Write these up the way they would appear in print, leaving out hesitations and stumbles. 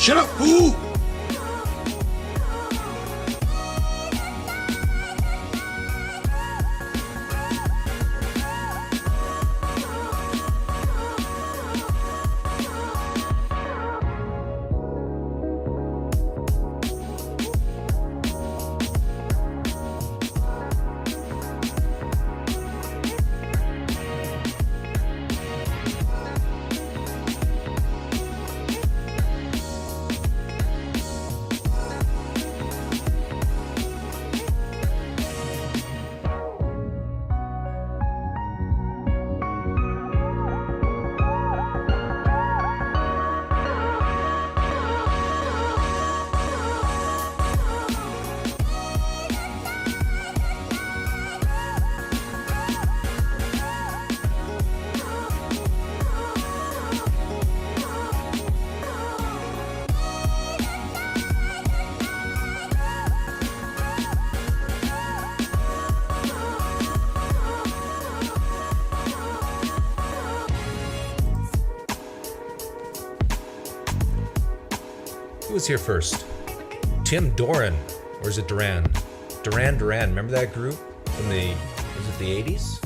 Shut up, fool! Who was here first? Tim Doran, or is it Duran? Duran. Remember that group from was it the 80s?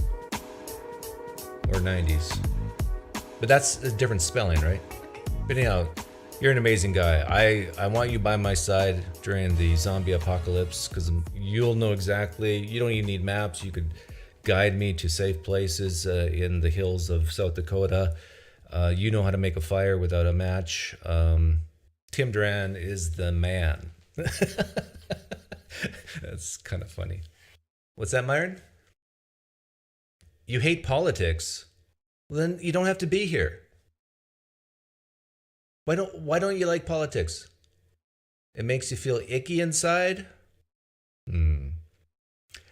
Or 90s? But that's a different spelling, right? But anyhow, you're an amazing guy. I want you by my side during the zombie apocalypse, because you'll know exactly, you don't even need maps. You could guide me to safe places in the hills of South Dakota. You know how to make a fire without a match. Tim Duran is the man. That's kind of funny. What's that, Myron? You hate politics? Well, then you don't have to be here. Why don't you like politics? It makes you feel icky inside?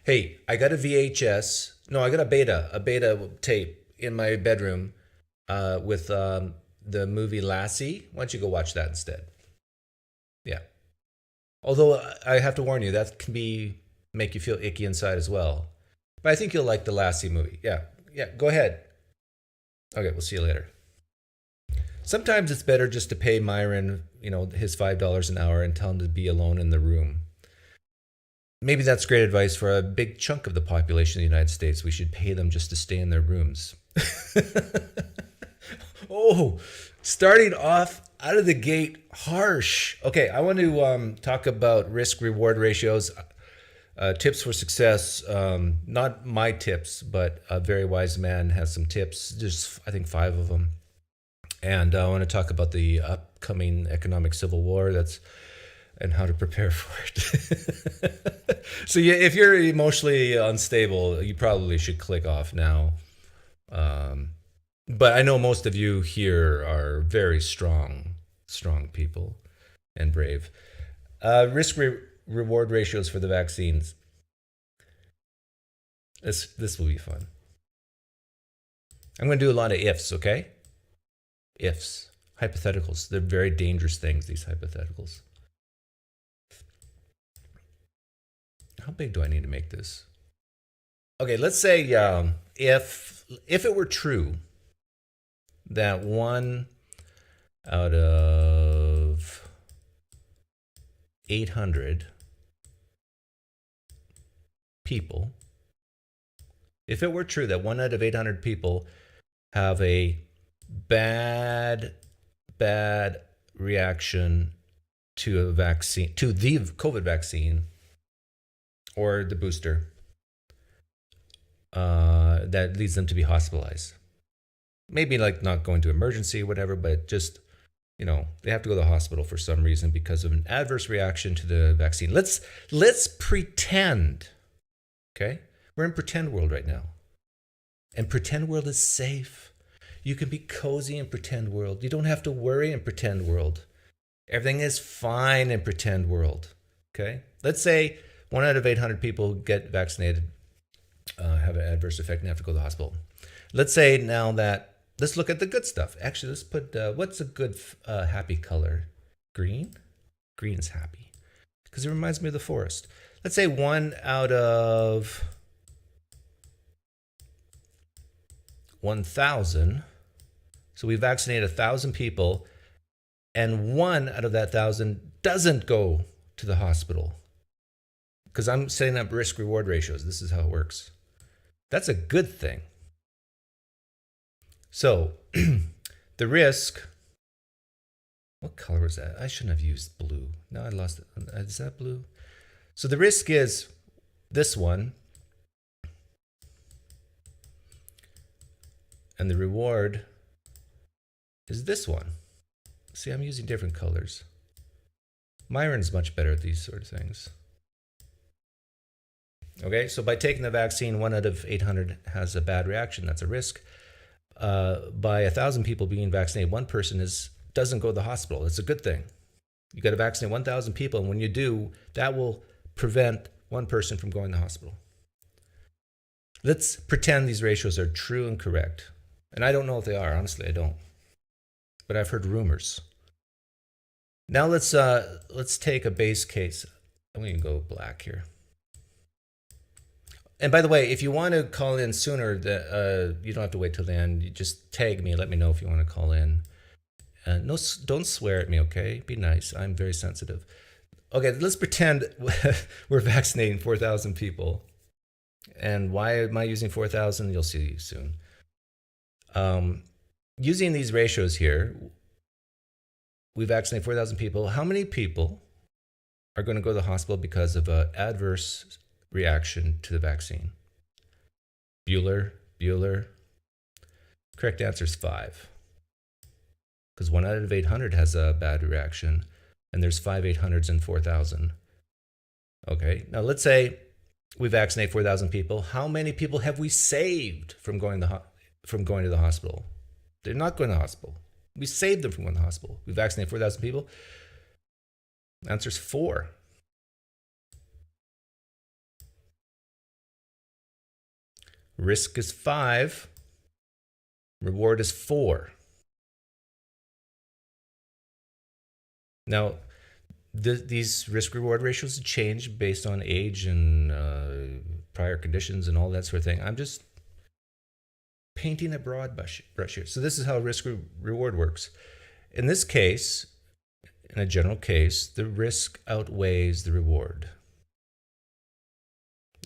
Hey, I got a VHS. No, I got a beta tape in my bedroom with the movie Lassie. Why don't you go watch that instead? Yeah. Although I have to warn you, that can make you feel icky inside as well. But I think you'll like the Lassie movie. Yeah, go ahead. Okay, we'll see you later. Sometimes it's better just to pay Myron, his $5 an hour and tell him to be alone in the room. Maybe that's great advice for a big chunk of the population of the United States. We should pay them just to stay in their rooms. Oh, starting off out of the gate, harsh. Okay, I want to talk about risk-reward ratios, tips for success. Not my tips, but a very wise man has some tips. There's, I think, 5 of them. And I want to talk about the upcoming economic civil war and how to prepare for it. So yeah, if you're emotionally unstable, you probably should click off now. But I know most of you here are very strong people and brave. Risk-reward ratios for the vaccines. This will be fun. I'm going to do a lot of ifs, okay? Ifs, hypotheticals. They're very dangerous things, these hypotheticals. How big do I need to make this? Okay, let's say if it were true that 1 out of 800 people, if it were true that 1 out of 800 people have a bad reaction to a vaccine, to the COVID vaccine or the booster, that leads them to be hospitalized. Maybe like not going to emergency or whatever, but just, they have to go to the hospital for some reason because of an adverse reaction to the vaccine. Let's pretend, okay? We're in pretend world right now. And pretend world is safe. You can be cozy in pretend world. You don't have to worry in pretend world. Everything is fine in pretend world, okay? Let's say 1 out of 800 people get vaccinated, have an adverse effect and have to go to the hospital. Let's say now that, let's look at the good stuff. Actually, let's put, what's a good happy color? Green? Green's happy because it reminds me of the forest. Let's say 1 out of 1,000. So we vaccinated 1,000 people and 1 out of that 1,000 doesn't go to the hospital. Because I'm setting up risk-reward ratios. This is how it works. That's a good thing. So the risk, what color was that? I shouldn't have used blue. No, I lost it. Is that blue? So the risk is this one, and the reward is this one. See, I'm using different colors. Myron's much better at these sort of things. Okay, so by taking the vaccine, 1 out of 800 has a bad reaction. That's a risk. By 1,000 people being vaccinated, 1 person doesn't go to the hospital. It's a good thing. You got to vaccinate 1,000 people, and when you do, that will prevent 1 person from going to the hospital. Let's pretend these ratios are true and correct. And I don't know if they are. Honestly, I don't. But I've heard rumors. Now let's take a base case. I'm going to go black here. And by the way, if you want to call in sooner, you don't have to wait till the end. You just tag me. Let me know if you want to call in. No, don't swear at me, okay? Be nice. I'm very sensitive. Okay, let's pretend we're vaccinating 4,000 people. And why am I using 4,000? You'll see soon. Using these ratios here, we vaccinate 4,000 people. How many people are going to go to the hospital because of an adverse reaction to the vaccine? Bueller. Correct answer is 5. Because 1 out of 800 has a bad reaction, and there's 5 800s in 4,000. Okay, now let's say we vaccinate 4,000 people. How many people have we saved from going to the hospital? They're not going to the hospital. We saved them from going to the hospital. We vaccinate 4,000 people. Answer is 4. Risk is 5. Reward is 4. Now, these risk-reward ratios change based on age and prior conditions and all that sort of thing. I'm just painting a broad brush here. So this is how risk-reward works. In this case, in a general case, the risk outweighs the reward.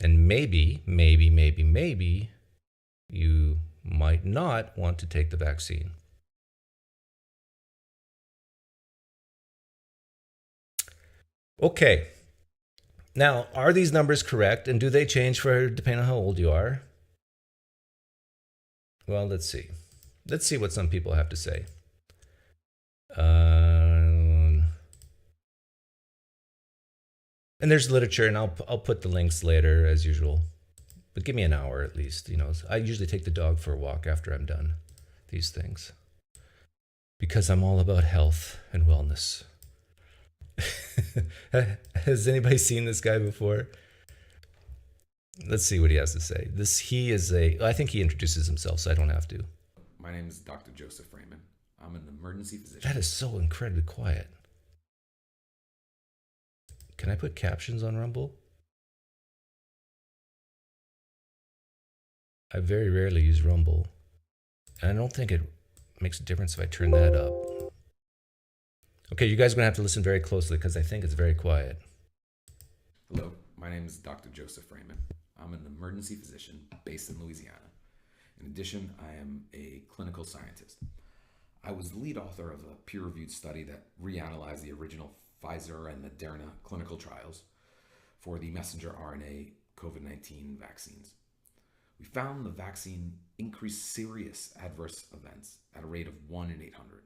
And maybe, you might not want to take the vaccine. Okay. Now, are these numbers correct, and do they change depending on how old you are? Well, let's see. Let's see what some people have to say. And there's literature, and I'll put the links later as usual. But give me an hour at least. I usually take the dog for a walk after I'm done these things, because I'm all about health and wellness. Has anybody seen this guy before? Let's see what he has to say. I think he introduces himself, so I don't have to. My name is Dr. Joseph Raymond. I'm an emergency physician. That is so incredibly quiet. Can I put captions on Rumble? I very rarely use Rumble. And I don't think it makes a difference if I turn that up. Okay, you guys are going to have to listen very closely because I think it's very quiet. Hello, my name is Dr. Joseph Raymond. I'm an emergency physician based in Louisiana. In addition, I am a clinical scientist. I was the lead author of a peer-reviewed study that reanalyzed the original Pfizer and Moderna clinical trials for the messenger RNA COVID-19 vaccines. We found the vaccine increased serious adverse events at a rate of 1 in 800.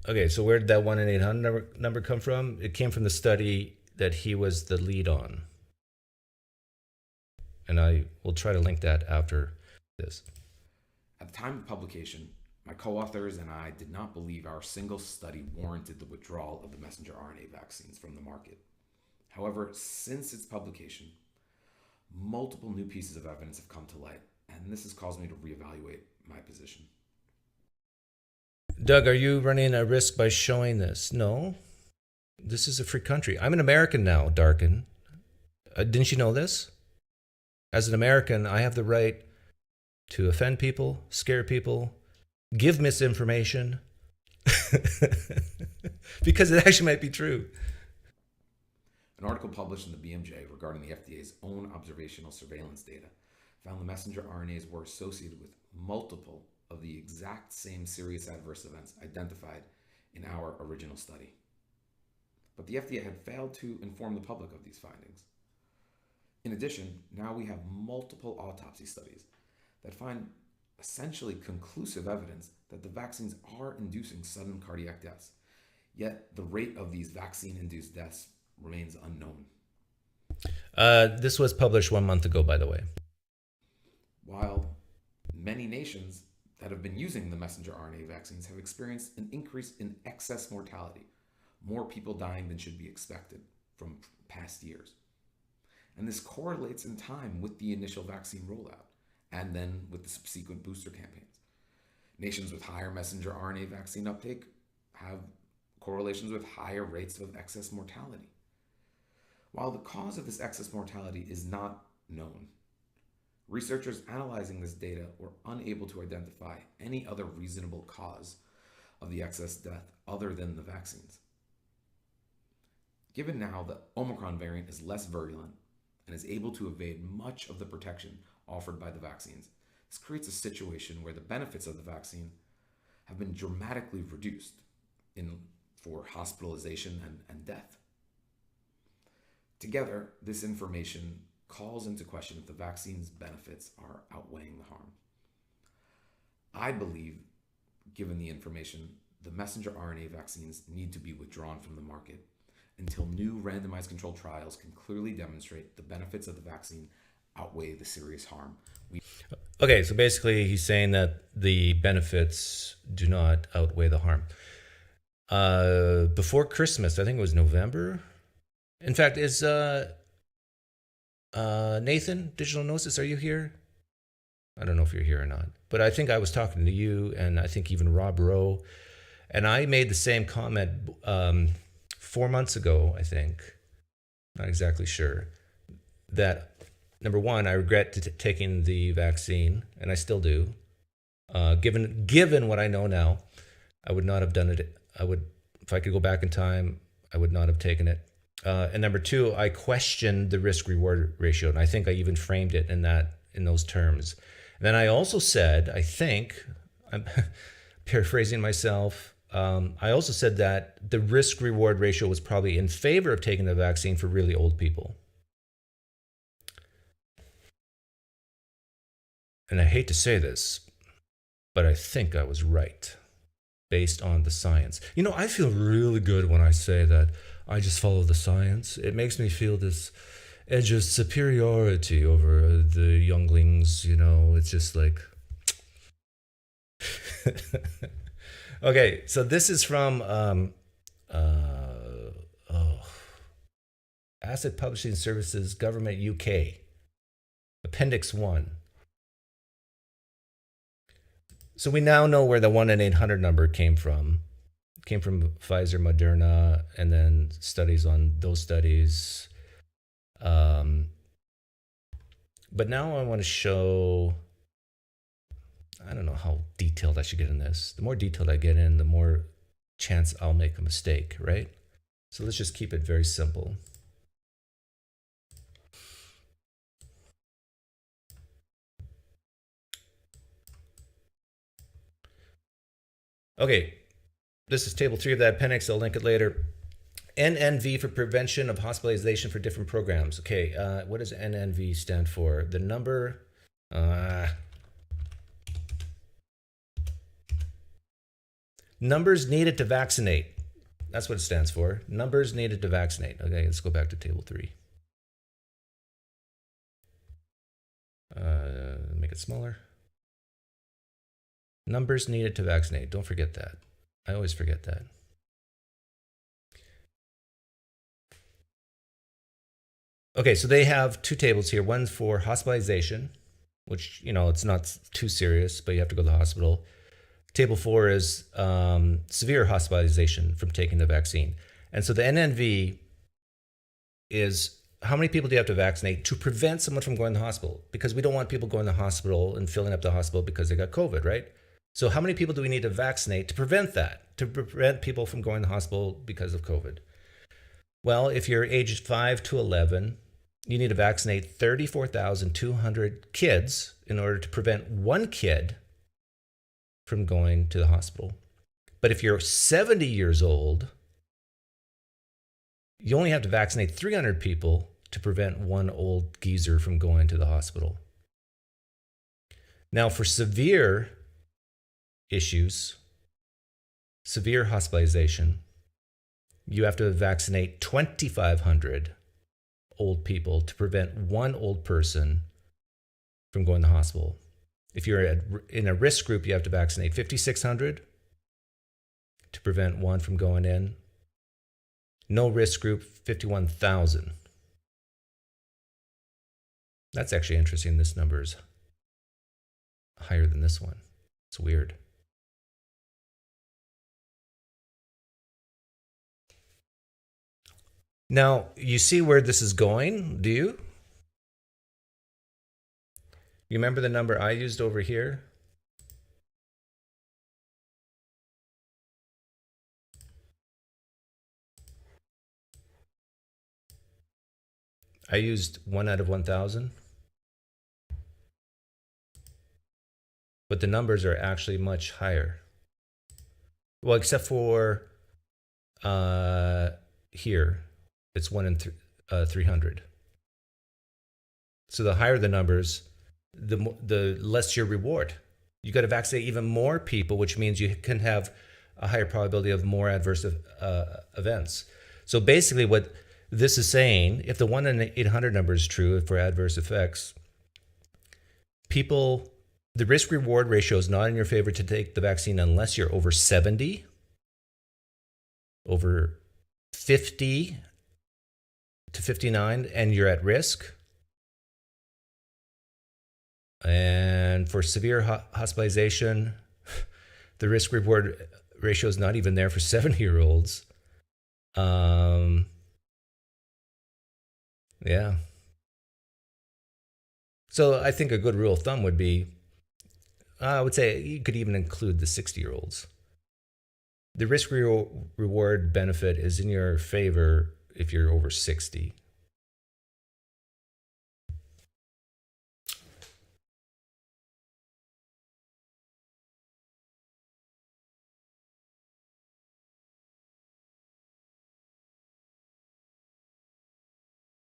Okay, so where did that 1 in 800 number come from? It came from the study that he was the lead on. And I will try to link that after this. At the time of publication, my co-authors and I did not believe our single study warranted the withdrawal of the messenger RNA vaccines from the market. However, since its publication, multiple new pieces of evidence have come to light, and this has caused me to reevaluate my position. Doug, are you running a risk by showing this? No. This is a free country. I'm an American now, Darkin. Didn't you know this? As an American, I have the right to offend people, scare people, give misinformation, Because it actually might be true. An article published in the BMJ regarding the FDA's own observational surveillance data found the messenger RNAs were associated with multiple of the exact same serious adverse events identified in our original study. But the FDA had failed to inform the public of these findings. In addition, now we have multiple autopsy studies that find essentially conclusive evidence that the vaccines are inducing sudden cardiac deaths, yet the rate of these vaccine-induced deaths remains unknown. This was published 1 month ago, by the way. While many nations that have been using the messenger RNA vaccines have experienced an increase in excess mortality, more people dying than should be expected from past years. And this correlates in time with the initial vaccine rollout and then with the subsequent booster campaigns. Nations with higher messenger RNA vaccine uptake have correlations with higher rates of excess mortality. While the cause of this excess mortality is not known, researchers analyzing this data were unable to identify any other reasonable cause of the excess death other than the vaccines. Given now the Omicron variant is less virulent and is able to evade much of the protection offered by the vaccines, this creates a situation where the benefits of the vaccine have been dramatically reduced for hospitalization and death. Together, this information calls into question if the vaccine's benefits are outweighing the harm. I believe, given the information, the messenger RNA vaccines need to be withdrawn from the market until new randomized controlled trials can clearly demonstrate the benefits of the vaccine outweigh the serious harm. Okay, so basically he's saying that the benefits do not outweigh the harm. Before Christmas, I think it was November. In fact, is Nathan, Digital Gnosis, are you here? I don't know if you're here or not, but I think I was talking to you and I think even Rob Rowe, and I made the same comment 4 months ago, I think, not exactly sure, that number one, I regret taking the vaccine, and I still do. Given what I know now, I would not have done it. If I could go back in time, I would not have taken it. And number two, I questioned the risk-reward ratio, and I think I even framed it in those terms. And then I also said, I think, I'm paraphrasing myself, I also said that the risk-reward ratio was probably in favor of taking the vaccine for really old people. And I hate to say this, but I think I was right based on the science. You know, I feel really good when I say that I just follow the science. It makes me feel this edge of superiority over the younglings, you know. It's just like... Okay, so this is from Asset Publishing Services, Government UK, Appendix 1. So we now know where the 1 in 800 number came from. It came from Pfizer, Moderna, and then studies on those studies. But now I want to show, I don't know how detailed I should get in this. The more detailed I get in, the more chance I'll make a mistake, right? So let's just keep it very simple. Okay, this is table 3 of that appendix. I'll link it later. NNV for prevention of hospitalization for different programs. Okay, what does NNV stand for? The number... numbers needed to vaccinate. That's what it stands for. Numbers needed to vaccinate. Okay, let's go back to table 3. Make it smaller. Numbers needed to vaccinate. Don't forget that. I always forget that. Okay, so they have 2 tables here. One's for hospitalization, which, you know, it's not too serious, but you have to go to the hospital. Table 4 is severe hospitalization from taking the vaccine. And so the NNV is how many people do you have to vaccinate to prevent someone from going to the hospital? Because we don't want people going to the hospital and filling up the hospital because they got COVID, right? So how many people do we need to vaccinate to prevent that, to prevent people from going to the hospital because of COVID? Well, if you're aged 5 to 11, you need to vaccinate 34,200 kids in order to prevent one kid from going to the hospital. But if you're 70 years old, you only have to vaccinate 300 people to prevent one old geezer from going to the hospital. Now, for severe issues, severe hospitalization, you have to vaccinate 2,500 old people to prevent one old person from going to the hospital. If you're in a risk group, you have to vaccinate 5,600 to prevent one from going in. No risk group, 51,000. That's actually interesting. This number is higher than this one. It's weird. Now, you see where this is going, do you? You remember the number I used over here? I used 1 out of 1,000. But the numbers are actually much higher. Well, except for here, it's 1 in 300. So the higher the numbers, the less your reward. You got to vaccinate even more people, which means you can have a higher probability of more adverse events. So basically what this is saying, if the 1 in 800 number is true for adverse effects, people, the risk reward ratio is not in your favor to take the vaccine unless you're over 70, over 50 to 59, and you're at risk. And for severe hospitalization, the risk reward ratio is not even there for 70-year-olds. Yeah. So I think a good rule of thumb would be, I would say you could even include the 60-year-olds. The risk reward benefit is in your favor if you're over 60.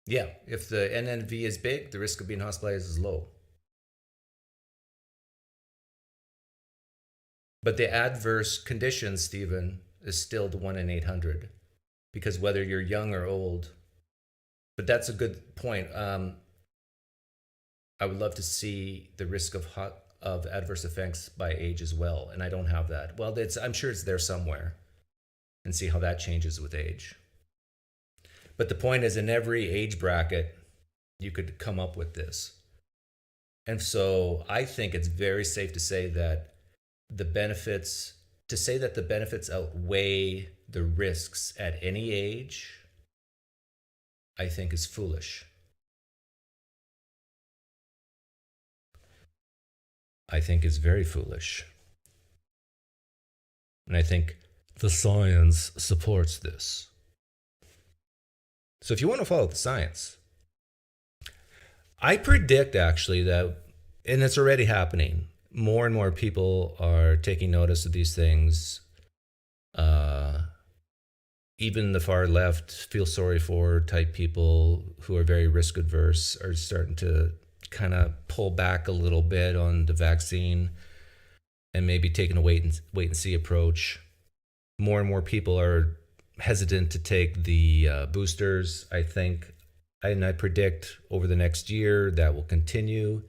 Yeah, if the NNV is big, the risk of being hospitalized is low. But the adverse condition, Stephen, is still the 1 in 800, because whether you're young or old. But that's a good point. I would love to see the risk of adverse effects by age as well, and I don't have that. Well, I'm sure it's there somewhere, and see how that changes with age. But the point is, in every age bracket, you could come up with this. And so I think it's very safe to say that the benefits outweigh the risks at any age, I think is foolish. I think is very foolish. And I think the science supports this. So if you want to follow the science, I predict actually that, and it's already happening, more and more people are taking notice of these things. Even the far left, feel sorry for type people who are very risk adverse are starting to kind of pull back a little bit on the vaccine and maybe taking a wait and see approach. More and more people are hesitant to take the boosters, I think, and I predict over the next year that will continue.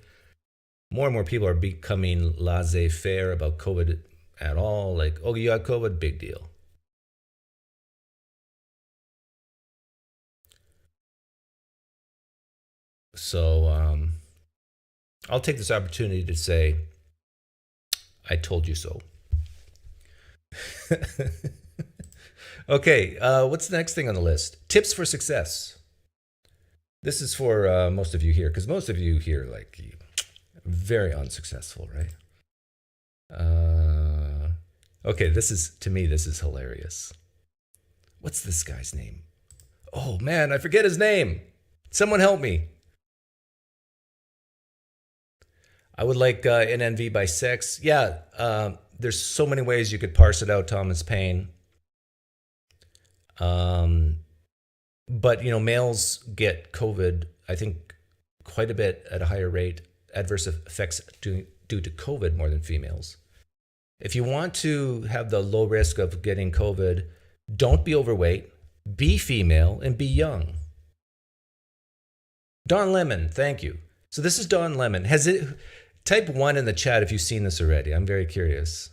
More and more people are becoming laissez-faire about COVID at all. Like, oh, you got COVID? Big deal. So I'll take this opportunity to say, I told you so. Okay, what's the next thing on the list? Tips for success. This is for most of you here, because most of you here, like, very unsuccessful, right? Okay, to me, this is hilarious. What's this guy's name? Oh man, I forget his name. Someone help me. I would like NNV by sex. Yeah, there's so many ways you could parse it out, Thomas Paine. But, males get COVID, I think, quite a bit at a higher rate, adverse effects due to COVID more than females. If you want to have the low risk of getting COVID, don't be overweight, be female, and be young. Don Lemon, thank you. So this is Don Lemon. Type 1 in the chat if you've seen this already. I'm very curious.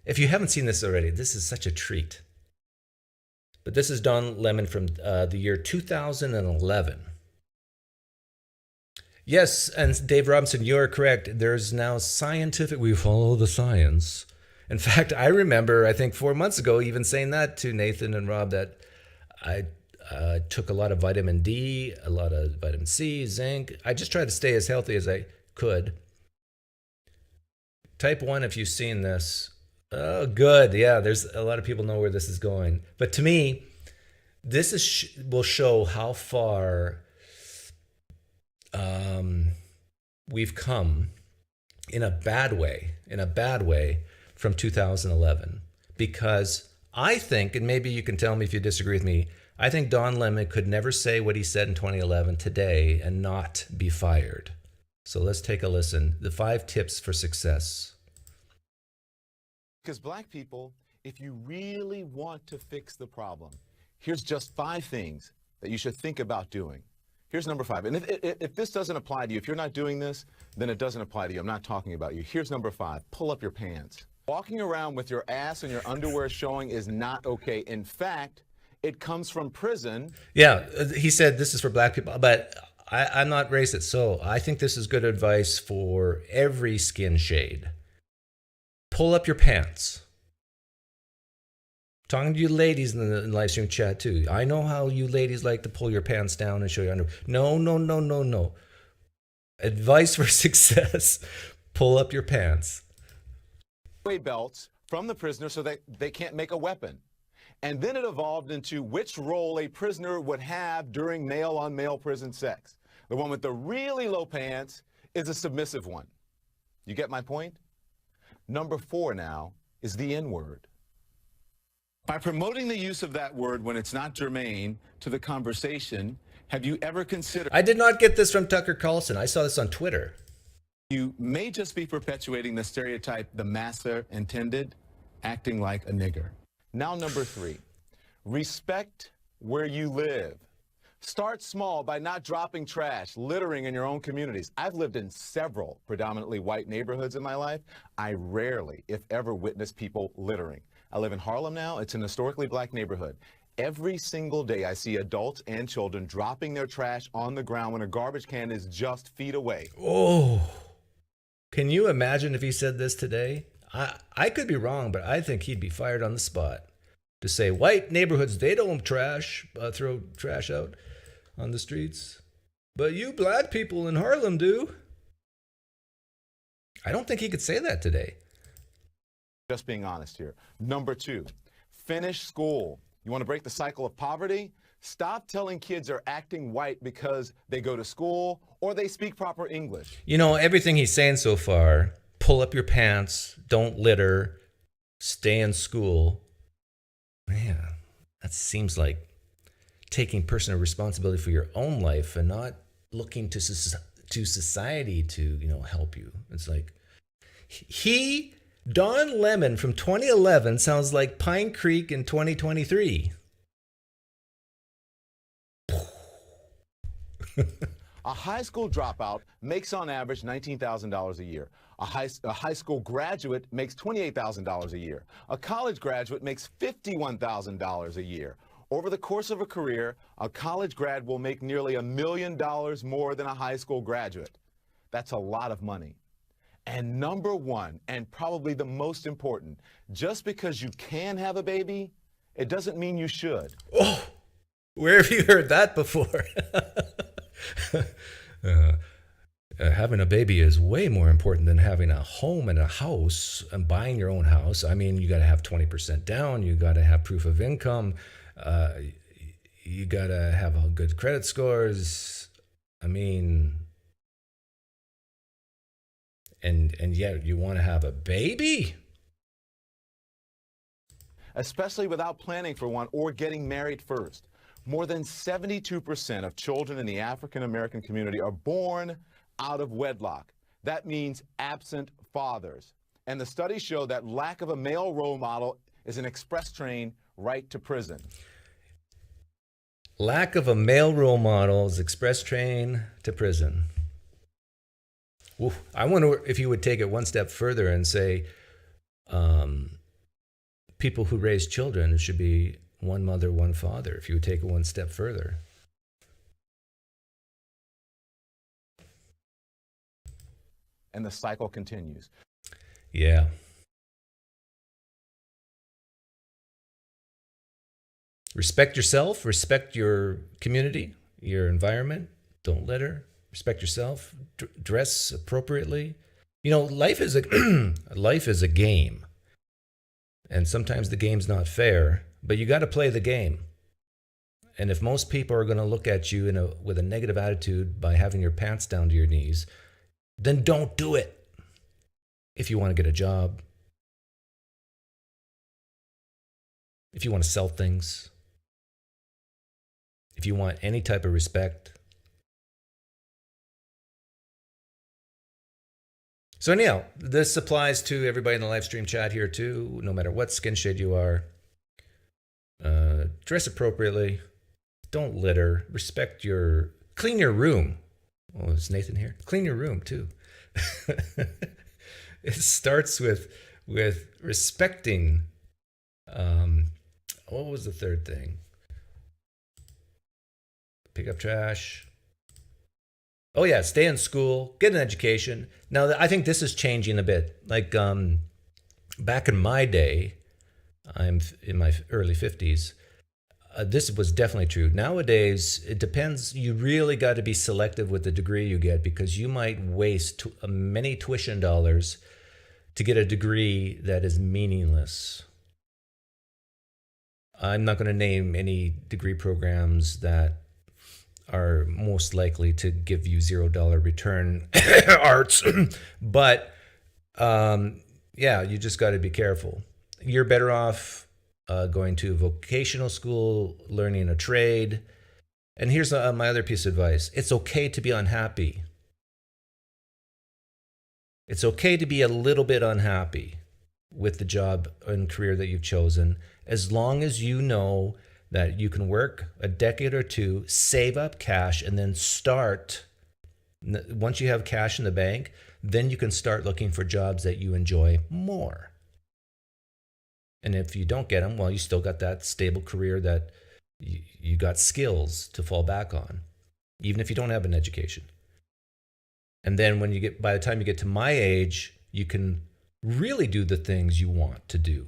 If you haven't seen this already, this is such a treat. But this is Don Lemon from the year 2011. Yes, and Dave Robinson, you are correct. There's now we follow the science. In fact, I remember, I think 4 months ago, even saying that to Nathan and Rob, that I took a lot of vitamin D, a lot of vitamin C, zinc. I just tried to stay as healthy as I could. Type 1 if you've seen this. Oh, good. Yeah, there's a lot of people know where this is going. But to me, this will show how far we've come in a bad way from 2011. Because I think, and maybe you can tell me if you disagree with me, I think Don Lemon could never say what he said in 2011 today and not be fired. So let's take a listen. The 5 tips for success. Because black people, if you really want to fix the problem, here's just 5 things that you should think about doing. Here's number 5. And if this doesn't apply to you, if you're not doing this, then it doesn't apply to you. I'm not talking about you. Here's number 5. Pull up your pants. Walking around with your ass and your underwear showing is not okay. In fact, it comes from prison. Yeah, he said this is for black people, but I'm not racist, so I think this is good advice for every skin shade. Pull up your pants. Talking to you ladies in the live stream chat too. I know how you ladies like to pull your pants down and show your underwear. No. Advice for success. Pull up your pants. Belts from the prisoner so that they can't make a weapon. And then it evolved into which role a prisoner would have during male-on-male prison sex. The one with the really low pants is a submissive one. You get my point? Number 4 now is the N-word. By promoting the use of that word when it's not germane to the conversation, have you ever considered... I did not get this from Tucker Carlson. I saw this on Twitter. You may just be perpetuating the stereotype the master intended, acting like a nigger. Now, number 3, respect where you live. Start small by not dropping trash, littering in your own communities. I've lived in several predominantly white neighborhoods in my life. I rarely, if ever, witness people littering. I live in Harlem now. It's an historically black neighborhood. Every single day I see adults and children dropping their trash on the ground when a garbage can is just feet away. Oh, can you imagine if he said this today? I could be wrong, but I think he'd be fired on the spot. To say white neighborhoods, they don't throw trash out on the streets, but you black people in Harlem do. I don't think he could say that today. Just being honest here. Number 2, finish school. You want to break the cycle of poverty? Stop telling kids they're acting white because they go to school or they speak proper English. Everything he's saying so far, pull up your pants, don't litter, stay in school. Man, that seems like taking personal responsibility for your own life and not looking to society to, help you. It's like Don Lemon from 2011 sounds like Pine Creek in 2023. A high school dropout makes on average $19,000 a year. A high school graduate makes $28,000 a year. A college graduate makes $51,000 a year. Over the course of a career, a college grad will make nearly $1 million more than a high school graduate. That's a lot of money. And number 1, and probably the most important, just because you can have a baby, it doesn't mean you should. Oh, where have you heard that before? having a baby is way more important than having a home and a house and buying your own house. I mean, you got to have 20% down. You got to have proof of income. You got to have a good credit scores. I mean, and yet you want to have a baby? Especially without planning for one or getting married first. More than 72% of children in the African American community are born out of wedlock. That means absent fathers. And the studies show that lack of a male role model is an express train right to prison. Lack of a male role model is express train to prison. Ooh, I wonder if you would take it one step further and say people who raise children should be one mother, one father, if you would take it one step further. And the cycle continues. Yeah. Respect yourself, respect your community, your environment. Don't litter. Respect yourself. Dress appropriately. You know, life is a game. And sometimes the game's not fair, but you got to play the game. And if most people are going to look at you with a negative attitude by having your pants down to your knees, then don't do it. If you want to get a job, if you want to sell things, if you want any type of respect. So anyhow, this applies to everybody in the live stream chat here too, no matter what skin shade you are. Dress appropriately. Don't litter. Clean your room. Oh, is Nathan here? Clean your room too. It starts with respecting. What was the third thing? Pick up trash. Oh yeah, stay in school, get an education. Now I think this is changing a bit. Like back in my day, I'm in my early 50s. This was definitely true. Nowadays, it depends. You really got to be selective with the degree you get, because you might waste many tuition dollars to get a degree that is meaningless. I'm not going to name any degree programs that are most likely to give you $0 return arts. But yeah, you just got to be careful. You're better off going to vocational school, learning a trade. And here's my other piece of advice. It's okay to be unhappy. It's okay to be a little bit unhappy with the job and career that you've chosen, as long as you know that you can work a decade or two, save up cash, and then start. Once you have cash in the bank, then you can start looking for jobs that you enjoy more. And if you don't get them, well, you still got that stable career that you got skills to fall back on, even if you don't have an education. And then by the time you get to my age, you can really do the things you want to do.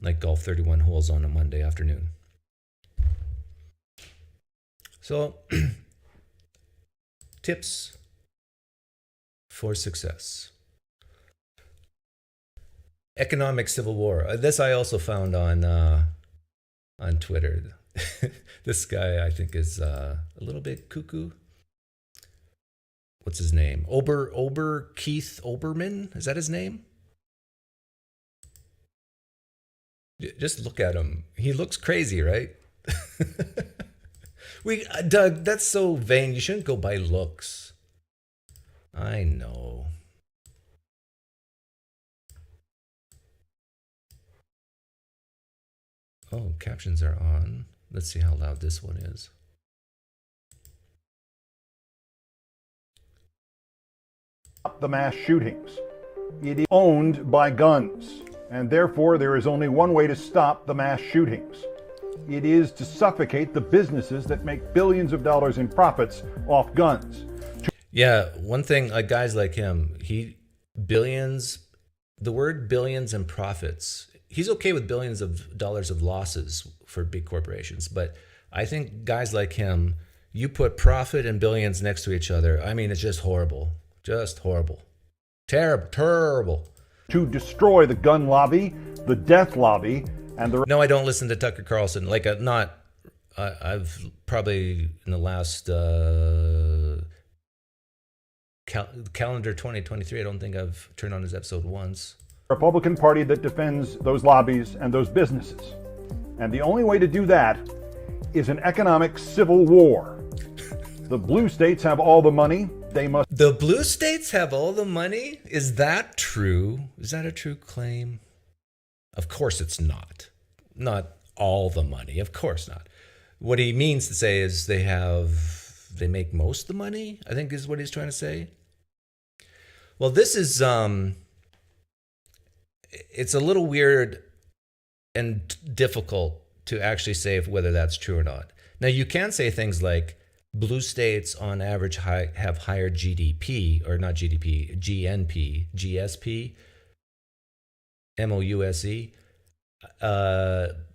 Like golf 31 holes on a Monday afternoon. So, tips for success. Economic civil war. This I also found on Twitter. This guy, I think, is a little bit cuckoo. What's his name? Keith Olbermann? Is that his name? Just look at him. He looks crazy, right? Doug, that's so vain. You shouldn't go by looks. I know. Oh, captions are on. Let's see how loud this one is. The mass shootings. It is owned by guns, and therefore there is only one way to stop the mass shootings. It is to suffocate the businesses that make billions of dollars in profits off guns. Yeah, one thing, guys like him, billions, the word billions and profits, he's okay with billions of dollars of losses for big corporations, but I think guys like him You put profit and billions next to each other. I mean, it's just horrible. Just horrible. Terrible, terrible. To destroy the gun lobby, the death lobby, and the... No, I don't listen to Tucker Carlson. Like, I've probably in the last calendar 2023, I don't think I've turned on his episode once. Republican Party that defends those lobbies and those businesses. And the only way to do that is an economic civil war. The blue states have all the money. They must... The blue states have all the money? Is that true? Is that a true claim? Of course it's not. Not all the money. Of course not. What he means to say is they make most of the money, I think is what he's trying to say. Well, this is, it's a little weird and difficult to actually say whether that's true or not. Now, you can say things like blue states on average have higher GDP, or not GDP, GNP, GSP, MOUSE.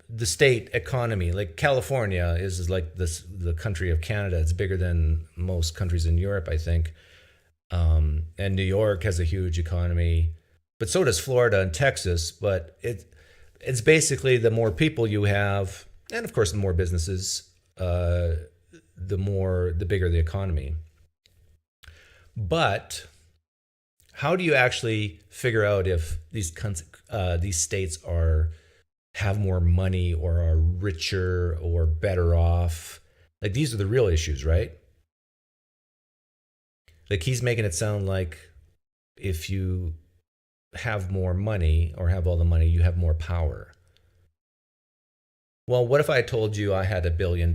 The state economy, like California is like the country of Canada. It's bigger than most countries in Europe, I think. And New York has a huge economy, but so does Florida and Texas. But it's basically the more people you have, and of course the more businesses, the bigger the economy. But how do you actually figure out if these states have more money or are richer or better off? Like, these are the real issues, right? Like, he's making it sound like if you have more money or have all the money, you have more power. Well, what if I told you I had $1 billion,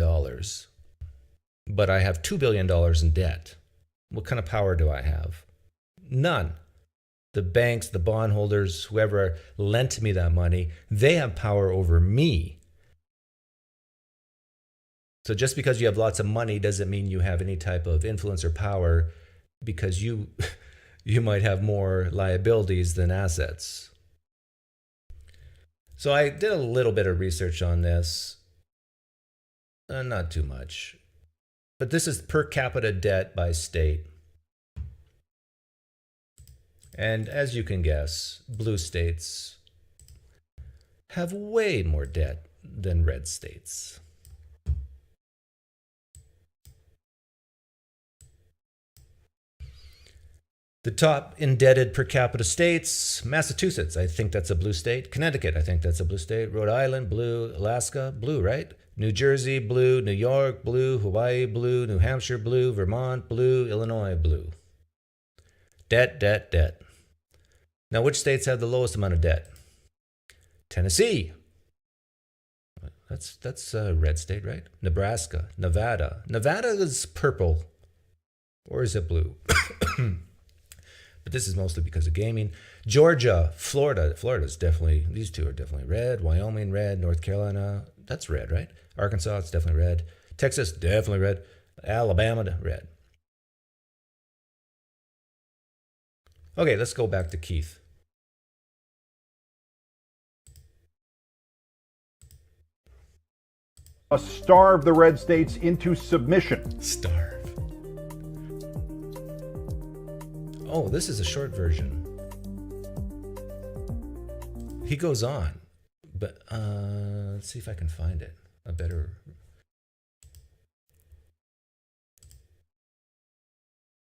but I have $2 billion in debt? What kind of power do I have? None. The banks, the bondholders, whoever lent me that money, they have power over me. So just because you have lots of money doesn't mean you have any type of influence or power, because you might have more liabilities than assets. So I did a little bit of research on this. Not too much. But this is per capita debt by state. And as you can guess, blue states have way more debt than red states. The top indebted per capita states: Massachusetts, I think that's a blue state. Connecticut, I think that's a blue state. Rhode Island, blue. Alaska, blue, right? New Jersey, blue. New York, blue. Hawaii, blue. New Hampshire, blue. Vermont, blue. Illinois, blue. Debt, debt, debt. Now, which states have the lowest amount of debt? Tennessee. That's a red state, right? Nebraska, Nevada. Nevada is purple. Or is it blue? But this is mostly because of gaming. Georgia, Florida. Florida's definitely, these two are definitely red. Wyoming, red. North Carolina, that's red, right? Arkansas, it's definitely red. Texas, definitely red. Alabama, red. Okay, let's go back to Keith. Starve the red states into submission. Starve. Oh, this is a short version. He goes on, but let's see if I can find it. A better.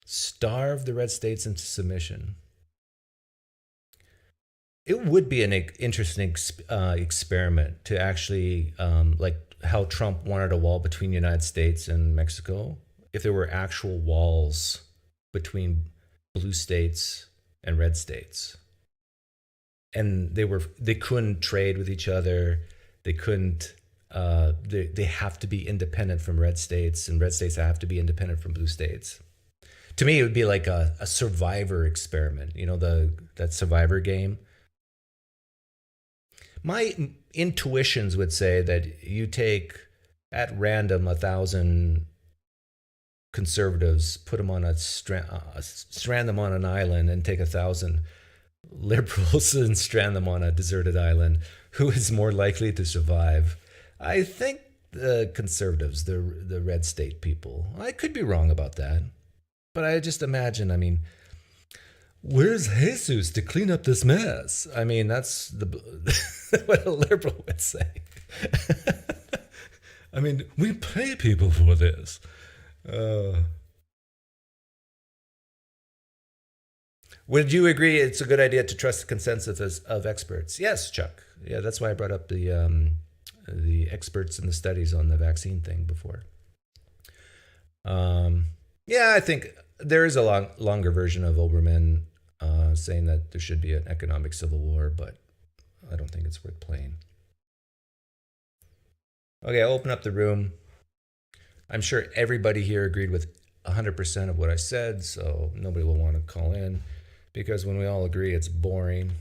Starve the red states into submission. It would be an interesting experiment to actually, like how Trump wanted a wall between the United States and Mexico. If there were actual walls between blue states and red states, and they couldn't trade with each other, they couldn't, they have to be independent from red states, and red states have to be independent from blue states. To me, it would be like a survivor experiment, you know, that survivor game. My intuitions would say that you take at random 1,000 conservatives, put them on strand them on an island, and take 1,000 liberals and strand them on a deserted island. Who is more likely to survive? I think the conservatives, the red state people. I could be wrong about that, but I just imagine, I mean, where's Jesus to clean up this mess? I mean, that's what a liberal would say. I mean, we pay people for this. Would you agree it's a good idea to trust the consensus of experts? Yes, Chuck. Yeah, that's why I brought up the experts and the studies on the vaccine thing before. Yeah, I think there is a longer version of Oberman saying that there should be an economic civil war, but I don't think it's worth playing. Okay, I'll open up the room. I'm sure everybody here agreed with 100% of what I said, so nobody will want to call in, because when we all agree, it's boring.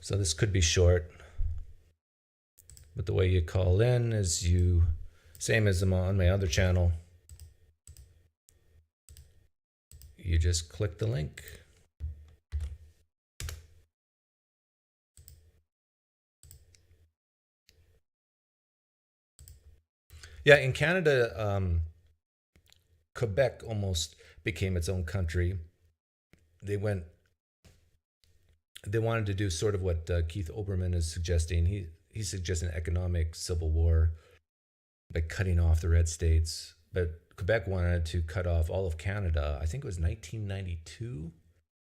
So this could be short. But the way you call in is same as I'm on my other channel. You just click the link. Yeah, in Canada, Quebec almost became its own country. They wanted to do sort of what Keith Olbermann is suggesting. He's suggesting an economic civil war by cutting off the red states. But Quebec wanted to cut off all of Canada. I think it was 1992.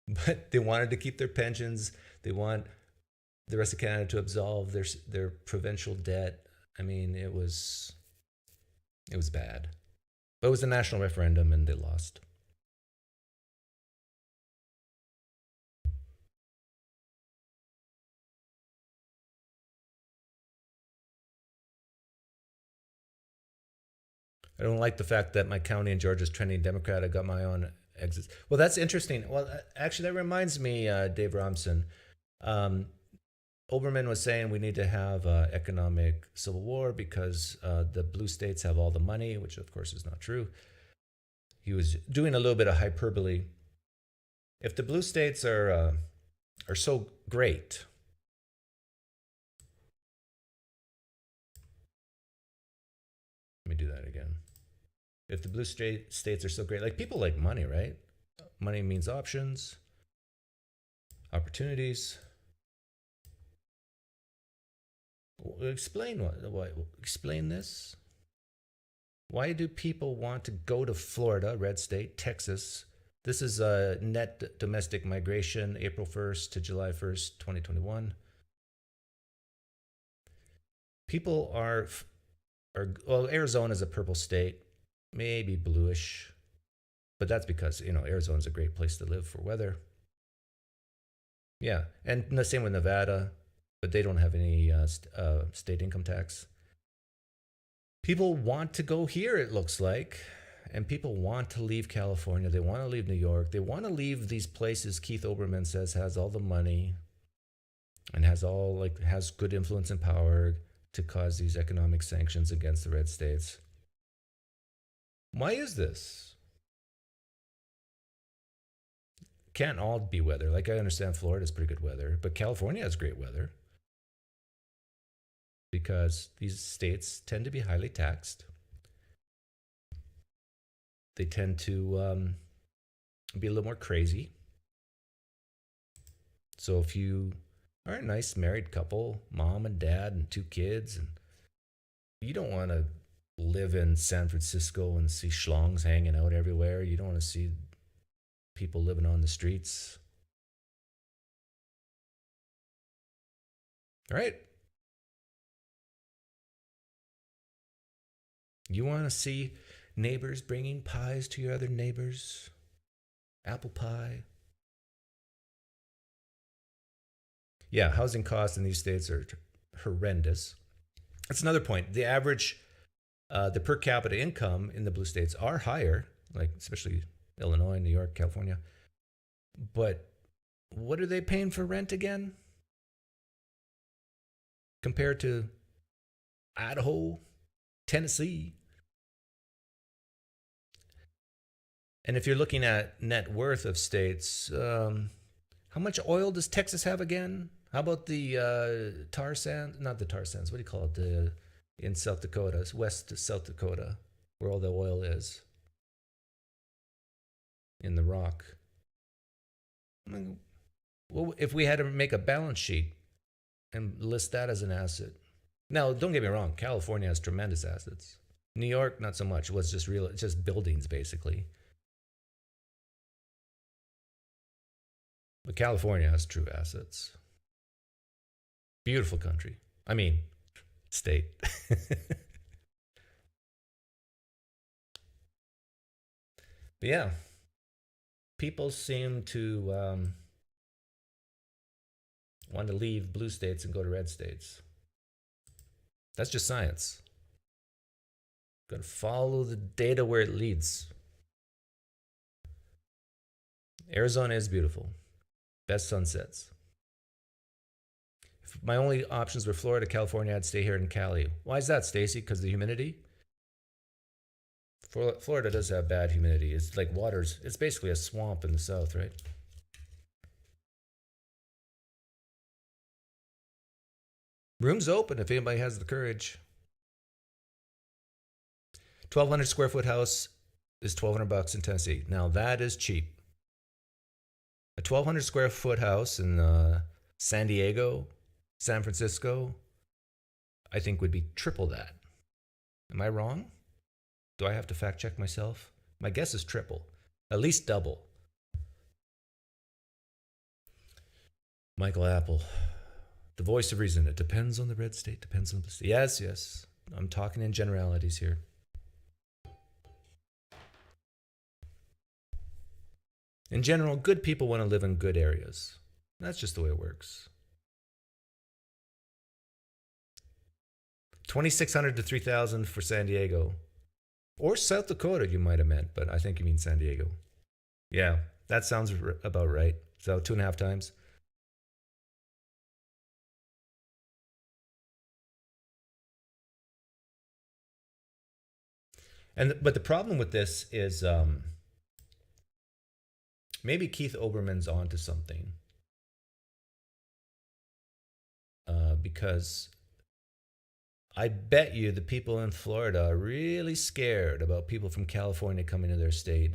But they wanted to keep their pensions. They want the rest of Canada to absolve their provincial debt. I mean, it was bad. But it was a national referendum and they lost. I don't like the fact that my county in Georgia is trending Democrat. I got my own exits. Well, that's interesting. Well, actually, that reminds me, Dave Robson. Olbermann was saying we need to have economic civil war because the blue states have all the money, which of course is not true. He was doing a little bit of hyperbole. If the blue states are so great, let me do that again. If the blue states are so great, like people like money, right? Money means options, opportunities. Explain explain this. Why do people want to go to Florida, red state, Texas? This is net domestic migration, April 1st to July 1st, 2021. People well, Arizona's a purple state, maybe bluish, but that's because, Arizona's a great place to live for weather. Yeah, and the same with Nevada, but they don't have any state income tax. People want to go here, it looks like, and people want to leave California. They want to leave New York. They want to leave these places Keith Olbermann says has all the money and has good influence and power to cause these economic sanctions against the red states. Why is this? Can't all be weather. Like, I understand Florida's pretty good weather, but California has great weather because these states tend to be highly taxed. They tend to be a little more crazy. So if you are a nice married couple, mom and dad and 2 kids, and you don't want to live in San Francisco and see schlongs hanging out everywhere. You don't want to see people living on the streets. All right. You want to see neighbors bringing pies to your other neighbors? Apple pie. Yeah, housing costs in these states are horrendous. That's another point. The average, the per capita income in the blue states are higher, like especially Illinois, New York, California. But what are they paying for rent again? Compared to Idaho, Tennessee. And if you're looking at net worth of states, how much oil does Texas have again? How about the tar sands? Not the tar sands. What do you call it? in South Dakota, west South Dakota, where all the oil is in the rock. Well, if we had to make a balance sheet and list that as an asset. Now, don't get me wrong, California has tremendous assets. New York, not so much. It's just buildings, basically. But California has true assets. Beautiful country. I mean, state. But yeah, people seem to want to leave blue states and go to red states. That's just science. Got to follow the data where it leads. Arizona is beautiful. Best sunsets. If my only options were Florida, California, I'd stay here in Cali. Why is that, Stacy? Because of the humidity? Florida does have bad humidity. It's like it's basically a swamp in the south, right? Room's open if anybody has the courage. 1,200 square foot house is $1,200 in Tennessee. Now that is cheap. A 1,200 square foot house in San Diego, San Francisco, I think would be triple that. Am I wrong? Do I have to fact check myself? My guess is triple, at least double. Michael Apple, the voice of reason. It depends on the red state, depends on the state. Yes, yes. I'm talking in generalities here. In general, good people want to live in good areas. That's just the way it works. 2,600 to 3,000 for San Diego. Or South Dakota, you might have meant, but I think you mean San Diego. Yeah, that sounds about right. So 2.5 times. But the problem with this is maybe Keith Olbermann's onto something. Because I bet you the people in Florida are really scared about people from California coming to their state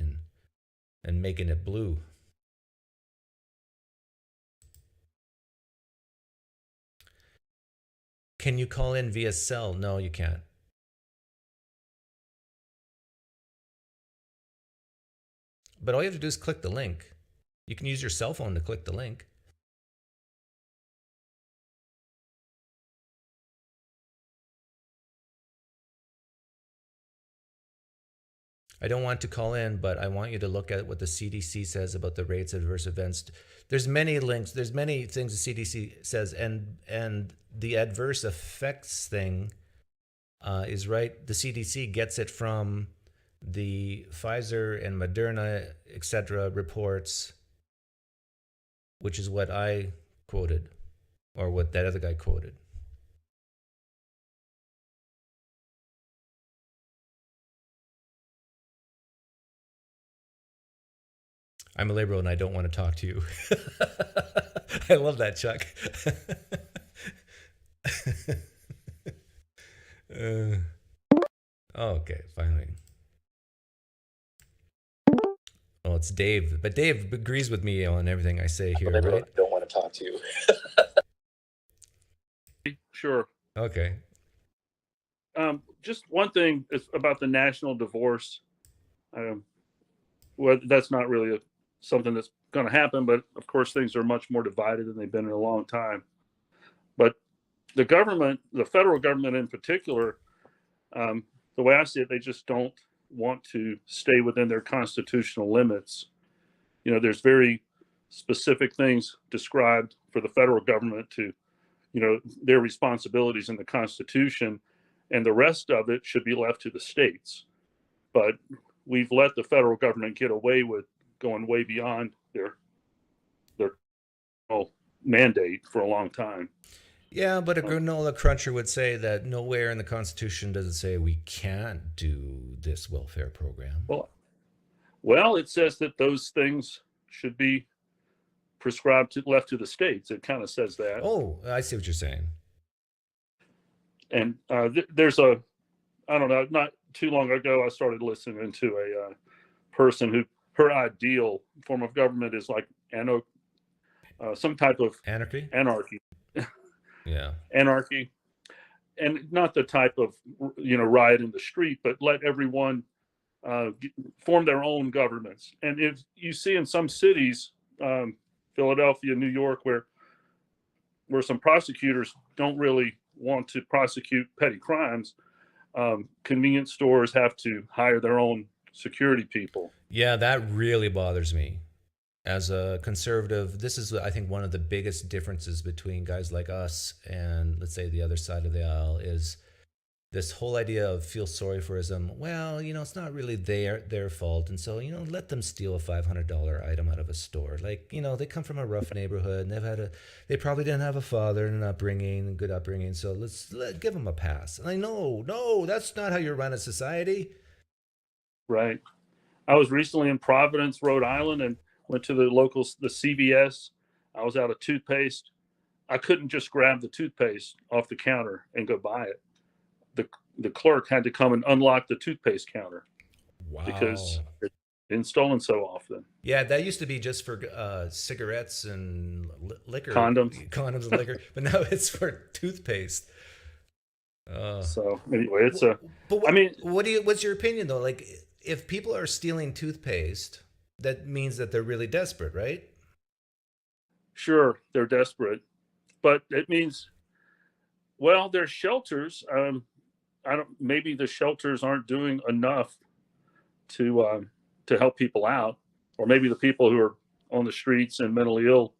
and making it blue. Can you call in via cell? No, you can't. But all you have to do is click the link. You can use your cell phone to click the link. I don't want to call in, but I want you to look at what the CDC says about the rates of adverse events. There's many links. There's many things the CDC says, and the adverse effects thing is right. The CDC gets it from the Pfizer and Moderna, etc. reports, which is what I quoted, or what that other guy quoted. I'm a liberal and I don't want to talk to you. I love that, Chuck. Okay, finally. Oh, it's Dave. But Dave agrees with me on everything I say here, right? I don't want to talk to you. Sure. Okay. Just one thing is about the national divorce. Well, that's not really something that's going to happen, but of course things are much more divided than they've been in a long time. But the government, the federal government in particular, the way I see it, they just don't want to stay within their constitutional limits. You know, there's very specific things described for the federal government to, you know, their responsibilities in the Constitution, and the rest of it should be left to the states. But we've let the federal government get away with going way beyond their mandate for a long time. Yeah, but a granola cruncher would say that nowhere in the Constitution does it say we can't do this welfare program. Well, it says that those things should be left to the states. It kind of says that. Oh, I see what you're saying. And there's a, I don't know, not too long ago, I started listening to a person who, her ideal form of government is like some type of Anarchy? anarchy. Yeah. Anarchy, and not the type of, riot in the street, but let everyone form their own governments. And if you see in some cities, Philadelphia, New York, where some prosecutors don't really want to prosecute petty crimes, convenience stores have to hire their own security people. Yeah, that really bothers me. As a conservative, this is, I think, one of the biggest differences between guys like us and, let's say, the other side of the aisle is this whole idea of feel sorry forism. Well, it's not really their fault, and so let them steal a $500 item out of a store. Like, they come from a rough neighborhood, and they probably didn't have a father and an good upbringing. So let's give them a pass. And no, that's not how you run a society. Right. I was recently in Providence, Rhode Island, and went to the CVS. I was out of toothpaste. I couldn't just grab the toothpaste off the counter and go buy it. The clerk had to come and unlock the toothpaste counter. Wow. Because it's been stolen so often. Yeah, that used to be just for cigarettes and liquor. Condoms and liquor. But now it's for toothpaste. So anyway, what's your opinion though? Like, if people are stealing toothpaste, that means that they're really desperate, right? Sure, they're desperate, but it means, well, there's shelters. Maybe the shelters aren't doing enough to help people out, or maybe the people who are on the streets and mentally ill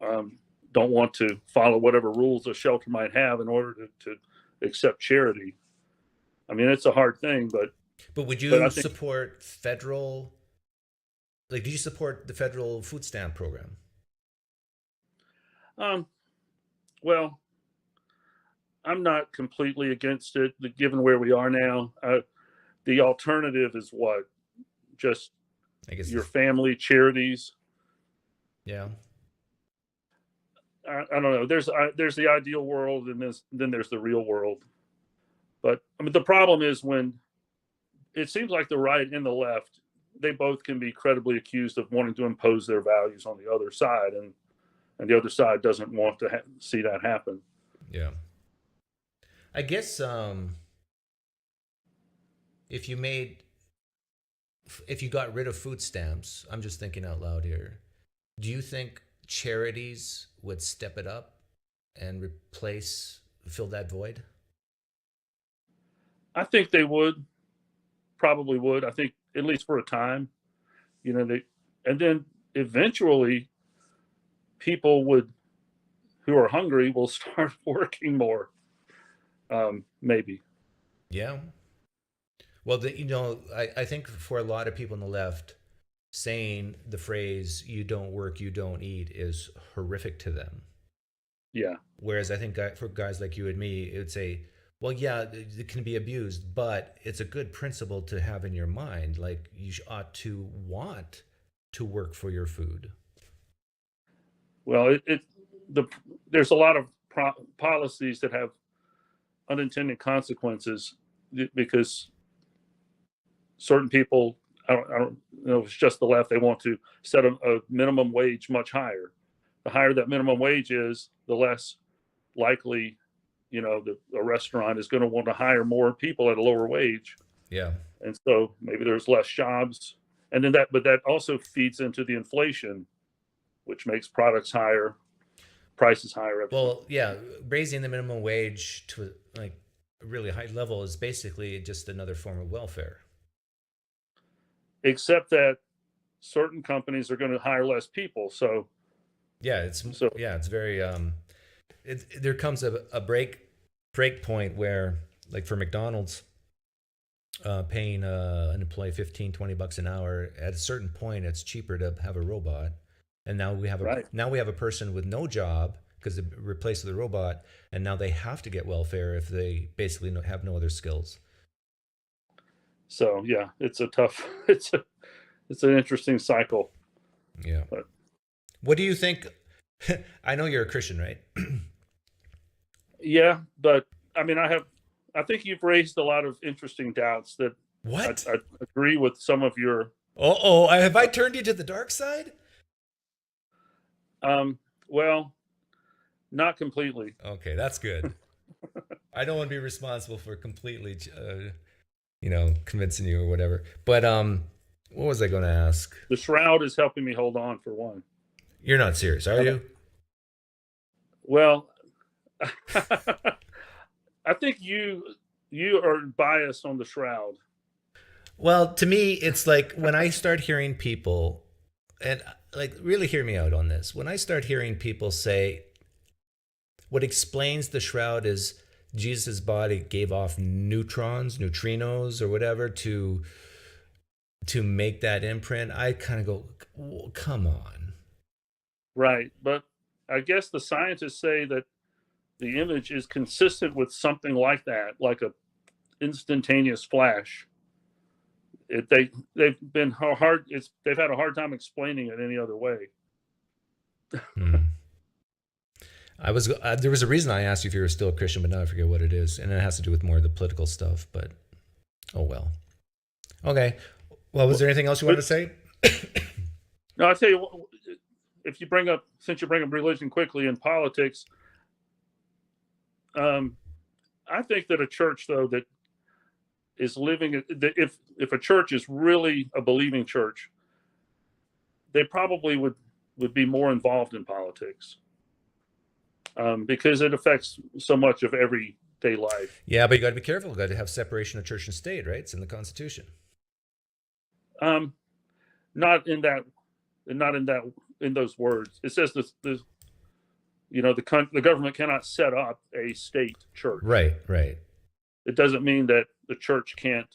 don't want to follow whatever rules a shelter might have in order to accept charity. I mean, it's a hard thing, but would you support federal? Like, do you support the federal food stamp program? Well, I'm not completely against it, given where we are now. The alternative is what? Just, I guess, your family charities. Yeah. I don't know. There's the ideal world, and then there's the real world. But I mean, the problem is when it seems like the right and the left, they both can be credibly accused of wanting to impose their values on the other side, and the other side doesn't want to see that happen. Yeah. I guess if you got rid of food stamps, I'm just thinking out loud here, do you think charities would step it up and fill that void? I think they probably would. I think at least for a time, and then eventually people who are hungry will start working more. Maybe. Yeah. Well, I think for a lot of people on the left, saying the phrase "you don't work, you don't eat" is horrific to them. Yeah. Whereas I think for guys like you and me, it would say, well, yeah, it can be abused, but it's a good principle to have in your mind. Like, you ought to want to work for your food. Well, there's a lot of policies that have unintended consequences because certain people, I don't know if it's just the left, they want to set a minimum wage much higher. The higher that minimum wage is, the less likely, a restaurant is going to want to hire more people at a lower wage. Yeah. And so maybe there's less jobs. And then but that also feeds into the inflation, which makes products higher, prices higher. Well, yeah, raising the minimum wage to a really high level is basically just another form of welfare. Except that certain companies are going to hire less people. So yeah, it's very there comes a break point where, like for McDonald's, paying an employee $15-20 an hour, at a certain point it's cheaper to have a robot. And now we have a person with no job because they replaced the robot, and now they have to get welfare if they basically have no other skills. So yeah, it's a tough. It's an interesting cycle. Yeah. But what do you think? I know you're a Christian, right? Yeah, but I mean, I think you've raised a lot of interesting doubts that What? I agree with some of your. Have I turned you to the dark side? Well, not completely. Okay, that's good. I don't want to be responsible for completely, convincing you or whatever. But what was I going to ask? The shroud is helping me hold on, for one. You're not serious, are you? Well, I think you are biased on the shroud. Well, to me, it's like when I start hearing people, and like really hear me out on this, when I start hearing people say what explains the shroud is Jesus' body gave off neutrinos or whatever to make that imprint, I kind of go, well, come on. Right. But I guess the scientists say that the image is consistent with something like that, like a instantaneous flash. They've had a hard time explaining it any other way. There was a reason I asked you if you were still a Christian, but now I forget what it is, and it has to do with more of the political stuff. But oh well. Okay. Well, was there anything else you wanted to say? No, I'll tell you what, since you bring up religion quickly in politics, I think that a church, though, that is living, if a church is really a believing church, they probably would be more involved in politics, because it affects so much of everyday life. Yeah, but you got to be careful. You got to have separation of church and state, right? It's in the Constitution. Not in those words. It says the government cannot set up a state church. Right. It doesn't mean that the church can't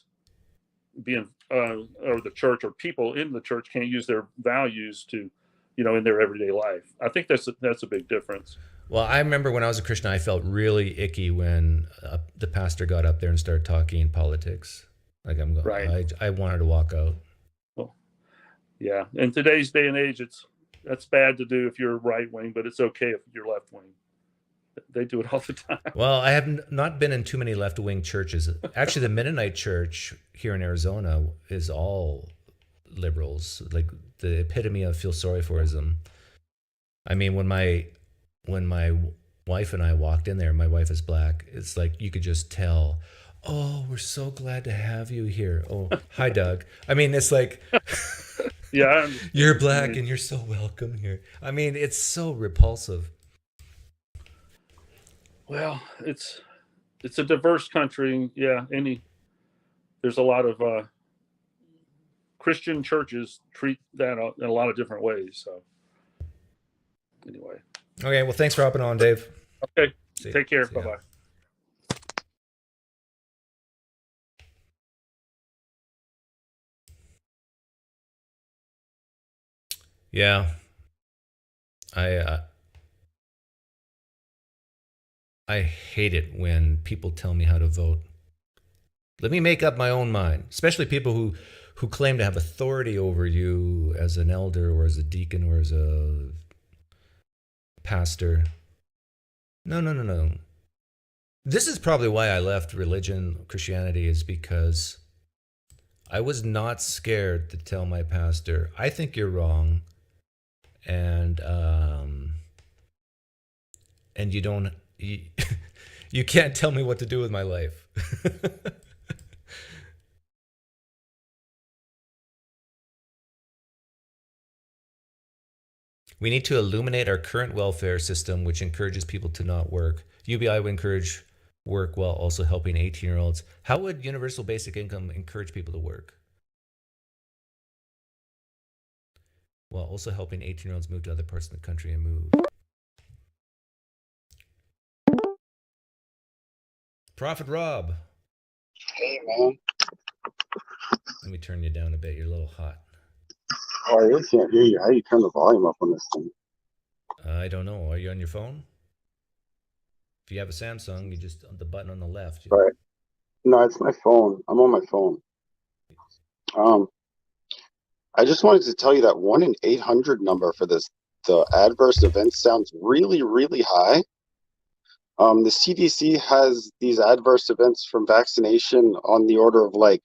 be or the church or people in the church can't use their values to, in their everyday life. I think that's a big difference. Well, I remember when I was a Christian, I felt really icky when the pastor got up there and started talking politics. Like I wanted to walk out. Well, yeah. In today's day and age, that's bad to do if you're right wing, but it's okay if you're left wing. They do it all the time. Well, I have not been in too many left wing churches. Actually, the Mennonite church here in Arizona is all liberals, like the epitome of feel sorry forism. I mean, when my wife and I walked in there, my wife is black. It's like you could just tell. Oh, we're so glad to have you here. Oh, hi, Doug. I mean, it's like, yeah, you're black and you're so welcome here. I mean, it's so repulsive. Well, it's a diverse country. Yeah, there's a lot of Christian churches treat that in a lot of different ways. So anyway. Okay, well, thanks for hopping on, Dave. Okay, take care. Bye-bye. Yeah, I hate it when people tell me how to vote. Let me make up my own mind, especially people who claim to have authority over you as an elder or as a deacon or as a pastor. No. This is probably why I left religion, Christianity, is because I was not scared to tell my pastor, I think you're wrong. And you can't tell me what to do with my life. We need to illuminate our current welfare system, which encourages people to not work. UBI would encourage work while also helping 18-year-olds. How would universal basic income encourage people to work? While also helping 18-year-olds move to other parts of the country and move. Prophet Rob. Hey, man. Let me turn you down a bit. You're a little hot. Oh, I really can't hear you. How do you turn the volume up on this thing? I don't know. Are you on your phone? If you have a Samsung, you just the button on the left. Right. No, it's my phone. I'm on my phone. I just wanted to tell you that 1 in 800 number for the adverse event sounds really, really high. The CDC has these adverse events from vaccination on the order of like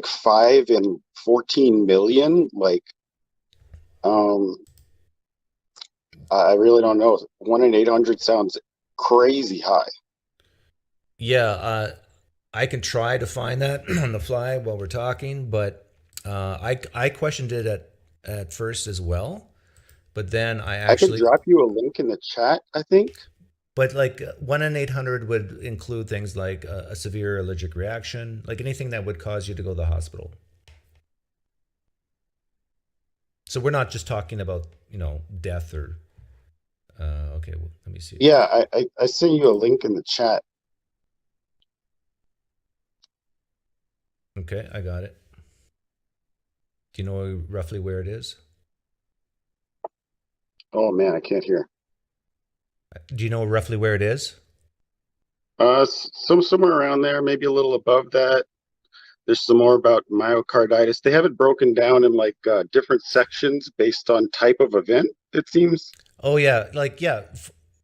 5 and 14 million. Um, I really don't know. 1 in 800 sounds crazy high. Yeah, I can try to find that on the fly while we're talking, but I questioned it at first as well, but then I I could actually, drop you a link in the chat, I think. but like 1 in 800 would include things like a severe allergic reaction, like anything that would cause you to go to the hospital. So we're not just talking about, death or, okay, well, let me see. Yeah, I sent you a link in the chat. Okay, I got it. Do you know roughly where it is? Oh man, I can't hear. Do you know roughly where it is? Somewhere around there, maybe a little above that. There's some more about myocarditis. They have it broken down in different sections based on type of event, it seems. Oh yeah,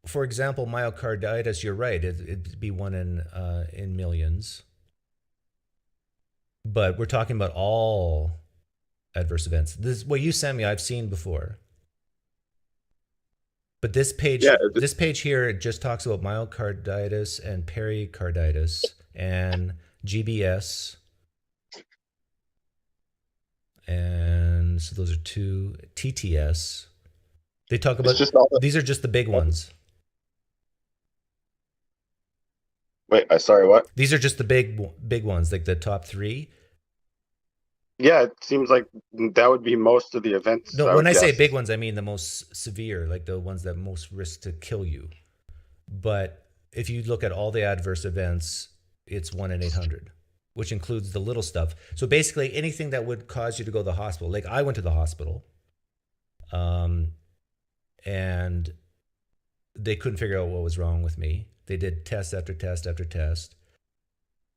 for example, myocarditis. You're right. It'd be 1 in millions, but we're talking about all adverse events. This what you sent me, I've seen before. But this page, Yeah, this page here, it just talks about myocarditis and pericarditis and GBS, and so those are two TTS. They talk about these are just the big ones. Wait, sorry, what? These are just the big ones, like the top three. Yeah, it seems like that would be most of the events. No, when I say big ones, I mean the most severe, like the ones that most risk to kill you. But if you look at all the adverse events, it's 1 in 800, which includes the little stuff. So basically anything that would cause you to go to the hospital. Like I went to the hospital, and they couldn't figure out what was wrong with me. They did test after test after test.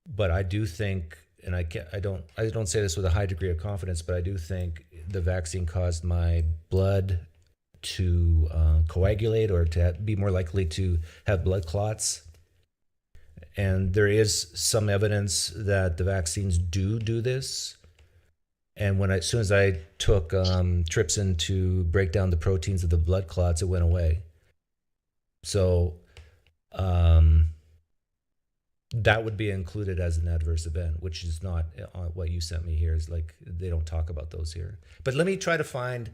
But I do think, and I don't say this with a high degree of confidence, but I do think the vaccine caused my blood to coagulate or to be more likely to have blood clots. And there is some evidence that the vaccines do this. And as soon as I took trypsin to break down the proteins of the blood clots, it went away. So that would be included as an adverse event, which is not what you sent me here. Is like they don't talk about those here. But let me try to find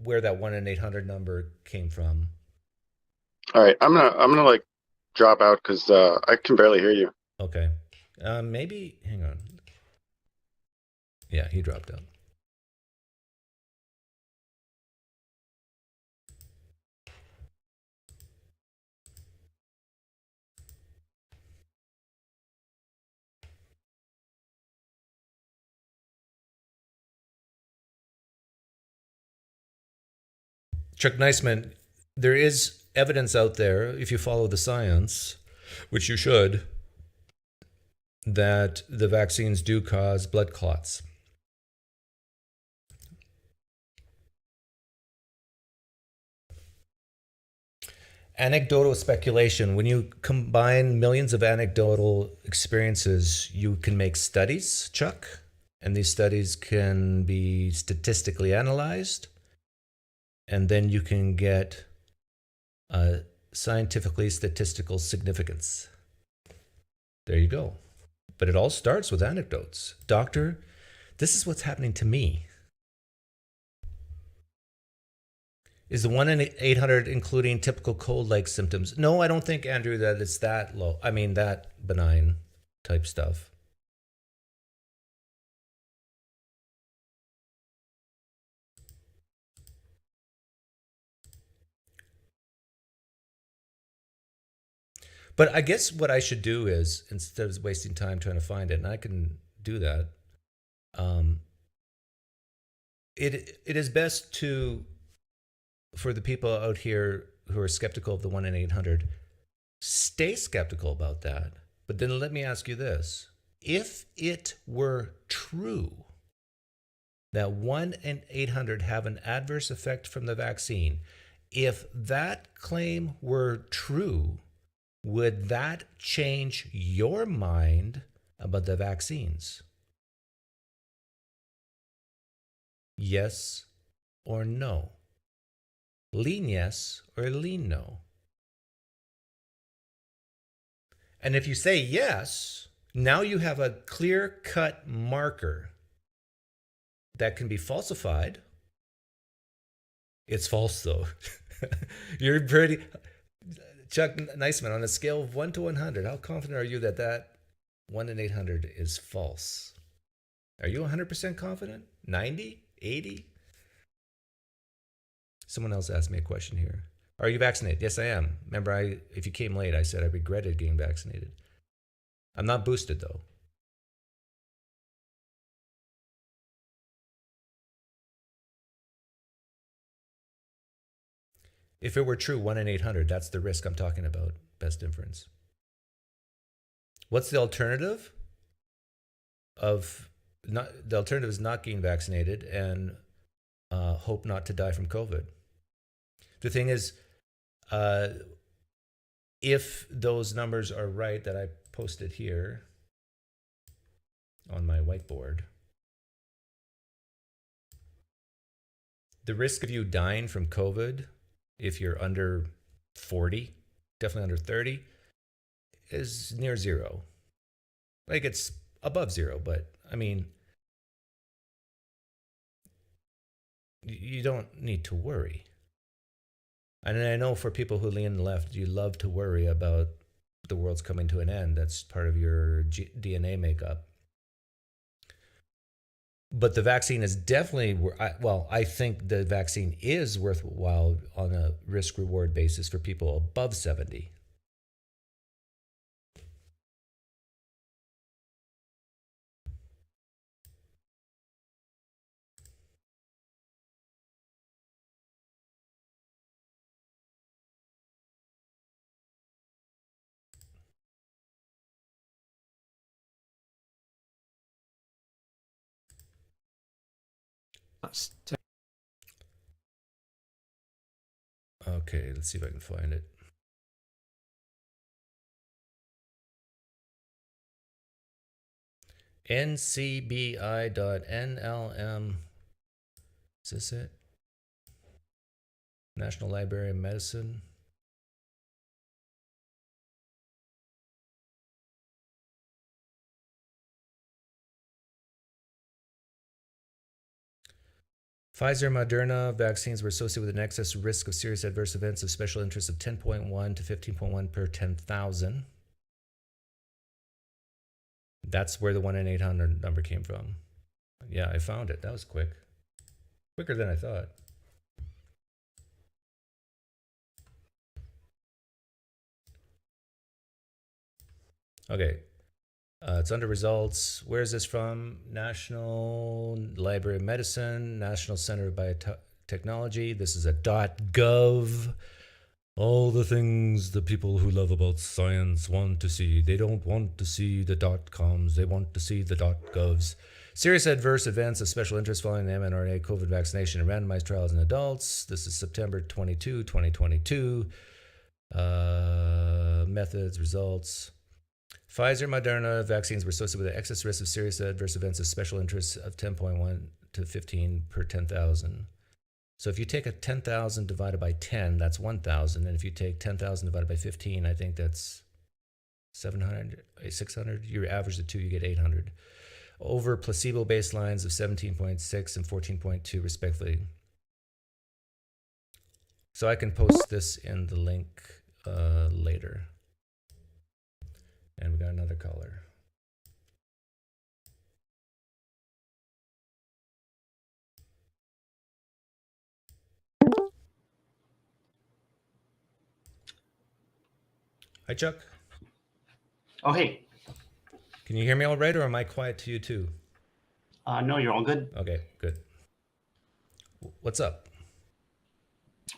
where that 1 in 800 number came from. All right, I'm gonna drop out because I can barely hear you. Okay, maybe hang on. Yeah, he dropped out. Chuck Neisman, there is evidence out there, if you follow the science, which you should, that the vaccines do cause blood clots. Anecdotal speculation. When you combine millions of anecdotal experiences, you can make studies, Chuck, and these studies can be statistically analyzed, and then you can get scientifically statistical significance. There you go. But it all starts with anecdotes. Doctor, this is what's happening to me. Is the 1 in 800 including typical cold-like symptoms? No, I don't think, Andrew, that it's that low. I mean, that benign type stuff. But I guess what I should do is, instead of wasting time trying to find it, and I can do that, it is best for the people out here who are skeptical of the 1 in 800, stay skeptical about that. But then let me ask you this. If it were true that 1 in 800 have an adverse effect from the vaccine, if that claim were true, would that change your mind about the vaccines? Yes or no? Lean yes or lean no? And if you say yes, now you have a clear-cut marker that can be falsified. It's false, though. You're pretty... Chuck Neisman, on a scale of 1 to 100, how confident are you that that 1 in 800 is false? Are you 100% confident? 90? 80? Someone else asked me a question here. Are you vaccinated? Yes, I am. Remember, if you came late, I said I regretted getting vaccinated. I'm not boosted, though. If it were true, 1 in 800, that's the risk I'm talking about, best inference. What's the alternative? The alternative is not getting vaccinated and hope not to die from COVID. The thing is, if those numbers are right that I posted here on my whiteboard, the risk of you dying from COVID, if you're under 40, definitely under 30, is near zero. Like, it's above zero, but I mean, you don't need to worry. And I know for people who lean left, you love to worry about the world's coming to an end. That's part of your DNA makeup. But the vaccine is definitely, well, I think the vaccine is worthwhile on a risk-reward basis for people above 70. Okay, let's see if I can find it. ncbi.nlm. Is this it? National Library of Medicine. Pfizer Moderna vaccines were associated with an excess risk of serious adverse events of special interest of 10.1 to 15.1 per 10,000. That's where the 1 in 800 number came from. Yeah, I found it. That was quick. Quicker than I thought. Okay. It's under results. Where is this from? National Library of Medicine, National Center of Biotechnology. This is a .gov. All the things the people who love about science want to see. They don't want to see the .coms. They want to see the .govs. Serious adverse events of special interest following the mRNA COVID vaccination and randomized trials in adults. This is September 22, 2022. Methods, results. Pfizer, Moderna vaccines were associated with an excess risk of serious adverse events of special interest of 10.1 to 15 per 10,000. So if you take a 10,000 divided by 10, that's 1,000. And if you take 10,000 divided by 15, I think that's 700, 600. You average the two, you get 800. Over placebo baselines of 17.6 and 14.2 respectively. So I can post this in the link later. And we got another caller. Hi, Chuck. Oh, hey. Can you hear me all right, or am I quiet to you too? No, you're all good. Okay, good. What's up?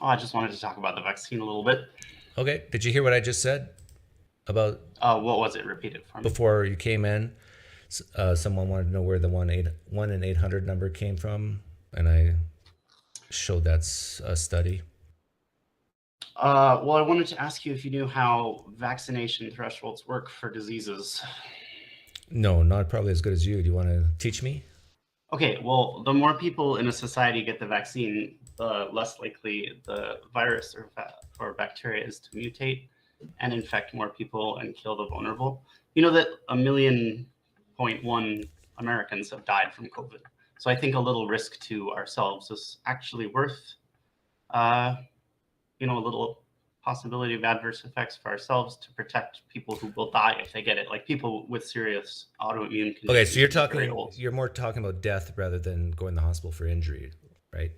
Oh, I just wanted to talk about the vaccine a little bit. Okay, did you hear what I just said about? What was it? Repeat it for me. Before you came in, someone wanted to know where the 1 in 800 number came from, and I showed that study. Well, I wanted to ask you if you knew how vaccination thresholds work for diseases. No, not probably as good as you. Do you want to teach me? Okay, well, the more people in a society get the vaccine, the less likely the virus or bacteria is to mutate and infect more people and kill the vulnerable. You know that 1.1 million Americans have died from COVID. So I think a little risk to ourselves is actually worth, a little possibility of adverse effects for ourselves to protect people who will die if they get it, like people with serious autoimmune conditions. Okay, so old. you're more talking about death rather than going to the hospital for injury, right?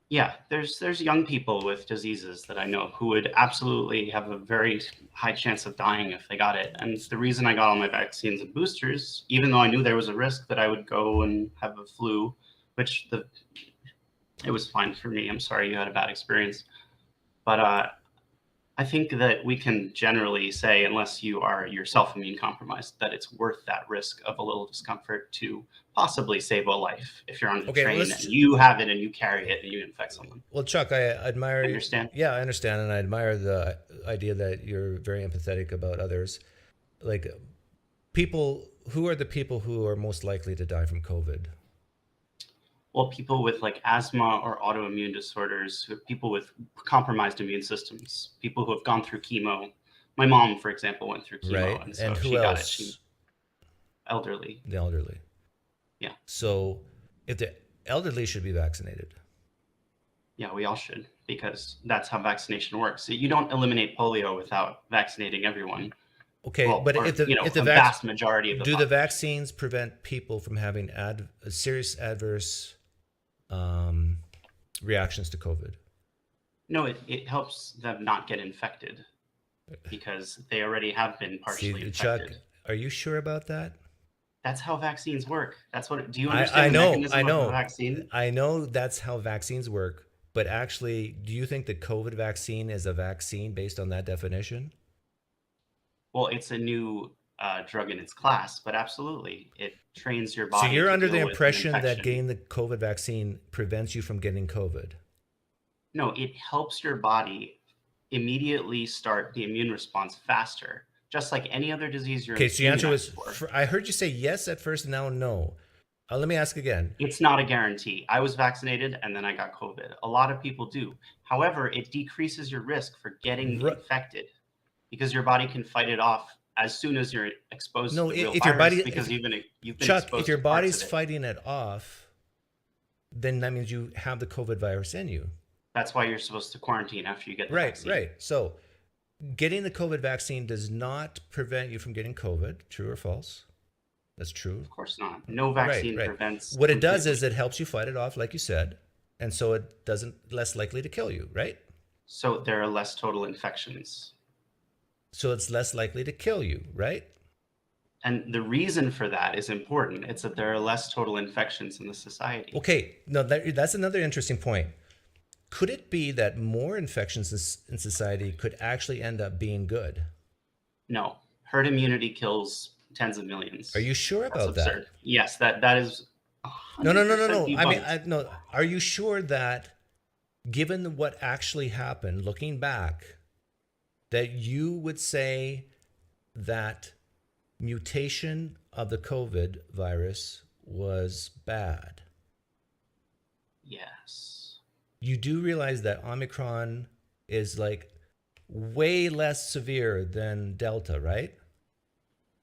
Yeah, there's young people with diseases that I know who would absolutely have a very high chance of dying if they got it. And the reason I got all my vaccines and boosters, even though I knew there was a risk that I would go and have a flu, which it was fine for me. I'm sorry you had a bad experience. But I think that we can generally say, unless you are yourself immune compromised, that it's worth that risk of a little discomfort to possibly save a life if you're on the train and you have it and you carry it and you infect someone. Well, Chuck, I admire. Understand? Yeah, I understand, and I admire the idea that you're very empathetic about others. Like, who are the people who are most likely to die from COVID? Well, people with like asthma or autoimmune disorders, people with compromised immune systems, people who have gone through chemo. My mom, for example, went through chemo, Right. and so And who she got else? it. Elderly. The elderly. Yeah. So if the elderly should be vaccinated. Yeah, we all should, because that's how vaccination works. So you don't eliminate polio without vaccinating everyone. Okay, Well, but or, if the vast majority of the do the population. vaccines prevent people from having serious adverse reactions to COVID? No, it helps them not get infected because they already have been partially infected. Chuck, are you sure about that? That's how vaccines work. That's what. Do you understand the mechanism of the vaccine? I know that's how vaccines work, but actually, do you think the COVID vaccine is a vaccine based on that definition? Well, it's a new drug in its class, but absolutely, it trains your body. So you're to under deal the with impression an that infection. getting the COVID vaccine prevents you from getting COVID? No, it helps your body immediately start the immune response faster, just like any other disease you're Okay, so your answer was, immunized for. I heard you say yes at first, and now no. Let me ask again. It's not a guarantee. I was vaccinated and then I got COVID. A lot of people do. However, it decreases your risk for getting infected because your body can fight it off as soon as you're exposed to the real if virus, your body, because you've been Chuck, exposed if your to parts body's of it. fighting it off, then that means you have the COVID virus in you. That's why you're supposed to quarantine after you get the Right, vaccine. right. So getting the COVID vaccine does not prevent you from getting COVID. True or false? That's true. Of course not. No vaccine prevents. What it does is it helps you fight it off, like you said, and so it doesn't less likely to kill you, right? So there are less total infections. So it's less likely to kill you, right? And the reason for that is important. It's that there are less total infections in the society. Okay, no, that's another interesting point. Could it be that more infections in society could actually end up being good? No. Herd immunity kills tens of millions. Are you sure about That's absurd. Yes, that is. No. debunked. I mean, no. Are you sure that, given what actually happened, looking back, that you would say that mutation of the COVID virus was bad? Yes. You do realize that Omicron is like way less severe than Delta, right?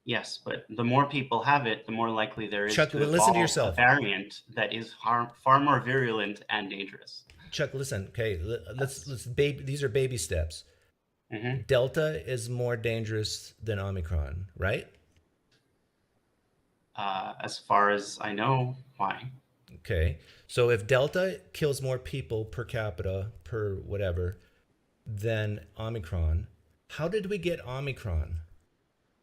Yes, but the more people have it, the more likely there is Chuck, to listen to evolve yourself. a variant that is far more virulent and dangerous. Chuck, listen. Okay, let's these are baby steps. Mm-hmm. Delta is more dangerous than Omicron, right? As far as I know, why? Okay, so if Delta kills more people per capita, per whatever, than Omicron, how did we get Omicron?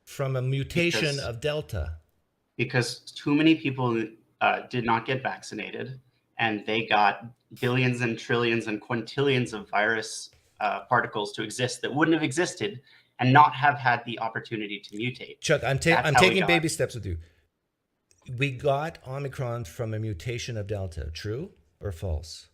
From a mutation of Delta? Because too many people did not get vaccinated, and they got billions and trillions and quintillions of virus particles to exist that wouldn't have existed and not have had the opportunity to mutate. Chuck, I'm taking baby steps with you. We got Omicron from a mutation of Delta. True or false?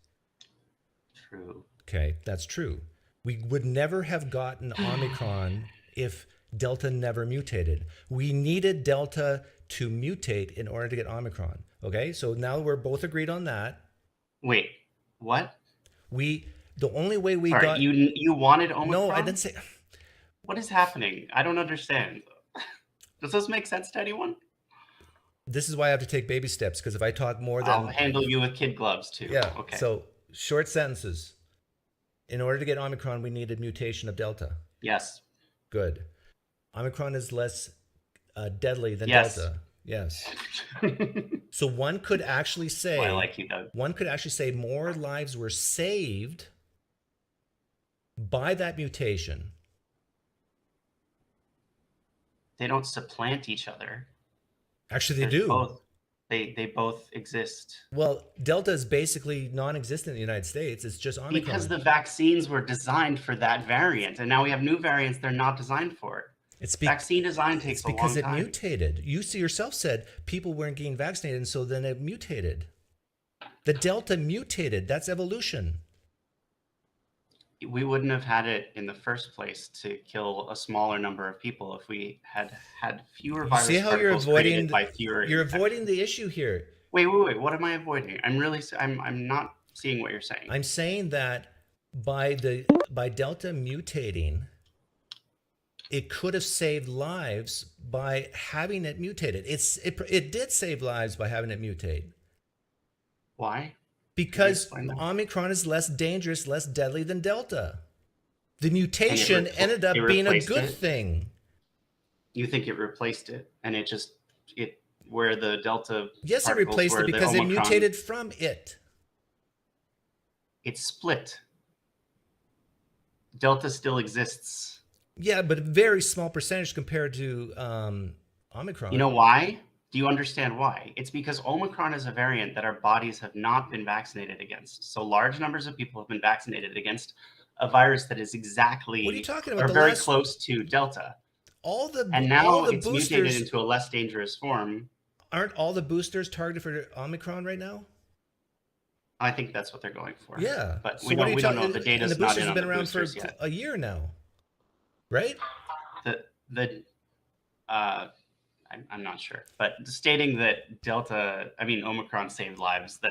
True. Okay, that's true. We would never have gotten Omicron if Delta never mutated. We needed Delta to mutate in order to get Omicron. Okay, so now we're both agreed on that. Wait, what? The only way we Sorry, got you wanted Omicron? No, I didn't say. What is happening? I don't understand. Does this make sense to anyone? This is why I have to take baby steps, because if I talk more than I'll handle you with kid gloves too. Yeah. Okay. So short sentences. In order to get Omicron, we needed mutation of Delta. Yes. Good. Omicron is less deadly than Yes. Delta. Yes. So one could actually say, I like you, Doug. one could actually say more lives were saved by that mutation. They don't supplant each other. Actually, they They're do. Both, they both exist. Well, Delta is basically non-existent in the United States. It's just Omicron. Because the vaccines were designed for that variant, and now we have new variants they're not designed for. Vaccine design takes a long time. Because it mutated. You yourself said people weren't getting vaccinated, and so then it mutated. The Delta mutated. That's evolution. We wouldn't have had it in the first place to kill a smaller number of people if we had had fewer virus See how you're particles created avoiding by fewer. you're avoiding the issue here. Wait. What am I avoiding? I'm not seeing what you're saying. I'm saying that by Delta mutating, it could have saved lives by having it mutated. It did save lives by having it mutate. Why? Because Omicron is less dangerous, less deadly than Delta. The mutation ended up being a good thing. You think it replaced it, and it where the Delta. Yes, it replaced it because it mutated from it. It split. Delta still exists. Yeah, but a very small percentage compared to Omicron. You know why? Do you understand why? It's because Omicron is a variant that our bodies have not been vaccinated against. So large numbers of people have been vaccinated against a virus that is exactly what are you talking about? or very close to Delta. And now it's mutated into a less dangerous form. Aren't all the boosters targeted for Omicron right now? I think that's what they're going for. Yeah, but we don't know. The data's not in on the boosters yet. And the boosters have been around for yet. A year now, right? I'm not sure, but stating that Omicron saved lives,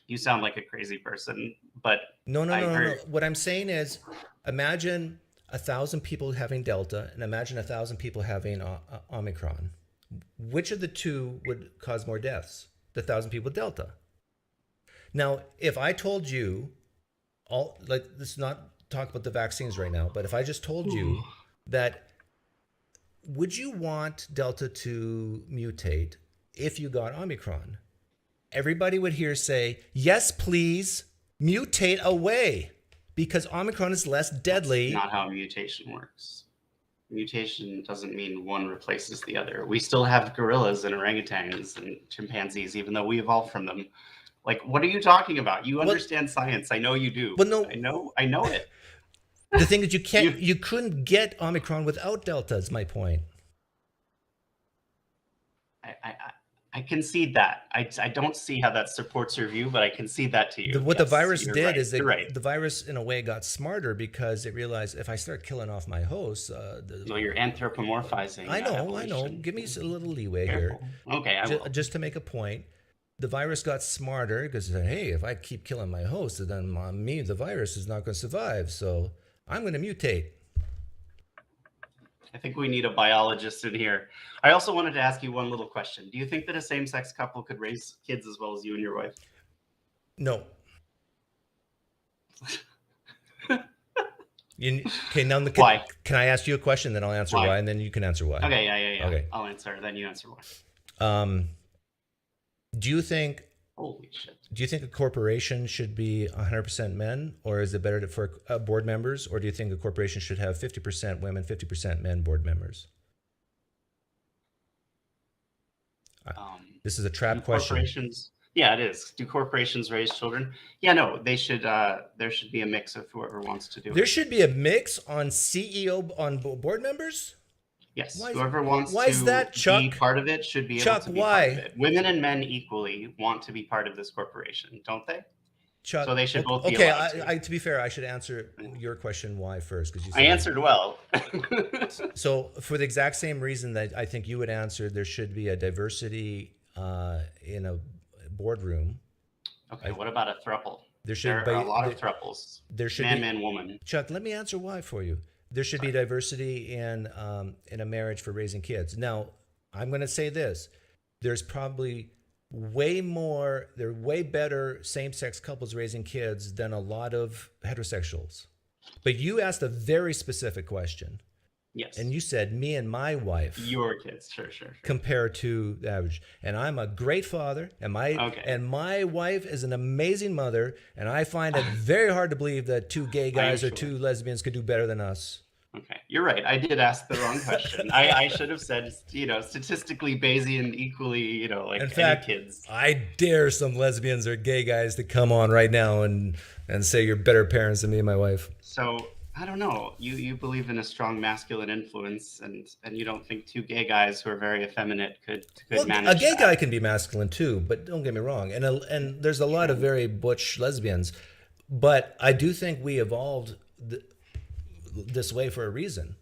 you sound like a crazy person, but no. What I'm saying is, imagine 1,000 people having Delta and imagine 1,000 people having Omicron. Which of the two would cause more deaths? The 1,000 people with Delta. Now, if I told you, let's not talk about the vaccines right now, but if I just told you that, would you want Delta to mutate if you got Omicron? Everybody would hear say, yes, please, mutate away, because Omicron is less deadly. That's not how mutation works. Mutation doesn't mean one replaces the other. We still have gorillas and orangutans and chimpanzees, even though we evolved from them. What are you talking about? You understand science. I know you do. But no, I know it. The thing is, you couldn't get Omicron without Delta, is my point. I concede that. I don't see how that supports your view, but I concede that to you. What the virus did is the virus, in a way, got smarter because it realized if I start killing off my hosts... you're anthropomorphizing. I know. Give me a little leeway here. Okay, I will. Just to make a point. The virus got smarter because it said, hey, if I keep killing my hosts, then the virus is not going to survive. So I'm going to mutate. I think we need a biologist in here. I also wanted to ask you one little question. Do you think that a same-sex couple could raise kids as well as you and your wife? No. Why? Can I ask you a question, then I'll answer why, and then you can answer why. Okay, yeah. Okay. I'll answer, then you answer why. Do you think? Holy shit. Do you think a corporation should be 100% men, or is it better for board members, or do you think a corporation should have 50% women, 50% men board members? This is a trap question. Yeah, it is. Do corporations raise children? Yeah, no, they should. There should be a mix of whoever wants to do it. There should be a mix on CEO on board members. Yes, whoever wants to be part of it should be able to be part of it. Women and men equally want to be part of this corporation, don't they? Chuck, So they should both be okay. allowed to. To be fair, I should answer your question why first because you I said answered well. so for the exact same reason that I think you would answer. There should be a diversity in a boardroom. Okay, what about a throuple? There are a lot of throuples. There should man, be man, woman. Chuck, let me answer why for you. There should be diversity in a marriage for raising kids. Now, I'm going to say this: there's probably there are way better same-sex couples raising kids than a lot of heterosexuals. But you asked a very specific question. Yes. And you said me and my wife. Your kids, sure. Compared to the average. And I'm a great father, and my wife is an amazing mother, and I find it very hard to believe that two gay guys or two lesbians could do better than us. Okay, you're right. I did ask the wrong question. I should have said, statistically Bayesian equally, like in fact, any kids. I dare some lesbians or gay guys to come on right now and say you're better parents than me and my wife. So I don't know. You believe in a strong masculine influence, and you don't think two gay guys who are very effeminate could manage. A gay guy can be masculine too, but don't get me wrong. And there's a lot of very butch lesbians, but I do think we evolved this way for a reason.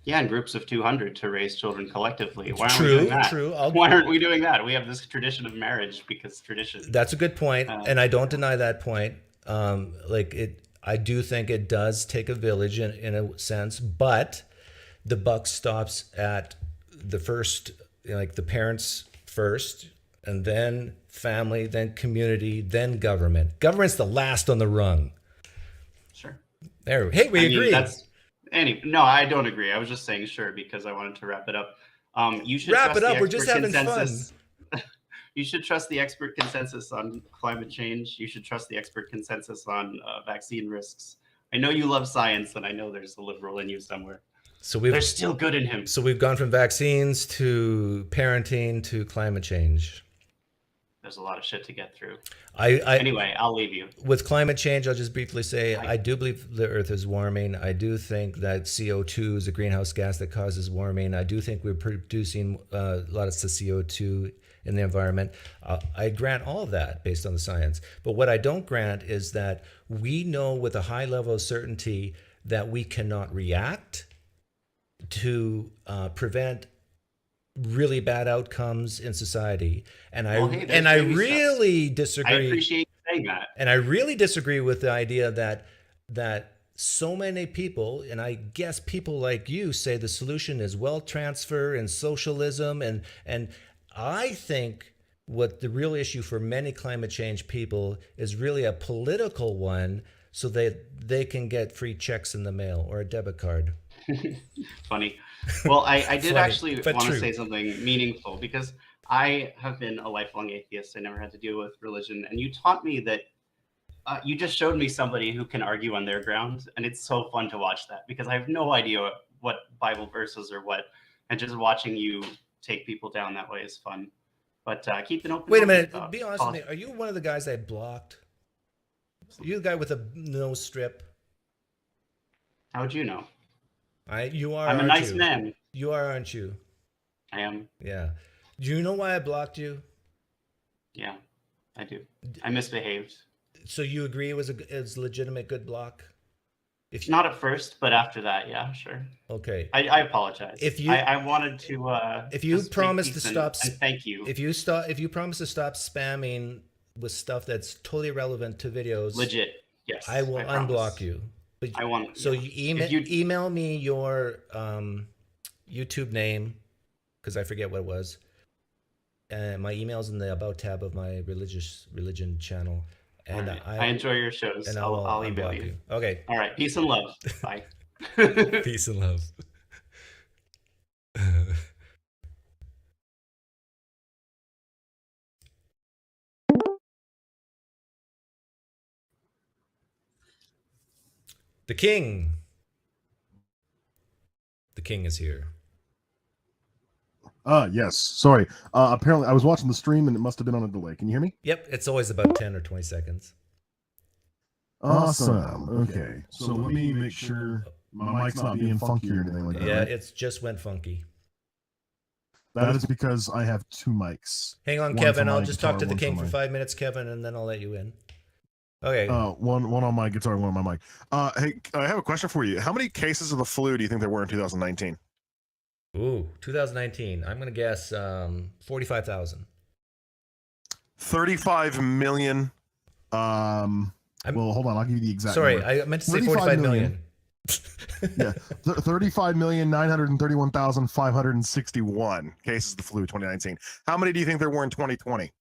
Yeah, in groups of 200 to raise children collectively. Why aren't we doing that? True. Why aren't we doing that? We have this tradition of marriage because tradition. That's a good point, and I don't deny that point. I do think it does take a village in a sense, but the buck stops at the first, the parents first, and then family, then community, then government. Government's the last on the rung. Sure. There. Hey, we agree. No, I don't agree. I was just saying sure because I wanted to wrap it up. You should wrap it up. We're just having fun. You should trust the expert consensus on climate change. You should trust the expert consensus on vaccine risks. I know you love science, and I know there's a liberal in you somewhere. So there's still good in him. So we've gone from vaccines to parenting to climate change. There's a lot of shit to get through. Anyway, I'll leave you. With climate change, I'll just briefly say I do believe the Earth is warming. I do think that CO2 is a greenhouse gas that causes warming. I do think we're producing a lot of CO2 in the environment. I grant all of that based on the science. But what I don't grant is that we know with a high level of certainty that we cannot react to prevent really bad outcomes in society. And I really disagree. I appreciate you saying that. And I really disagree with the idea that so many people, and I guess people like you, say the solution is wealth transfer and socialism, and I think what the real issue for many climate change people is really a political one, so they can get free checks in the mail or a debit card. Funny. Well, I did actually want to say something meaningful because I have been a lifelong atheist. I never had to deal with religion. And you taught me that you just showed me somebody who can argue on their ground. And it's so fun to watch that because I have no idea what Bible verses or what. And just watching you take people down that way is fun. But keep an open. Wait a minute. Be honest with me. Are you one of the guys I blocked? Are you the guy with a nose strip? How would you know? You are. I'm a nice man. You are, aren't you? I am. Yeah. Do you know why I blocked you? Yeah, I do. I misbehaved. So you agree it was a legitimate good block? Not at first, but after that, yeah, sure. Okay. I apologize. I wanted to. If you promise to stop, and thank you. If you promise to stop spamming with stuff that's totally relevant to videos, legit, yes, I will unblock you. But, I want. So you email me your YouTube name because I forget what it was. And my email's in the about tab of my religion channel. And right. I enjoy your shows. And I'll email you. Okay. All right. Peace and love. Bye. Peace and love. The king. The king is here. Yes. Sorry. Apparently, I was watching the stream and it must have been on a delay. Can you hear me? Yep. It's always about 10 or 20 seconds. Awesome. Okay. So let me make sure my mic's not being funky or anything like that. Yeah, right? it's just went funky. That is because I have two mics. Hang on, Kevin. I'll just talk to the king for 5 minutes, Kevin, and then I'll let you in. Okay. One on my guitar, one on my mic. Hey, I have a question for you. How many cases of the flu do you think there were in 2019? Ooh, 2019. I'm gonna guess 45,000. 35 million. Well, hold on. I'll give you the exact. Sorry, number. I meant to say 45 million. Yeah, 35,931,561 cases of the flu 2019. How many do you think there were in 2020?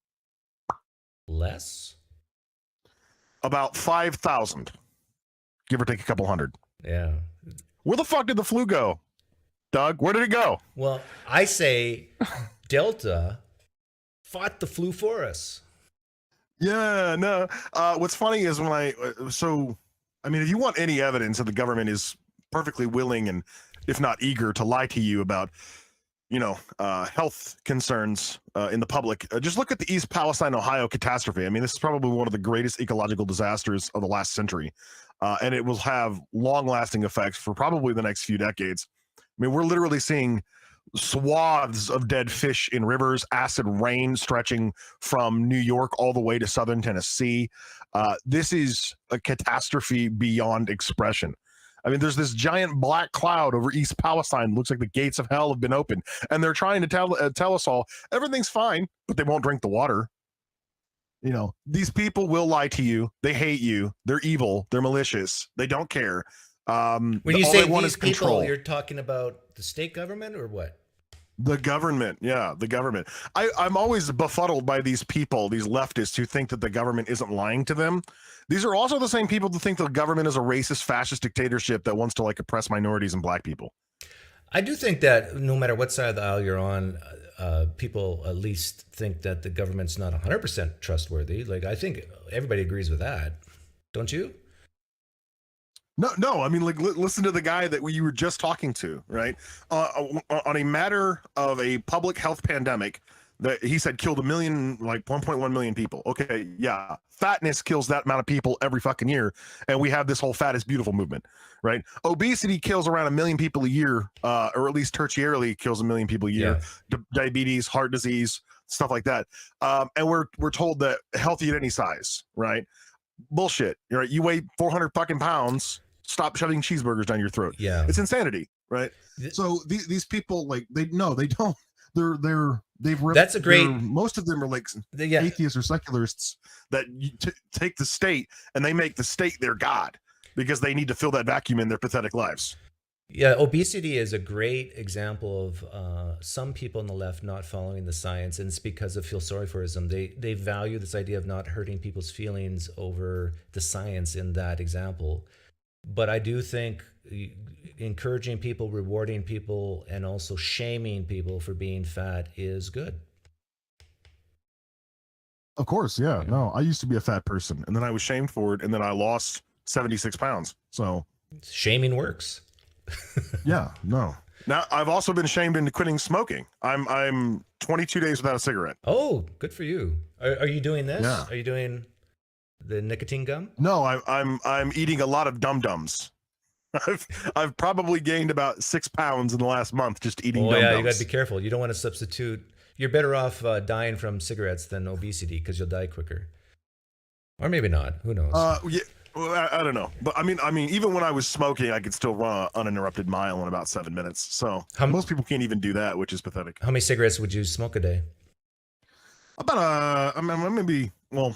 Less? About 5,000, give or take a couple hundred. Yeah. Where the fuck did the flu go, Doug? Where did it go? Well, I say Delta fought the flu for us. Yeah, no. What's funny is when I mean, if you want any evidence that the government is perfectly willing and, if not eager, to lie to you about, health concerns in the public, just look at the East Palestine, Ohio catastrophe. I mean, this is probably one of the greatest ecological disasters of the last century, and it will have long-lasting effects for probably the next few decades. I mean, we're literally seeing swaths of dead fish in rivers, acid rain stretching from New York all the way to southern Tennessee. This is a catastrophe beyond expression. I mean, there's this giant black cloud over East Palestine. Looks like the gates of hell have been opened, and they're trying to tell us all everything's fine, but they won't drink the water. These people will lie to you. They hate you. They're evil. They're malicious. They don't care. When you say these people, control. you're talking about the state government or what? The government. Yeah, the government. I'm always befuddled by these people, these leftists who think that the government isn't lying to them. These are also the same people that think the government is a racist, fascist dictatorship that wants to oppress minorities and black people. I do think that no matter what side of the aisle you're on, people at least think that the government's not 100% trustworthy. Like, I think everybody agrees with that. Don't you? No. I mean, listen to the guy that you were just talking to, right? On a matter of a public health pandemic that he said killed 1.1 million people. Okay, yeah, fatness kills that amount of people every fucking year, and we have this whole fat is beautiful movement, right? Obesity kills around 1 million people a year, or at least tertiarily kills 1 million people a year. Yeah. Diabetes, heart disease, stuff like that. And we're told that healthy at any size, right? Bullshit. Right? You weigh 400 fucking pounds. Stop shoving cheeseburgers down your throat. Yeah, it's insanity, right? So these people, they don't. That's a great. Most of them are atheists or secularists that take the state and they make the state their god because they need to fill that vacuum in their pathetic lives. Yeah, obesity is a great example of some people on the left not following the science, and it's because of feel sorry forism. They value this idea of not hurting people's feelings over the science in that example. But I do think encouraging people, rewarding people, and also shaming people for being fat is good. Of course, yeah. No, I used to be a fat person, and then I was shamed for it, and then I lost 76 pounds. So shaming works. Yeah, no. Now I've also been shamed into quitting smoking. I'm 22 days without a cigarette. Oh, good for you. Are you doing this? Yeah. Are you doing the nicotine gum? No, I'm eating a lot of dum-dums. I've probably gained about 6 pounds in the last month just eating dum-dums. Yeah, you got to be careful. You don't want to substitute. You're better off dying from cigarettes than obesity because you'll die quicker. Or maybe not. Who knows? Yeah, well, I don't know. But I mean, even when I was smoking, I could still run an uninterrupted mile in about 7 minutes. So most people can't even do that, which is pathetic. How many cigarettes would you smoke a day? About maybe. Well,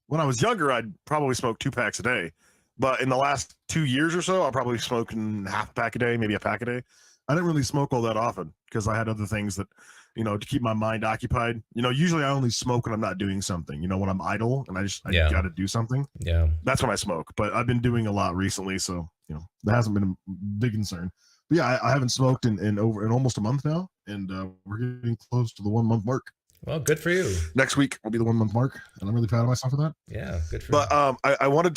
when I was younger, I'd probably smoke 2 packs a day. But in the last 2 years or so, I'll probably smoke half a pack a day, maybe a pack a day. I didn't really smoke all that often because I had other things that, to keep my mind occupied. Usually I only smoke when I'm not doing something, when I'm idle and I got to do something. Yeah. That's when I smoke. But I've been doing a lot recently. So, that hasn't been a big concern. But yeah, I haven't smoked in almost a month now. And we're getting close to the 1 month mark. Well, good for you. Next week will be the 1 month mark. And I'm really proud of myself for that. Yeah, good for you. But I wanted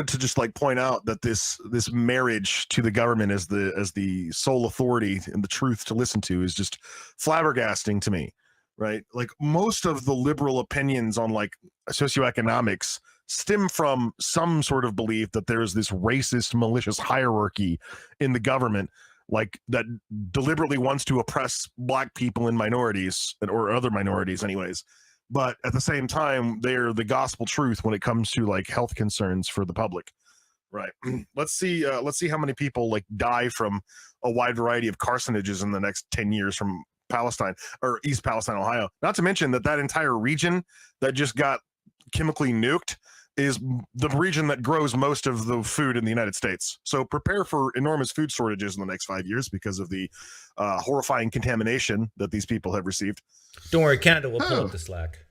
to just point out that this marriage to the government as the sole authority and the truth to listen to is just flabbergasting to me, right? Like most of the liberal opinions on socioeconomics stem from some sort of belief that there's this racist, malicious hierarchy in the government, that deliberately wants to oppress black people and minorities or other minorities anyways. but at the same time, they're the gospel truth when it comes to like health concerns for the public. Right. Let's see how many people like die from a wide variety of carcinogens in the next 10 years from Palestine or East Palestine, Ohio. Not to mention that entire region that just got chemically nuked is the region that grows most of the food in the United States. So prepare for enormous food shortages in the next 5 years because of the horrifying contamination that these people have received. Don't worry, Canada will pull up the slack.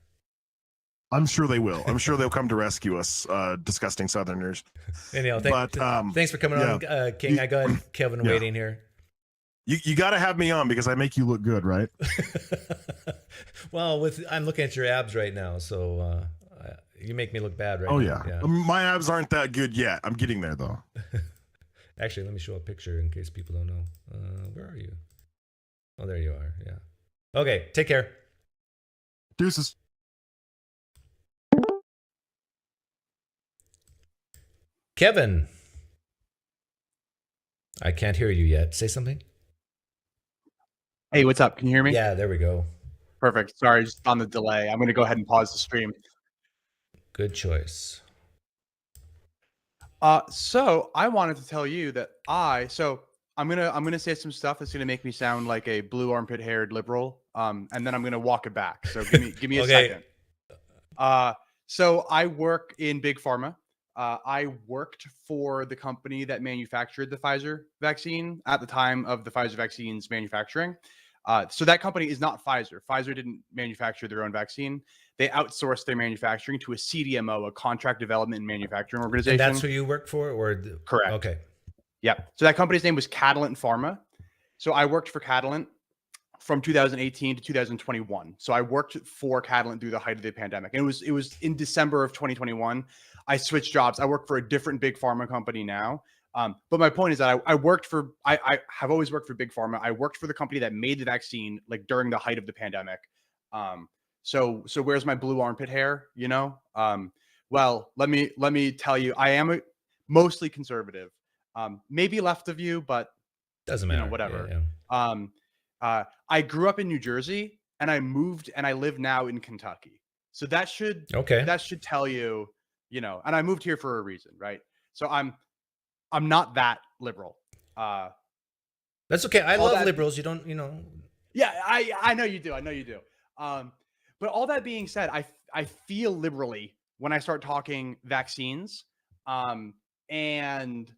I'm sure they will. I'm sure they'll come to rescue us, disgusting Southerners. Anyhow, thanks for coming on, King. I got Kevin waiting here. You got to have me on because I make you look good, right? Well, I'm looking at your abs right now, so you make me look bad right now. Oh, yeah. My abs aren't that good yet. I'm getting there, though. Actually, let me show a picture in case people don't know. Where are you? Oh, there you are. Yeah. Okay, take care. Deuces. Kevin, I can't hear you yet. Say something. Hey, what's up? Can you hear me? Yeah, there we go. Perfect. Sorry, just on the delay. I'm going to go ahead and pause the stream. Good choice. So I wanted to tell you that I'm gonna say some stuff that's gonna make me sound like a blue armpit haired liberal. And then I'm gonna walk it back. So give me a Okay. second. So I work in big pharma. I worked for the company that manufactured the Pfizer vaccine at the time of the Pfizer vaccine's manufacturing. So that company is not Pfizer. Pfizer didn't manufacture their own vaccine. They outsourced their manufacturing to a CDMO, a contract development and manufacturing organization. And that's who you work for? Correct. Okay. Yep. So that company's name was Catalent Pharma. So I worked for Catalent from 2018 to 2021. So I worked for Catalent through the height of the pandemic. And it was in December of 2021. I switched jobs. I work for a different big pharma company now. But my point is that I have always worked for big pharma. I worked for the company that made the vaccine like during the height of the pandemic. So where's my blue armpit hair? You know? Well, let me tell you, I am mostly conservative. Maybe left of you, but doesn't matter. Whatever. Yeah. I grew up in New Jersey and I moved and I live now in Kentucky. So that should tell you, you know, and I moved here for a reason, right? So I'm not that liberal. That's okay. I love liberals. You don't, you know. Yeah, I know you do. I know you do. But all that being said, I feel liberally when I start talking vaccines. And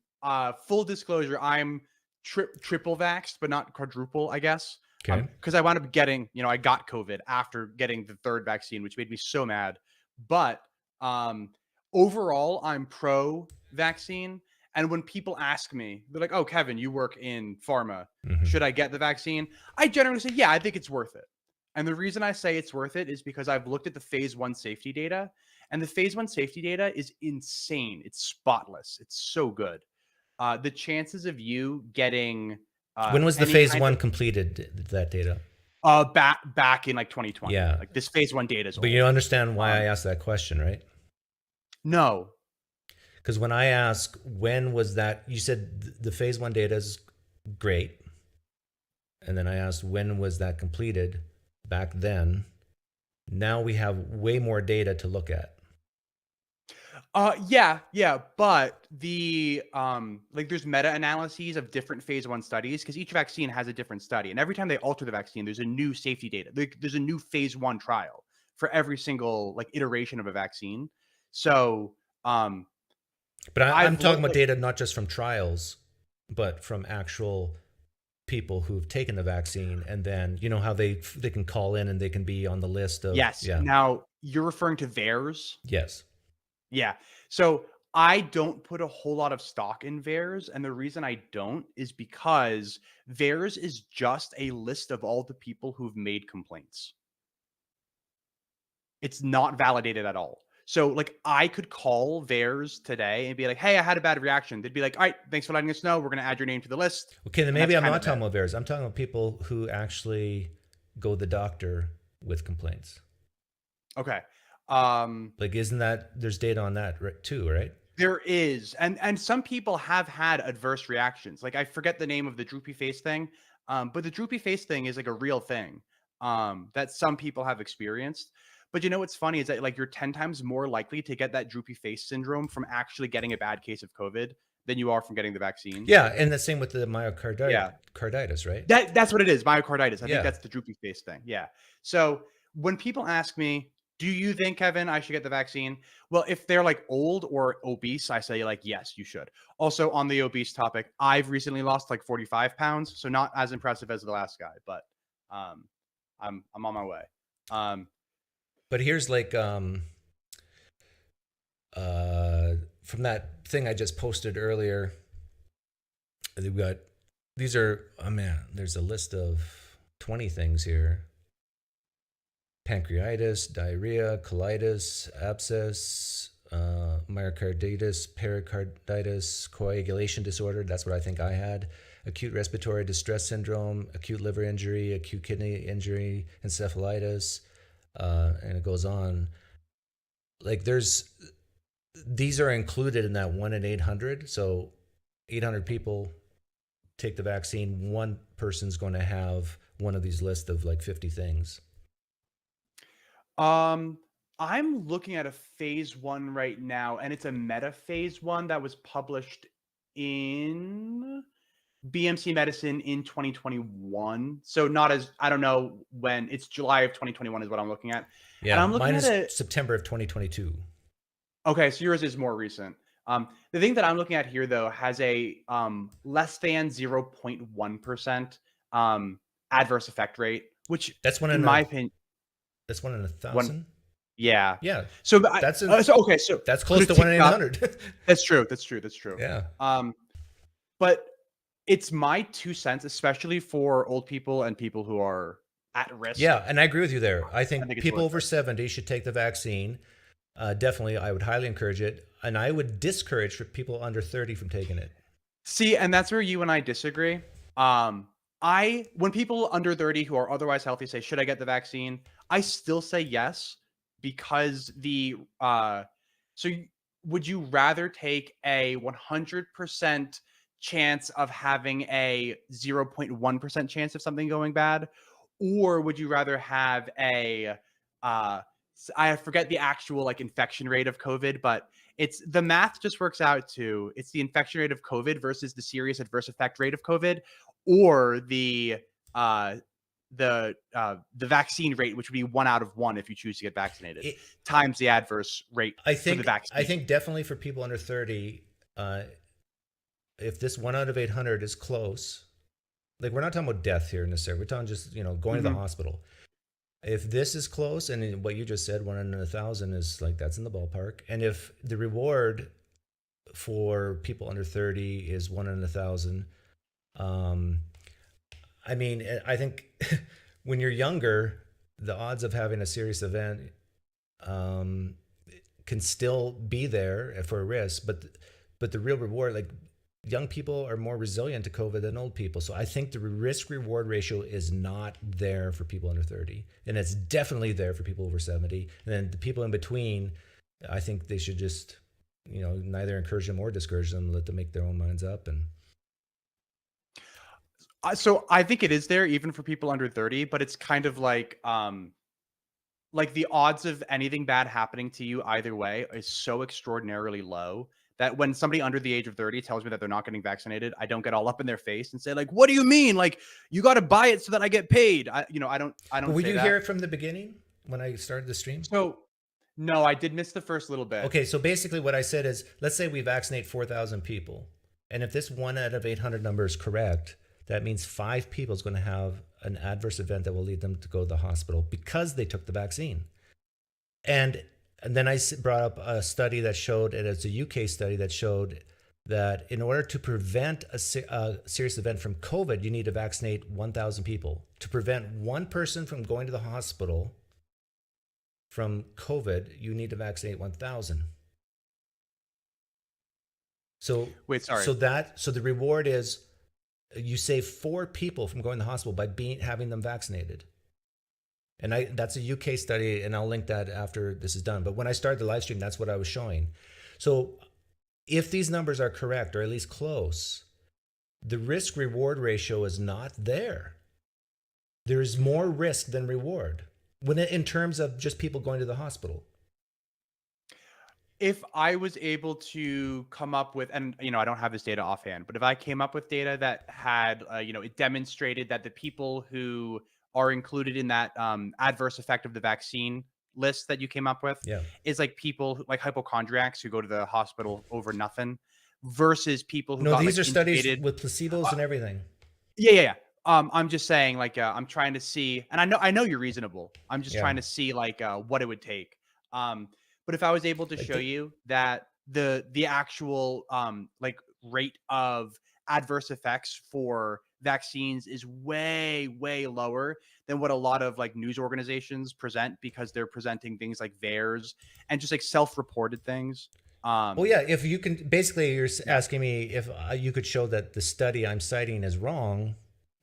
full disclosure, I'm triple vaxxed, but not quadruple, I guess. Okay. Because I wound up getting, you know, I got COVID after getting the third vaccine, which made me so mad. But overall, I'm pro vaccine. And when people ask me, they're like, "Oh, Kevin, you work in pharma. Should I get the vaccine?" I generally say, "Yeah, I think it's worth it." And the reason I say it's worth it is because I've looked at the phase 1 safety data, and the phase 1 safety data is insane. It's spotless. It's so good. The chances of you getting when was the phase 1 completed? That data? Back in like 2020. Yeah, like this phase 1 data is old. But you understand why I asked that question, right? No. Because when I ask when was that, you said the phase 1 data is great, and then I asked when was that completed back then. Now we have way more data to look at. Yeah, but the like there's meta-analyses of different phase 1 studies because each vaccine has a different study, and every time they alter the vaccine, there's a new safety data. There's a new phase 1 trial for every single like iteration of a vaccine. So, but I'm talking about data not just from trials, but from actual people who've taken the vaccine, and then you know how they can call in and they can be on the list of. Yes. Yeah. Now you're referring to VAERS. Yes. Yeah. So I don't put a whole lot of stock in VAERS. And the reason I don't is because VAERS is just a list of all the people who've made complaints. It's not validated at all. So like I could call VAERS today and be like, "Hey, I had a bad reaction." They'd be like, "All right, thanks for letting us know. We're going to add your name to the list." Okay, then maybe I'm not talking about VAERS. I'm talking about people who actually go to the doctor with complaints. Okay. Like, isn't that there's data on that too, right? There is, and some people have had adverse reactions. Like I forget the name of the droopy face thing, but the droopy face thing is like a real thing that some people have experienced. But you know what's funny is that like you're 10 times more likely to get that droopy face syndrome from actually getting a bad case of COVID than you are from getting the vaccine. Yeah, and the same with the Yeah. myocarditis, right? That's what it is, myocarditis. I Yeah. think that's the droopy face thing. Yeah. So when people ask me, do you think, Kevin, I should get the vaccine? Well, if they're like old or obese, I say like, yes, you should. Also on the obese topic, I've recently lost like 45 pounds. So not as impressive as the last guy, but I'm on my way. But here's like from that thing I just posted earlier, we've got these are there's a list of 20 things here. Pancreatitis, diarrhea, colitis, abscess, myocarditis, pericarditis, coagulation disorder. That's what I think I had. Acute respiratory distress syndrome, acute liver injury, acute kidney injury, encephalitis, and it goes on. Like these are included in that 1 in 800. So 800 people take the vaccine. One person's going to have one of these lists of like 50 things. I'm looking at a phase 1 right now, and it's a meta phase 1 that was published in BMC Medicine in 2021. So not as, I don't know when, it's July of 2021 is what I'm looking at. Yeah, and I'm looking mine at is September of 2022. Okay, so yours is more recent. The thing that I'm looking at here, though, has a less than 0.1% adverse effect rate, which That's one in my opinion, that's 1 in 1,000. yeah. Yeah. So That's so that's close to could 1 in it tick up? 800. That's true. Yeah. But it's my 2 cents, especially for old people and people who are at risk. Yeah, and I agree with you there. I think it's people worth over it. 70 should take the vaccine. Definitely, I would highly encourage it, and I would discourage for people under 30 from taking it. See, and that's where you and I disagree. When people under 30 who are otherwise healthy say, should I get the vaccine? I still say yes, because would you rather take a 100% chance of having a 0.1% chance of something going bad? Or would you rather have I forget the actual like infection rate of COVID, but it's the math just works out to it's the infection rate of COVID versus the serious adverse effect rate of COVID, or the vaccine rate, which would be 1 out of 1 if you choose to get vaccinated, times the adverse rate for the vaccine. I think definitely for people under 30, if this 1 out of 800 is close, like we're not talking about death here necessarily. We're talking just, going to the hospital. If this is close, and what you just said, 1 in 1,000 is like, that's in the ballpark. And if the reward for people under 30 is 1 in 1,000, I think when you're younger, the odds of having a serious event can still be there for a risk, but the real reward, like young people are more resilient to COVID than old people. So I think the risk reward ratio is not there for people under 30, and it's definitely there for people over 70. And then the people in between, I think they should just, neither encourage them or discourage them, let them make their own minds up. And so I think it is there even for people under 30, but it's kind of like the odds of anything bad happening to you either way is so extraordinarily low that when somebody under the age of 30 tells me that they're not getting vaccinated, I don't get all up in their face and say like, what do you mean? Like, you got to buy it so that I get paid. I don't but would say you that. hear it from the beginning when I started the stream? So no, I did miss the first little bit. Okay. So basically what I said is, let's say we vaccinate 4,000 people. And if this 1 out of 800 number is correct, that means 5 people is going to have an adverse event that will lead them to go to the hospital because they took the vaccine. And then I brought up a study that showed, and it's a UK study that showed that in order to prevent a serious event from COVID, you need to vaccinate 1,000 people. To prevent one person from going to the hospital from COVID, you need to vaccinate 1,000. So wait, sorry. So the reward is you save 4 people from going to the hospital by having them vaccinated. And that's a UK study, and I'll link that after this is done. But when I started the live stream, that's what I was showing. So if these numbers are correct, or at least close, the risk-reward ratio is not there. There is more risk than reward. in terms of just people going to the hospital? If I was able to come up with, and I don't have this data offhand, but if I came up with data that had, it demonstrated that the people who are included in that adverse effect of the vaccine list that you came up with Yeah. is like people like hypochondriacs who go to the hospital over nothing versus people who No, got these like are studies intubated. with placebos and everything. Yeah. I'm just saying, like, I'm trying to see, and I know you're reasonable. I'm just Yeah. trying to see, like, what it would take. But if I was able to Like show you that the actual like rate of adverse effects for vaccines is way lower than what a lot of like news organizations present, because they're presenting things like theirs and just like self-reported things. Well, yeah, if you can, basically you're asking me if you could show that the study I'm citing is wrong.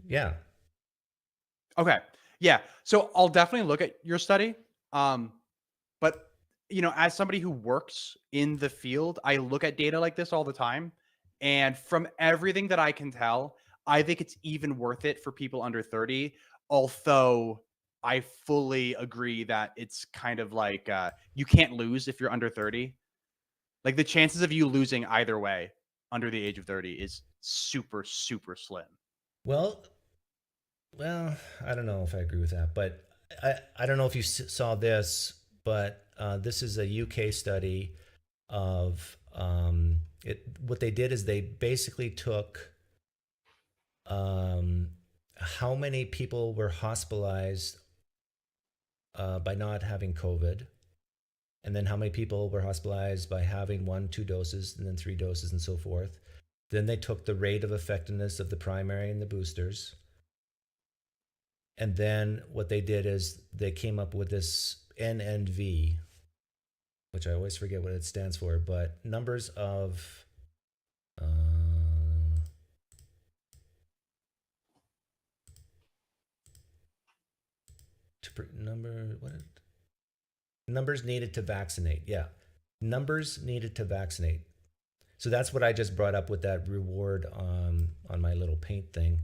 Yeah. Okay. Yeah. So I'll definitely look at your study. But as somebody who works in the field, I look at data like this all the time. And from everything that I can tell, I think it's even worth it for people under 30. Although I fully agree that it's kind of like you can't lose if you're under 30. Like the chances of you losing either way under the age of 30 is super, super slim. Well, I don't know if I agree with that, but I don't know if you saw this, but this is a UK study of what they did is they basically took how many people were hospitalized by not having COVID, and then how many people were hospitalized by having 1, 2 doses, and then 3 doses, and so forth. Then they took the rate of effectiveness of the primary and the boosters. And then what they did is they came up with this NNV, which I always forget what it stands for, but numbers of numbers needed to vaccinate. Yeah, numbers needed to vaccinate. So that's what I just brought up with that reward on my little paint thing.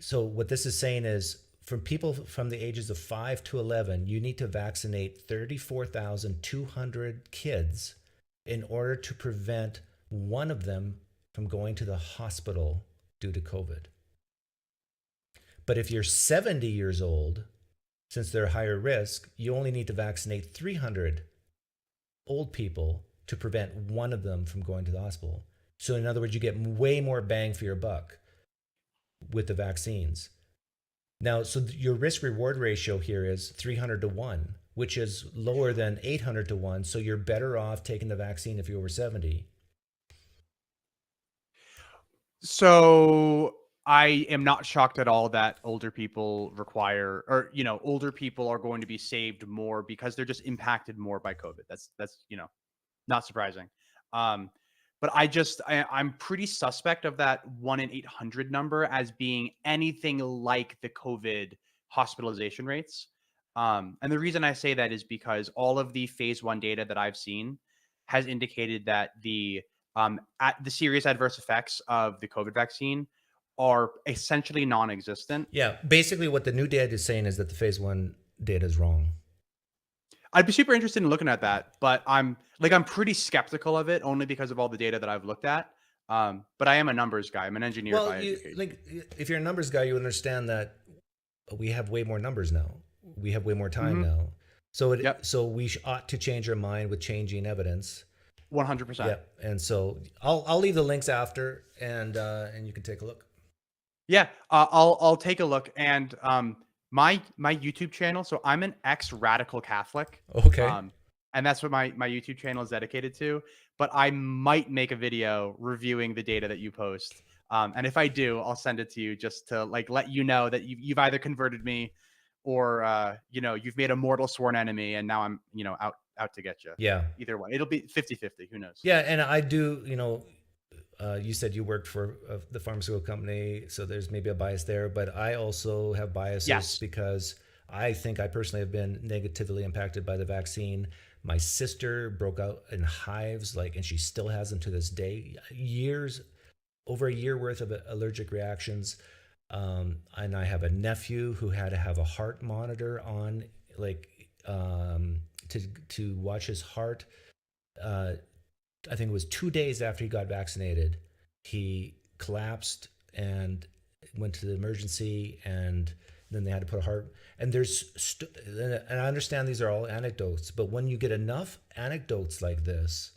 So what this is saying is, from people from the ages of 5 to 11, you need to vaccinate 34,200 kids in order to prevent one of them from going to the hospital due to COVID. But if you're 70 years old, since they're higher risk, you only need to vaccinate 300 old people to prevent one of them from going to the hospital. So in other words, you get way more bang for your buck with the vaccines. Now, so your risk reward ratio here is 300 to 1, which is lower than 800 to 1. So you're better off taking the vaccine if you're over 70. So I am not shocked at all that older people require, or, older people are going to be saved more because they're just impacted more by COVID. That's not surprising. But I'm pretty suspect of that 1 in 800 number as being anything like the COVID hospitalization rates. And the reason I say that is because all of the phase 1 data that I've seen has indicated that the serious adverse effects of the COVID vaccine are essentially non-existent. Yeah, basically what the new data is saying is that the phase 1 data is wrong. I'd be super interested in looking at that, but I'm pretty skeptical of it only because of all the data that I've looked at. But I am a numbers guy. I'm an engineer by education. If you're a numbers guy, you understand that we have way more numbers now. We have way more time now. So so we ought to change our mind with changing evidence. 100%. Yeah, and so I'll leave the links after, and you can take a look. Yeah, I'll take a look. And my YouTube channel. So I'm an ex-radical Catholic. Okay. And that's what my YouTube channel is dedicated to. But I might make a video reviewing the data that you post. And if I do, I'll send it to you just to let you know that you've either converted me or you've made a mortal sworn enemy, and now I'm out to get you. Yeah. Either way, it'll be 50-50. Who knows? Yeah, and I do. You said you worked for the pharmaceutical company, so there's maybe a bias there, but I also have biases because I think I personally have been negatively impacted by the vaccine. My sister broke out in hives, and she still has them to this day. Over a year worth of allergic reactions. And I have a nephew who had to have a heart monitor on to watch his heart. I think it was 2 days after he got vaccinated, he collapsed and went to the emergency, and then they had to put a heart. And and I understand these are all anecdotes, but when you get enough anecdotes like this,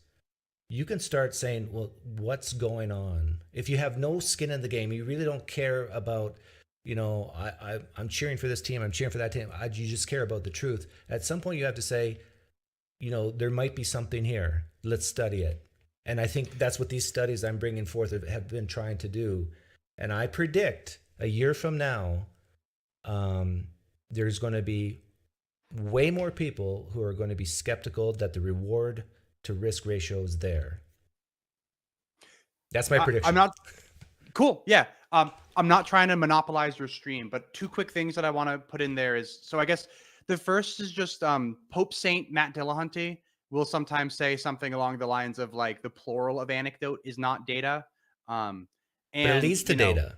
you can start saying, well, what's going on? If you have no skin in the game, you really don't care about, I'm cheering for this team, I'm cheering for that team. You just care about the truth. At some point you have to say, there might be something here. Let's study it. And I think that's what these studies I'm bringing forth have been trying to do. And I predict a year from now, there's going to be way more people who are going to be skeptical that the reward to risk ratio is there. That's my prediction. I'm not cool. Yeah. I'm not trying to monopolize your stream, but two quick things that I want to put in there is, so I guess the first is just Pope Saint Matt Dillahunty will sometimes say something along the lines of like the plural of anecdote is not data. And but it leads to data.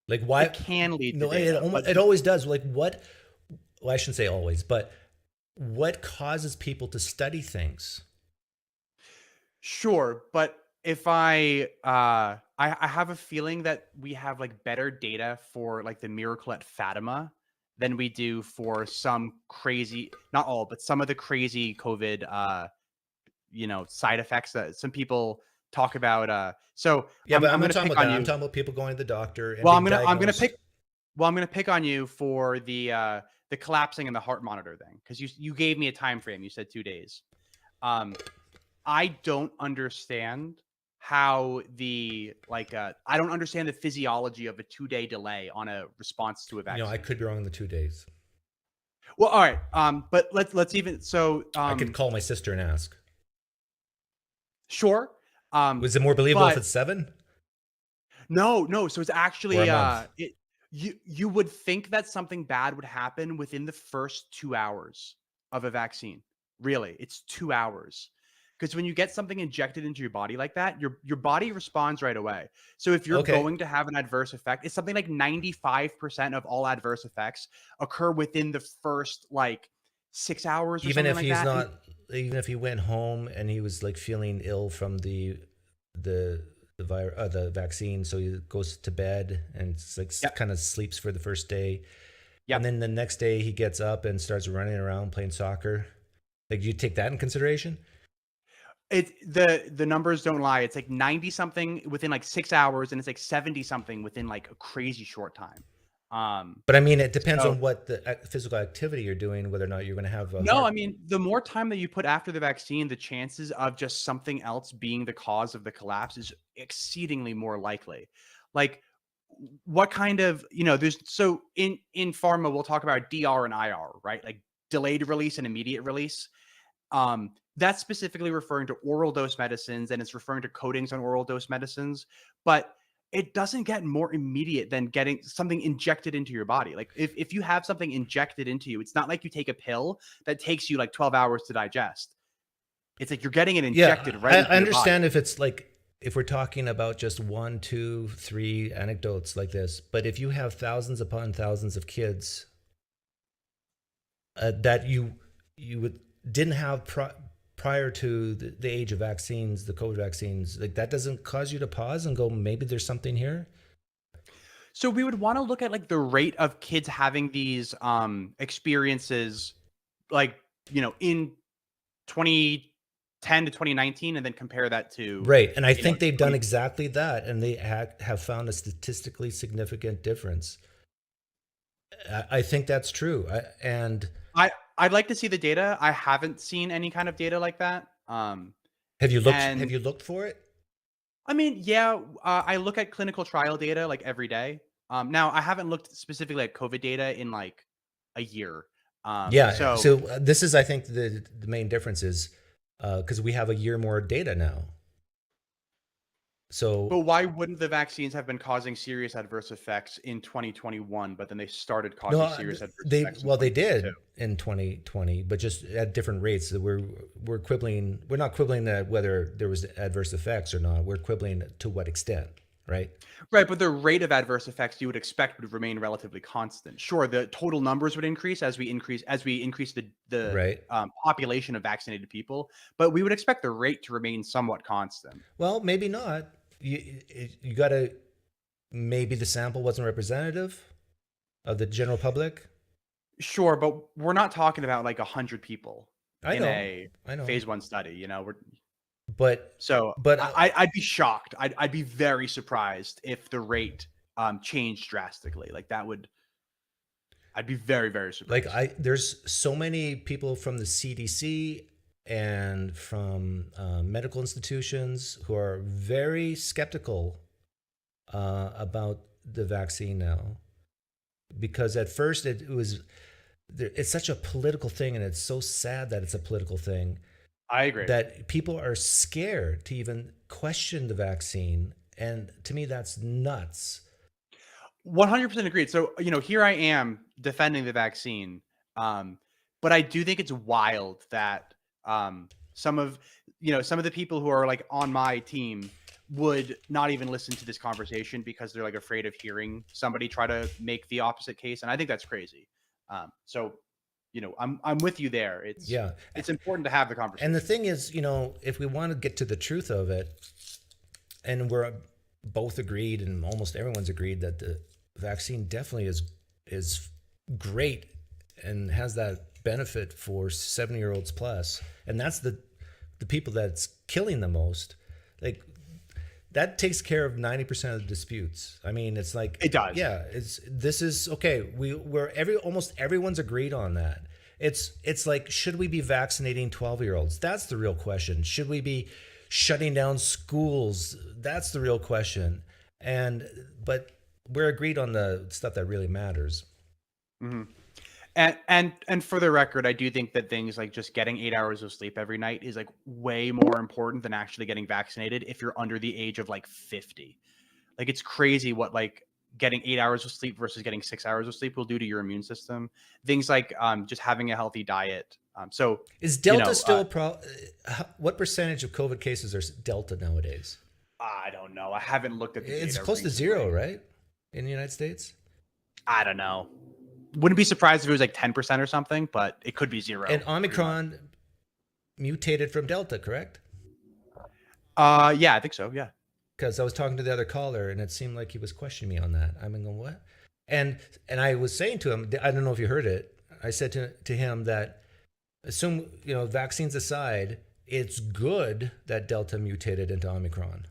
Like why it can lead to data. It always does. Like what? Well, I shouldn't say always, but what causes people to study things? Sure, but if I have a feeling that we have like better data for like the miracle at Fatima than we do for some crazy, not all, but some of the crazy COVID, side effects that some people talk about. So yeah, but I'm not talking about that. I'm talking about people going to the doctor. And I'm gonna pick on you for the collapsing and the heart monitor thing, because you gave me a time frame. You said 2 days. I don't understand how I don't understand the physiology of a 2-day delay on a response to a vaccine. I could be wrong in the 2 days. Well, all right. But let's even I could call my sister and ask. Sure. Was it more believable if it's 7? No. So it's actually you would think that something bad would happen within the first 2 hours of a vaccine. Really, it's 2 hours. Because when you get something injected into your body like that, your body responds right away. So if you're going to have an adverse effect, it's something like 95% of all adverse effects occur within the first 6 hours or even something if like he's that. not, even if he went home and he was like feeling ill from the vaccine, so he goes to bed and it's like kind of sleeps for the first day. And then the next day he gets up and starts running around playing soccer. Like, you take that in consideration? The numbers don't lie. It's like 90 something within 6 hours, and it's like 70 something within a crazy short time. But I mean, it depends on what the physical activity you're doing, whether or not you're going to have I mean, the more time that you put after the vaccine, the chances of just something else being the cause of the collapse is exceedingly more likely. Like, what kind of, there's, so in pharma, we'll talk about DR and IR, right? Like delayed release and immediate release. That's specifically referring to oral dose medicines, and it's referring to coatings on oral dose medicines, but it doesn't get more immediate than getting something injected into your body. Like if you have something injected into you, it's not like you take a pill that takes you 12 hours to digest. It's like you're getting it injected right into I understand your body. if it's if we're talking about just 1, 2, 3 anecdotes like this, but if you have thousands upon thousands of kids that you didn't have prior to the age of vaccines, the COVID vaccines, that doesn't cause you to pause and go, maybe there's something here? So we would want to look at the rate of kids having these experiences, in 2010 to 2019, and then compare that to and I think they've done exactly that, and they have found a statistically significant difference. I think that's true. I'd like to see the data. I haven't seen any kind of data like that. Have you looked for it? I mean, I look at clinical trial data every day. Now I haven't looked specifically at COVID data in a year. So this is, I think, the main difference is because we have a year more data now. But why wouldn't the vaccines have been causing serious adverse effects in 2021, but then they started causing serious adverse effects? They did in 2020, but just at different rates. We're quibbling. We're not quibbling that whether there was adverse effects or not. We're quibbling to what extent. right? Right, but the rate of adverse effects you would expect would remain relatively constant. Sure, the total numbers would increase as we increase the Right. population of vaccinated people, but we would expect the rate to remain somewhat constant. Well, maybe not. You got to, maybe the sample wasn't representative of the general public. Sure, but we're not talking about like 100 people I in know. a I know. phase 1 study. You know, But but I'd be shocked. I'd be very surprised if the rate changed drastically. Like that would. I'd be very, very surprised. there's so many people from the CDC and from medical institutions who are very skeptical about the vaccine now, because at first it's such a political thing, and it's so sad that it's a political thing. I agree that people are scared to even question the vaccine, and to me that's nuts. 100% agreed. So, you know, here I am defending the vaccine. But I do think it's wild that some of the people who are like on my team would not even listen to this conversation because they're like afraid of hearing somebody try to make the opposite case. And I think that's crazy. So, you know, I'm with you there. It's important to have the conversation. And the thing is, you know, if we want to get to the truth of it, and we're both agreed, and almost everyone's agreed, that the vaccine definitely is great and has that benefit for 70-year-olds plus, and that's the people that's killing the most. Like, that takes care of 90% of the disputes. I mean, it's like, it does. Yeah, this is okay. Almost everyone's agreed on that. It's like, should we be vaccinating 12-year-olds? That's the real question. Should we be shutting down schools? That's the real question. But we're agreed on the stuff that really matters. Mm-hmm. And for the record, I do think that things like just getting 8 hours of sleep every night is like way more important than actually getting vaccinated if you're under the age of like 50. Like, it's crazy what like getting 8 hours of sleep versus getting 6 hours of sleep will do to your immune system. Things like just having a healthy diet. So is Delta still a problem? What percentage of COVID cases are Delta nowadays? I don't know. I haven't looked at the It's data close to zero, right? In the United States? I don't know. Wouldn't be surprised if it was like 10% or something, but it could be zero. And Omicron mutated from Delta, correct? Yeah, I think so. Yeah. Because I was talking to the other caller, and it seemed like he was questioning me on that. I'm going, what? And I was saying to him, I don't know if you heard it. I said to him that, assume, you know, vaccines aside, it's good that Delta mutated into Omicron.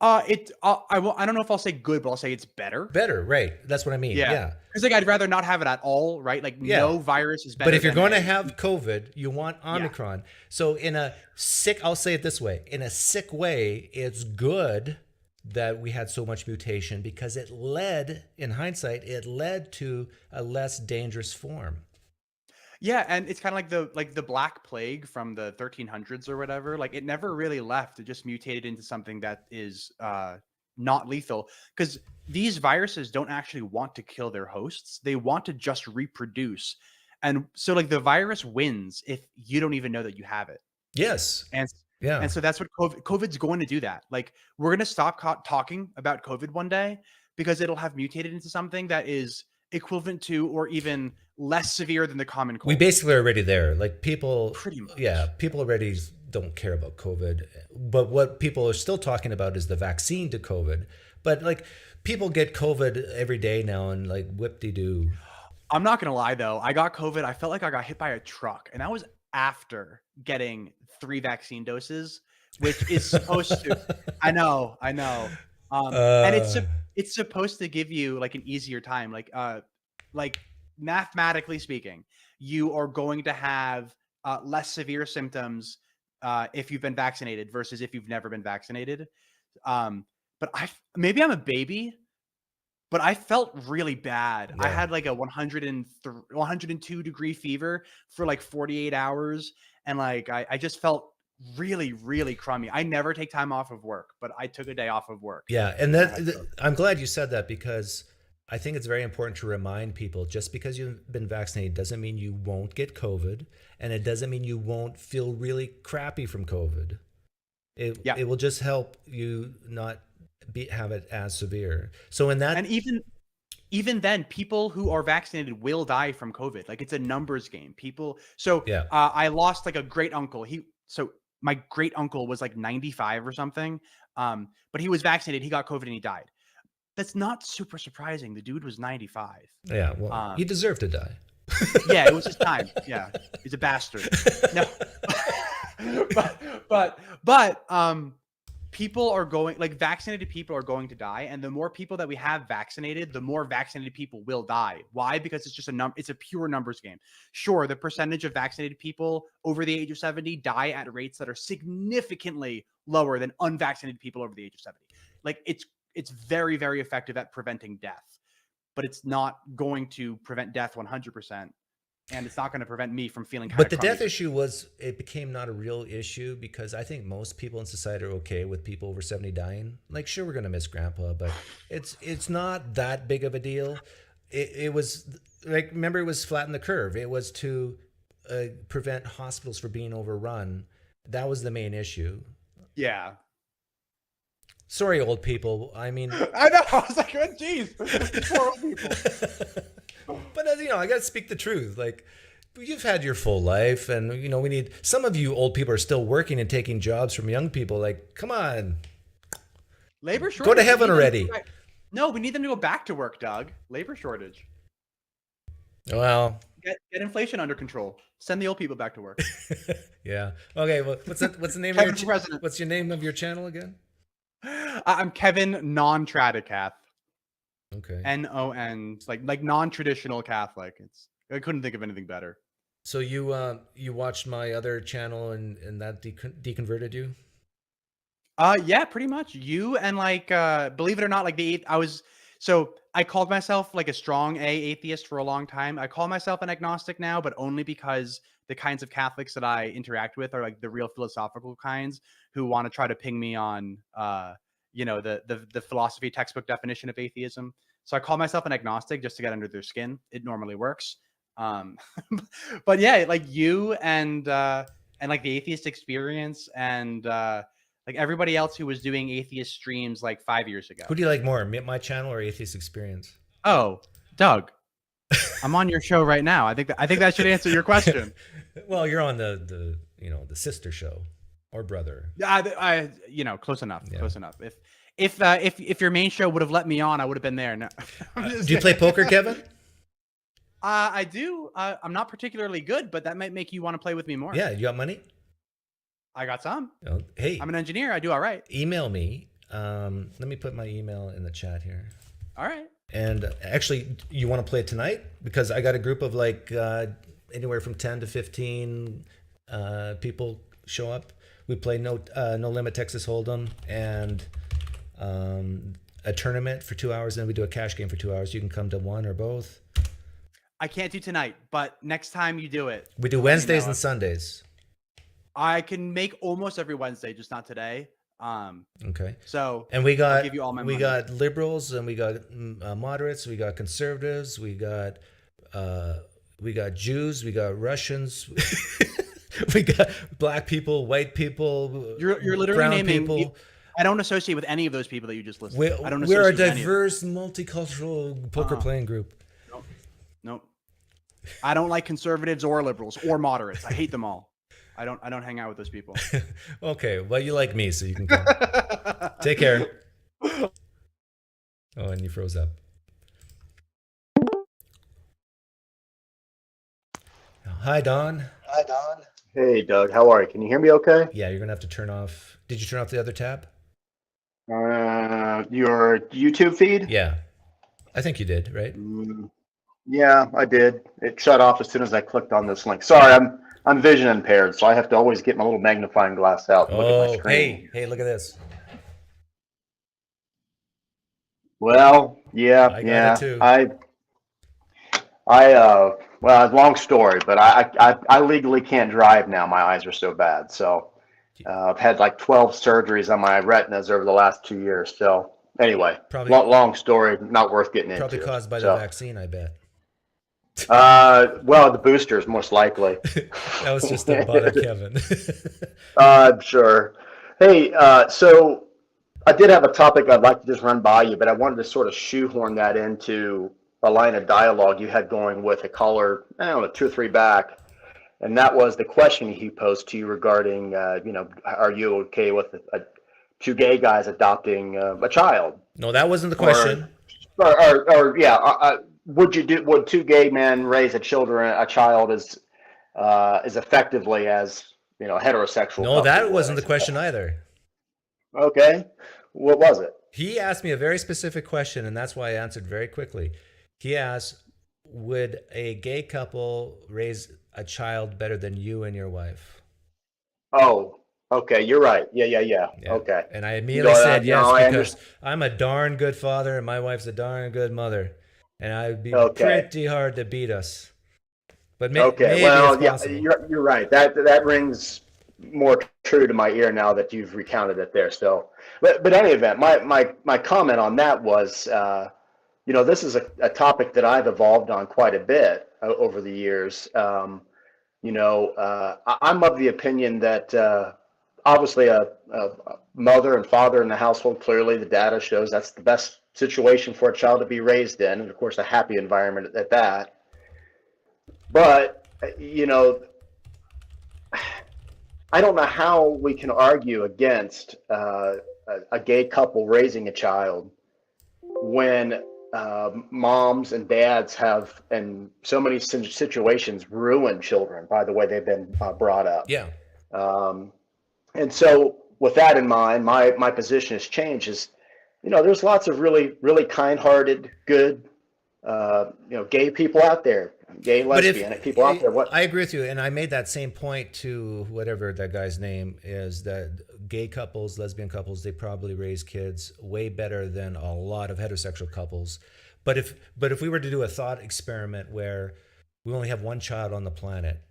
I don't know if I'll say good, but I'll say it's better. Better, right? That's what I mean. Yeah. Because like I'd rather not have it at all, right? Like no virus is better. But if you're going to have COVID, you want Omicron. Yeah. So I'll say it this way: in a sick way, it's good that we had so much mutation, because in hindsight, it led to a less dangerous form. Yeah, and it's kind of like the Black Plague from the 1300s or whatever. Like, it never really left. It just mutated into something that is not lethal, because these viruses don't actually want to kill their hosts. They want to just reproduce. And so like the virus wins if you don't even know that you have it. Yes. And so that's what COVID's going to do that. Like, we're going to stop talking about COVID one day because it'll have mutated into something that is equivalent to or even less severe than the common cold. We basically are already there. Like, people, pretty much. Yeah, people already don't care about COVID. But what people are still talking about is the vaccine to COVID. But like, people get COVID every day now, and like, whip-de-doo. I'm not gonna lie though, I got COVID. I felt like I got hit by a truck, and that was after getting 3 vaccine doses, which is supposed to. I know. And it's supposed to give you like an easier time. Like mathematically speaking, you are going to have less severe symptoms if you've been vaccinated versus if you've never been vaccinated. But maybe I'm a baby, but I felt really bad. Yeah. I had like a 102 degree fever for like 48 hours. And like, I just felt really, really crummy. I never take time off of work, but I took a day off of work. Yeah. And I'm glad you said that, because I think it's very important to remind people, just because you've been vaccinated doesn't mean you won't get COVID, and it doesn't mean you won't feel really crappy from COVID. It will just help you not have it as severe. So in that, And even then, people who are vaccinated will die from COVID. Like, it's a numbers game. People. So yeah, I lost like a great uncle. My great uncle was like 95 or something. But he was vaccinated. He got COVID and he died. That's not super surprising. The dude was 95. yeah. Well, he deserved to die. Yeah, it was his time. Yeah, he's a bastard. No, but people are going, like, vaccinated people are going to die, and the more people that we have vaccinated, the more vaccinated people will die. Why? Because it's just it's a pure numbers game. Sure, the percentage of vaccinated people over the age of 70 die at rates that are significantly lower than unvaccinated people over the age of 70. Like, it's very, very effective at preventing death, but it's not going to prevent death 100%. And it's not going to prevent me from feeling But the death issue it became not a real issue because I think most people in society are okay with people over 70 dying. Like, sure, we're going to miss grandpa, but it's not that big of a deal. It was like, remember, it was flatten the curve. It was to prevent hospitals from being overrun. That was the main issue. Yeah. Sorry, old people. I mean, I know. I was like, oh, geez, poor old people. But I got to speak the truth. Like, you've had your full life, and we need some of you old people are still working and taking jobs from young people. Like, come on, labor shortage. Go to heaven already. No, we need them to go back to work, Doug. Labor shortage. Well, get inflation under control. Send the old people back to work. Yeah. Okay. Well, what's the name of your What's your name of your channel again? I'm Kevin Non-Tradicath. Okay. NON, like non-traditional Catholic. I couldn't think of anything better. So you watched my other channel and that deconverted you? Yeah, pretty much. You and believe it or not, I called myself like a strong atheist for a long time. I call myself an agnostic now, but only because the kinds of Catholics that I interact with are like the real philosophical kinds who want to try to ping me on the philosophy textbook definition of atheism. So I call myself an agnostic just to get under their skin. It normally works. But yeah, like you and like the atheist experience and like everybody else who was doing atheist streams like 5 years ago. Who do you like more, my channel or Atheist Experience? Oh, Doug, I'm on your show right now. I think that should answer your question. Well, you're on the sister show or brother. I close enough. Yeah. Close enough. If your main show would have let me on, I would have been there. No. Do you play poker, Kevin? I do. I'm not particularly good, but that might make you want to play with me more. Yeah, you got money? I got some. Oh, hey, I'm an engineer. I do all right. Email me. Let me put my email in the chat here. All right. And actually, you want to play it tonight? Because I got a group of like anywhere from 10 to 15 people show up. We play no limit Texas Hold'em and a tournament for 2 hours, and then we do a cash game for 2 hours. You can come to one or both. I can't do tonight, but next time you do it. We do Wednesdays and Sundays. I can make almost every Wednesday, just not today. Okay. So and we got I'll give you all my money. Got liberals and we got moderates. We got conservatives. We got Jews. We got Russians. We got black people, white people. You're literally brown naming people. I don't associate with any of those people that you just listed. We're a diverse, multicultural poker playing group. Nope. I don't like conservatives or liberals or moderates. I hate them all. I don't hang out with those people. Okay, well, you like me, so you can come. Take care. Oh, and you froze up. Hi, Don. Hi, Don. Hey, Doug. How are you? Can you hear me okay? Yeah, you're gonna have to turn off. Did you turn off the other tab? Your YouTube feed? Yeah, I think you did, right? Yeah, I did. It shut off as soon as I clicked on this link. Sorry, I'm vision impaired, so I have to always get my little magnifying glass out and look at my screen. Hey, look at this. Well, yeah, I got it too. Well, long story, but I legally can't drive now. My eyes are so bad. So I've had like 12 surgeries on my retinas over the last 2 years. So anyway, long story, not worth getting into. Probably caused by the vaccine, I bet. Well, the boosters most likely. That was just to bother Kevin. I'm sure. Hey, so I did have a topic I'd like to just run by you, but I wanted to sort of shoehorn that into a line of dialogue you had going with a caller, I don't know, 2 or 3 back. And that was the question he posed to you regarding, are you okay with 2 gay guys adopting a child? No, that wasn't the question. Would 2 gay men raise a child as effectively as a heterosexual No, couple that would, wasn't I the question suppose. either. Okay, what was it? He asked me a very specific question, and that's why I answered very quickly. He asked, would a gay couple raise a child better than you and your wife? Oh, okay, you're right. Yeah. Okay. And I immediately said yes, no, because I'm a darn good father and my wife's a darn good mother. And I'd be Okay. pretty hard to beat us. But Okay, maybe well, it's yeah, possible. you're right. That rings more true to my ear now that you've recounted it there. So, but in any event, my comment on that was, this is a topic that I've evolved on quite a bit over the years. I'm of the opinion that obviously a mother and father in the household, clearly the data shows that's the best situation for a child to be raised in, and of course a happy environment at that. But, I don't know how we can argue against a gay couple raising a child when moms and dads have, in so many situations, ruined children by the way they've been brought up. Yeah. And so with that in mind, my position has changed is, there's lots of really, really kind-hearted, good, gay people out there, gay, lesbian people out there. I agree with you. And I made that same point to whatever that guy's name is, that gay couples, lesbian couples, they probably raise kids way better than a lot of heterosexual couples. But if we were to do a thought experiment where we only have one child on the planet,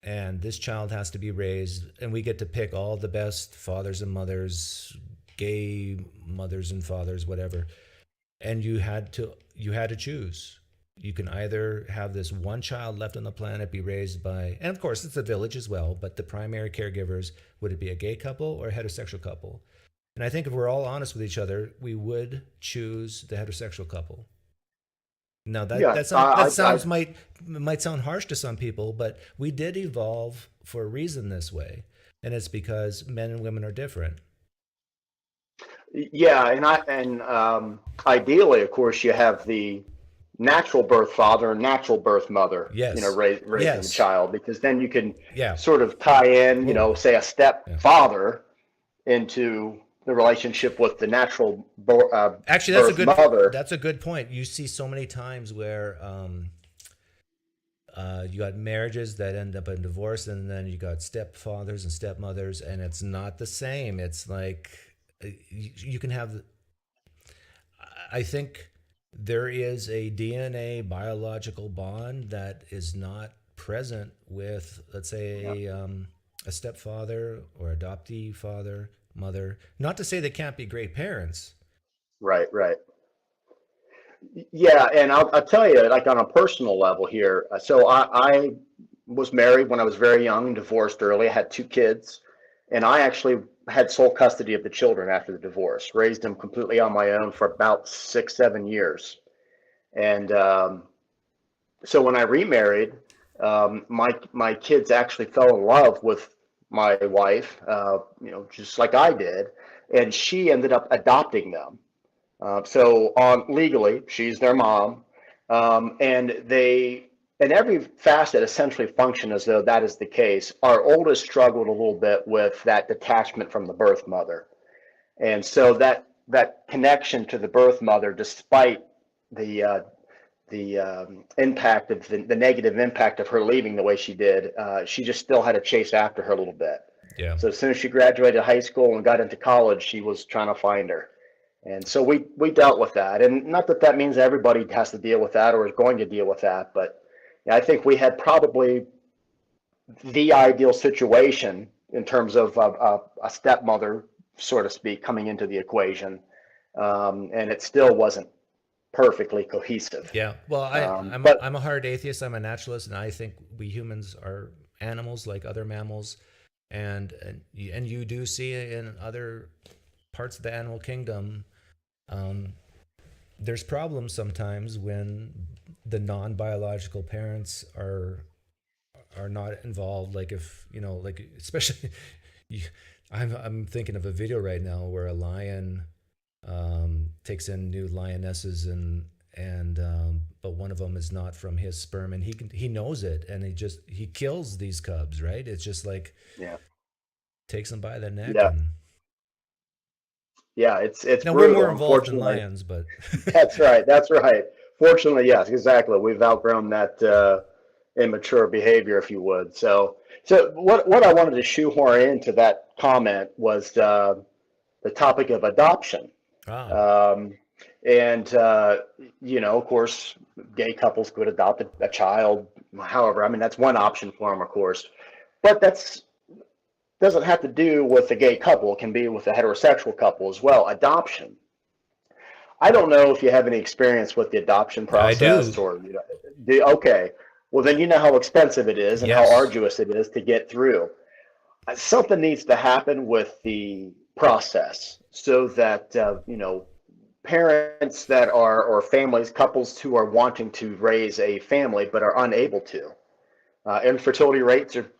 and this child has to be raised, and we get to pick all the best fathers and mothers, gay mothers and fathers, whatever, and you had to choose. You can either have this one child left on the planet be raised by, and of course it's a village as well, but the primary caregivers, would it be a gay couple or a heterosexual couple? And I think if we're all honest with each other, we would choose the heterosexual couple. Now that might sound harsh to some people, but we did evolve for a reason this way, and it's because men and women are different. Yeah, and ideally, of course, you have the natural birth father and natural birth mother. Yes. Raising the child, because then you can Yeah. sort of tie in, say a stepfather into the relationship with the natural Actually, that's a good point. You see so many times where you got marriages that end up in divorce, and then you got stepfathers and stepmothers, and it's not the same. It's like you can have. I think there is a DNA biological bond that is not present with, let's say, a stepfather or adoptee father, mother. Not to say they can't be great parents. Right. Yeah, and I'll tell you, like on a personal level here. So I was married when I was very young and divorced early. I had 2 kids, and I actually had sole custody of the children after the divorce, raised them completely on my own for about 6-7 years. And so when I remarried, my kids actually fell in love with my wife, just like I did, and she ended up adopting them. So legally, she's their mom, and they, in every facet, essentially function as though that is the case. Our oldest struggled a little bit with that detachment from the birth mother, and so that connection to the birth mother, despite the impact of the negative impact of her leaving the way she did, she just still had to chase after her a little bit. Yeah. So as soon as she graduated high school and got into college, she was trying to find her. And so we dealt with that. And not that means everybody has to deal with that or is going to deal with that, but I think we had probably the ideal situation in terms of a stepmother, so to speak, coming into the equation. And it still wasn't perfectly cohesive. Yeah. Well, I'm a hard atheist. I'm a naturalist, and I think we humans are animals like other mammals, and you do see in other parts of the animal kingdom, there's problems sometimes when the non-biological parents are not involved. Like if, you know, like especially I'm thinking of a video right now where a lion takes in new lionesses and but one of them is not from his sperm, and he knows it, and he kills these cubs, right? It's just like, takes them by the neck. It's now brutal, we're more involved in unfortunately. lions, but That's right. Fortunately, yes, exactly. We've outgrown that immature behavior, if you would. So what I wanted to shoehorn into that comment was the topic of adoption. You know, of course, gay couples could adopt a child. However, I mean, that's one option for them, of course, but doesn't have to do with a gay couple. It can be with a heterosexual couple as well. Adoption. I don't know if you have any experience with the adoption process. I do. Or, you know, okay. Well, then you know how expensive it is and how arduous it is to get through. Something needs to happen with the process so that, you know, parents that are, or families, couples who are wanting to raise a family but are unable to. Infertility rates are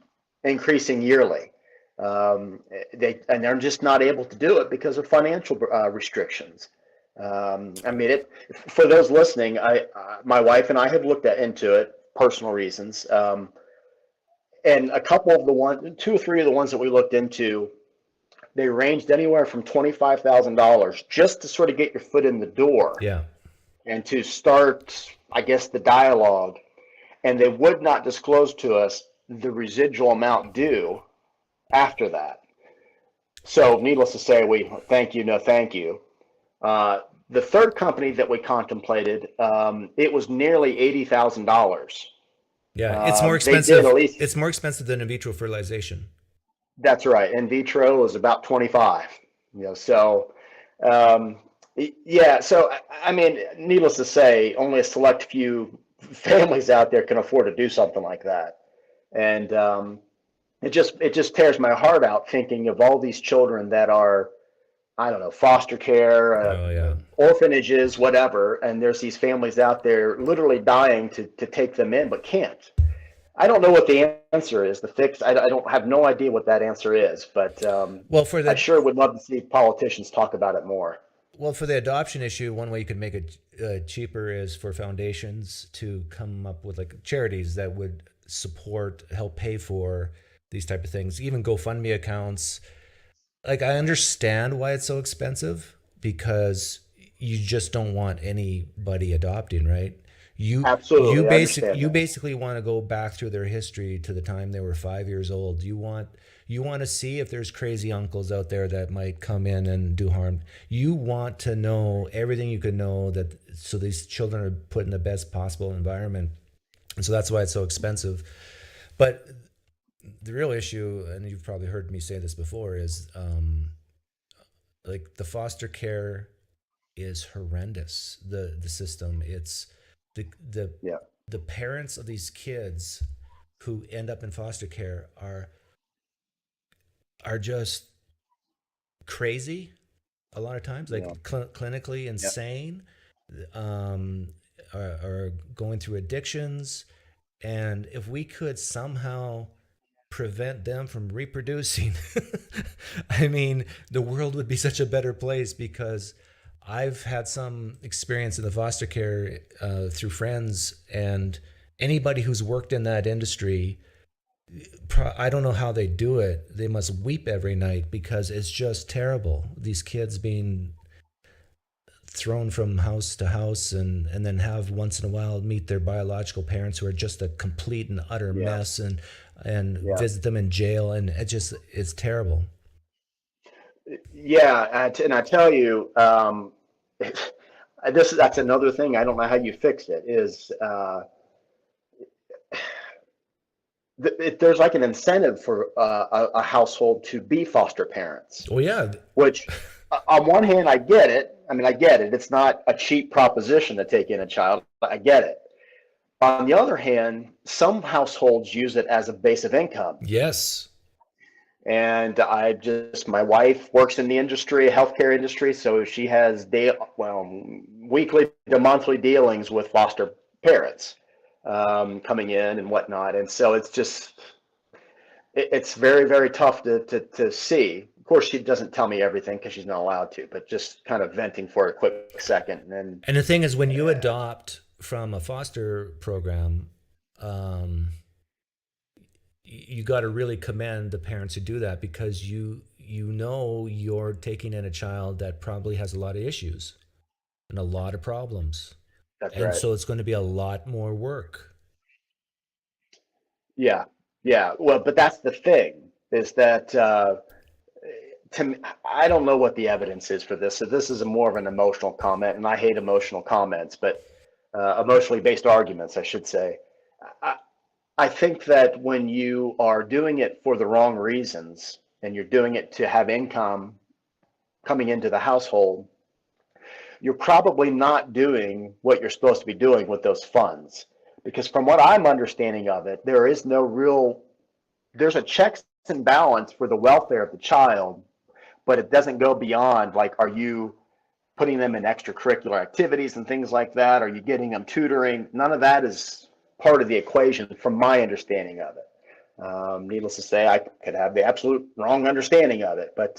increasing yearly. They're just not able to do it because of financial restrictions. I mean, for those listening, my wife and I have looked into it, personal reasons, and a couple of two or three of the ones that we looked into, they ranged anywhere from $25,000 just to sort of get your foot in the door, and to start, I guess, the dialogue. And they would not disclose to us the residual amount due after that. So, needless to say, we thank you, no thank you. The third company that we contemplated, it was nearly $80,000. Yeah, it's more expensive. It's more expensive than in vitro fertilization. That's right. In vitro is about 25. You know, so yeah. So I mean, needless to say, only a select few families out there can afford to do something like that, and it just tears my heart out thinking of all these children that are, I don't know, foster care, orphanages, whatever, and there's these families out there literally dying to take them in, but can't. I don't know what the answer is. The fix, I don't have no idea what that answer is, but I sure would love to see politicians talk about it more. Well, for the adoption issue, one way you could make it cheaper is for foundations to come up with like charities that would help pay for these type of things, even GoFundMe accounts. Like, I understand why it's so expensive, because you just don't want anybody adopting, right? You basically want to go back through their history to the time they were 5 years old. You want to see if there's crazy uncles out there that might come in and do harm. You want to know everything you can know, so these children are put in the best possible environment. And so that's why it's so expensive. But the real issue, and you've probably heard me say this before, is like the foster care is horrendous. The system, it's the parents of these kids who end up in foster care are just crazy a lot of times, like clinically insane, are going through addictions. And if we could somehow prevent them from reproducing, I mean, the world would be such a better place, because I've had some experience in the foster care through friends, and anybody who's worked in that industry, I don't know how they do it. They must weep every night, because it's just terrible. These kids being thrown from house to house, and then have once in a while meet their biological parents who are just a complete and utter mess, and visit them in jail, and it's terrible. Yeah, and I tell you, that's another thing. I don't know how you fix it. Is there's like an incentive for a household to be foster parents. Oh yeah. Which, on one hand, I get it. I mean, I get it. It's not a cheap proposition to take in a child. I get it. On the other hand, some households use it as a base of income. Yes. And my wife works in the industry, healthcare industry, so she has weekly to monthly dealings with foster parents coming in and whatnot. And so it's very, very tough to see. Of course, she doesn't tell me everything because she's not allowed to, but just kind of venting for a quick second. And the thing is, when you adopt from a foster program, you got to really commend the parents who do that, because you know you're taking in a child that probably has a lot of issues and a lot of problems. That's and right. so it's going to be a lot more work. Yeah. Well, but that's the thing, is that to me, I don't know what the evidence is for this. So this is more of an emotional comment, and I hate emotional comments, but emotionally based arguments, I should say. I think that when you are doing it for the wrong reasons, and you're doing it to have income coming into the household, you're probably not doing what you're supposed to be doing with those funds. Because from what I'm understanding of it, there's a checks and balance for the welfare of the child, but it doesn't go beyond, like, are you putting them in extracurricular activities and things like that? Are you getting them tutoring? None of that is part of the equation from my understanding of it. Needless to say, I could have the absolute wrong understanding of it, but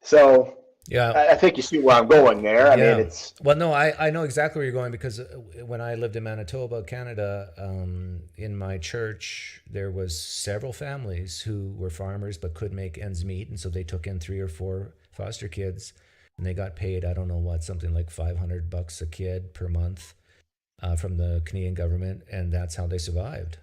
so yeah, I think you see where I'm going there. I mean, it's well, no, I know exactly where you're going, because when I lived in Manitoba, Canada, in my church, there was several families who were farmers but could make ends meet, and so they took in 3 or 4 foster kids, and they got paid, I don't know what, something like $500 a kid per month from the Canadian government, and that's how they survived.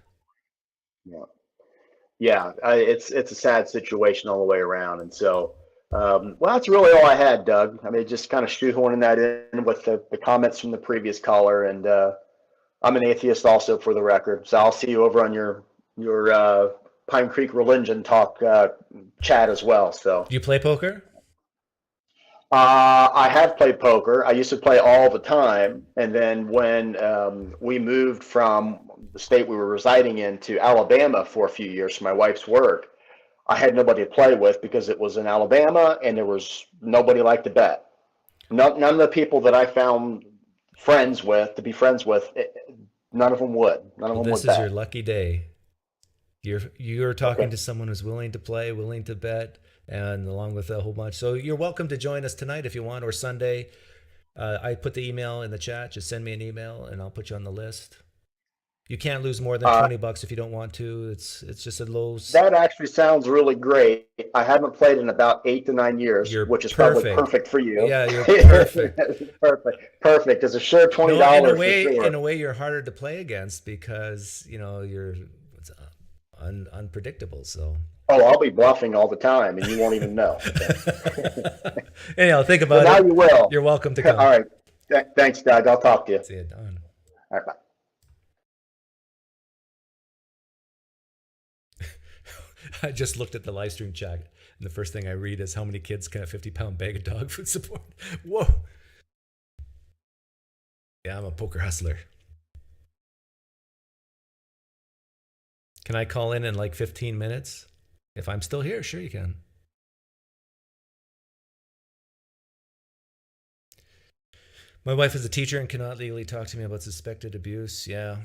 Yeah, it's a sad situation all the way around, and so. Well, that's really all I had, Doug. I mean, just kind of shoehorning that in with the comments from the previous caller, and I'm an atheist also, for the record. So I'll see you over on your Pine Creek Religion Talk chat as well. So do you play poker? I have played poker. I used to play all the time, and then when we moved from the state we were residing in to Alabama for a few years for my wife's work, I had nobody to play with because it was in Alabama and there was nobody like to bet. None of the people that I found to be friends with, none of them would. None of them would bet. This is your lucky day. You're talking to someone who's willing to play, willing to bet, and along with a whole bunch. So you're welcome to join us tonight if you want, or Sunday. I put the email in the chat. Just send me an email and I'll put you on the list. You can't lose more than $20 if you don't want to. It's just a low. That actually sounds really great. I haven't played in about 8 to 9 years, which is probably perfect for you. Yeah, you're perfect. Perfect. It's a sure $20 for sure. In a way, you're harder to play against because you're unpredictable. So. Oh, I'll be bluffing all the time, and you won't even know. Anyhow, think about it. Now you will. You're welcome to come. All right. Thanks, Doug. I'll talk to you. See you, Don. All right, bye. I just looked at the live stream chat, and the first thing I read is how many kids can a 50-pound bag of dog food support? Whoa. Yeah, I'm a poker hustler. Can I call in like 15 minutes? If I'm still here, sure you can. My wife is a teacher and cannot legally talk to me about suspected abuse. Yeah.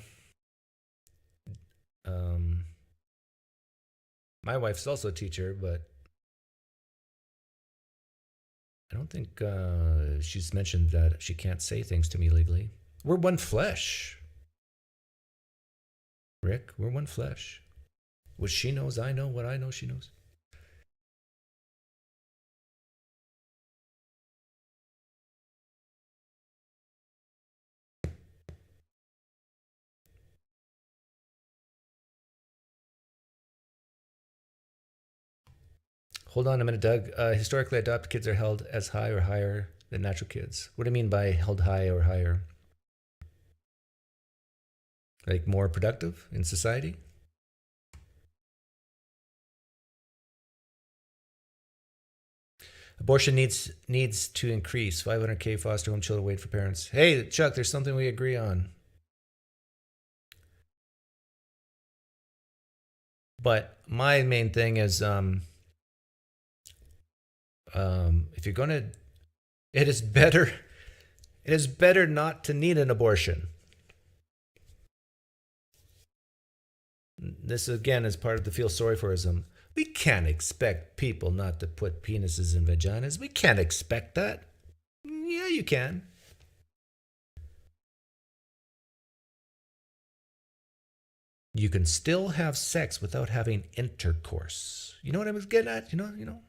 My wife's also a teacher, but I don't think she's mentioned that she can't say things to me legally. We're one flesh. Rick, we're one flesh. What she knows, I know. What I know, she knows. Hold on a minute, Doug. Historically, adopted kids are held as high or higher than natural kids. What do you mean by held high or higher? Like more productive in society? Abortion needs to increase. 500K foster home children wait for parents. Hey, Chuck, there's something we agree on. But my main thing is if you're gonna, it is better not to need an abortion. This again is part of the feel sorry forism. We can't expect people not to put penises in vaginas. We can't expect that. Yeah, you can. You can still have sex without having intercourse. You know what I was getting at? You know.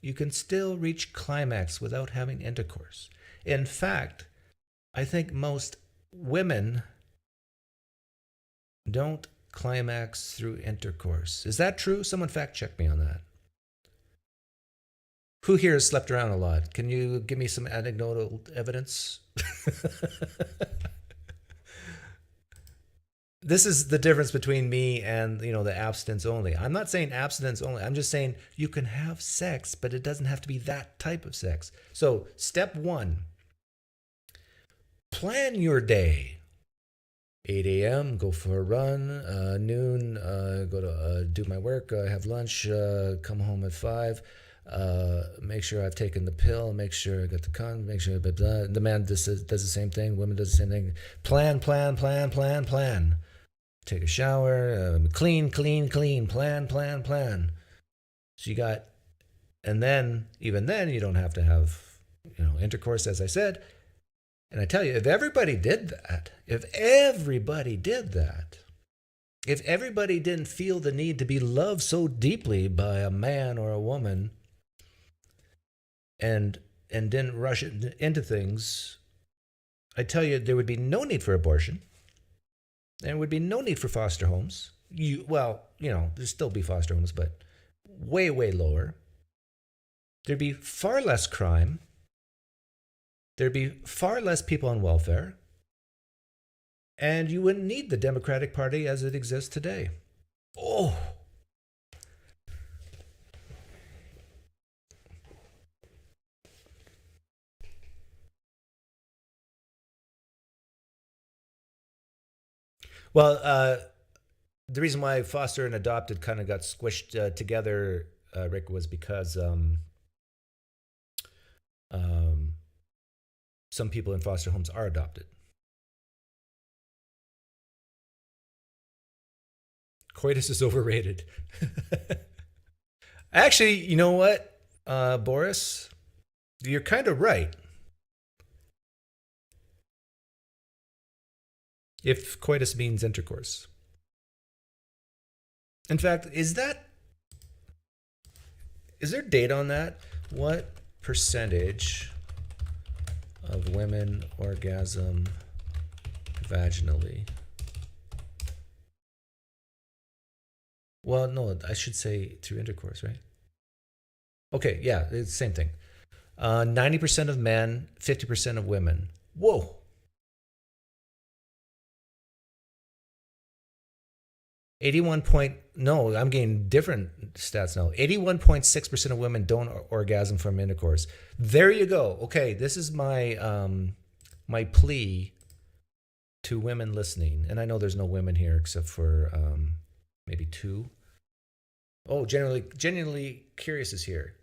You can still reach climax without having intercourse. In fact, I think most women don't climax through intercourse. Is that true? Someone fact check me on that. Who here has slept around a lot? Can you give me some anecdotal evidence? This is the difference between me and, the abstinence only. I'm not saying abstinence only. I'm just saying you can have sex, but it doesn't have to be that type of sex. So, step 1, plan your day. 8 a.m., go for a run. Noon, go to do my work, have lunch, come home at 5. Make sure I've taken the pill, make sure I got the condom, make sure blah, blah. The man does the same thing, women does the same thing. Plan. Take a shower, clean, plan. So you got, and then, even then, you don't have to have, intercourse, as I said. And I tell you, if everybody did that, if everybody didn't feel the need to be loved so deeply by a man or a woman and didn't rush into things, I tell you, there would be no need for abortion. There would be no need for foster homes. There'd still be foster homes, but way, way lower. There'd be far less crime. There'd be far less people on welfare. And you wouldn't need the Democratic Party as it exists today. Oh! Well, the reason why foster and adopted kind of got squished together, Rick, was because some people in foster homes are adopted. Coitus is overrated. Actually, you know what, Boris? You're kind of right. If coitus means intercourse. In fact, is there data on that? What percentage of women orgasm vaginally? Well, no, I should say through intercourse, right? Okay, yeah, it's the same thing. 90% of men, 50% of women. Whoa. I'm getting different stats now. 81.6% of women don't orgasm from intercourse. There you go. Okay, this is my my plea to women listening. And I know there's no women here except for maybe 2. Oh, genuinely curious is here.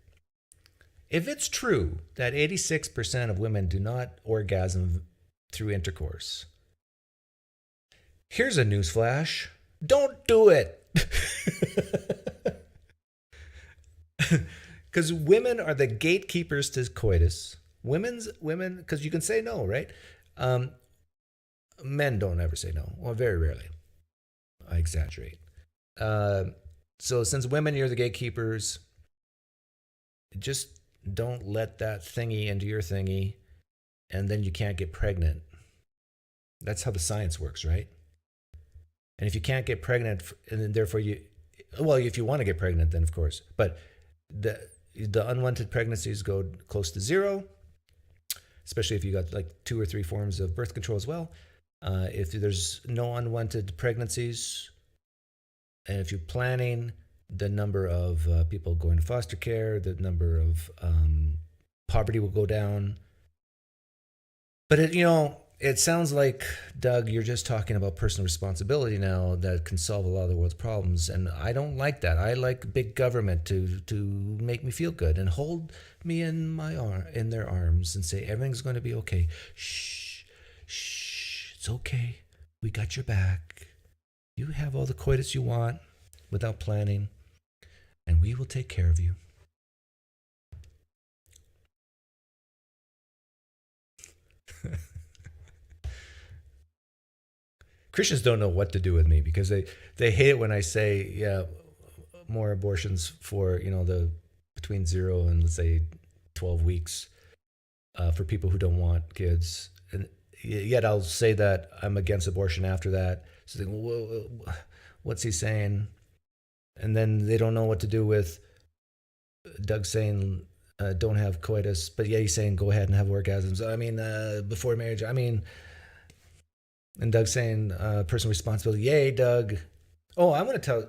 If it's true that 86% of women do not orgasm through intercourse, here's a newsflash. Don't do it. Because women are the gatekeepers to coitus. Women, because you can say no, right? Men don't ever say no. Well, very rarely. I exaggerate. So since women, you're the gatekeepers, just don't let that thingy into your thingy, and then you can't get pregnant. That's how the science works, right? And if you can't get pregnant, and then therefore if you want to get pregnant, then of course, but the unwanted pregnancies go close to 0, especially if you got like 2 or 3 forms of birth control as well. If there's no unwanted pregnancies, and if you're planning, the number of people going to foster care, the number of poverty will go down. But it sounds like, Doug, you're just talking about personal responsibility now that can solve a lot of the world's problems. And I don't like that. I like big government to make me feel good and hold me in their arms and say, everything's going to be okay. Shh, shh, it's okay. We got your back. You have all the coitus you want without planning, and we will take care of you. Christians don't know what to do with me because they hate it when I say, yeah, more abortions for, the between 0 and let's say 12 weeks for people who don't want kids. And yet I'll say that I'm against abortion after that. So they go, what's he saying? And then they don't know what to do with Doug saying, don't have coitus, but yeah, he's saying go ahead and have orgasms. I mean, before marriage. I mean, and Doug saying personal responsibility. Yay, Doug. Oh, I'm going to tell.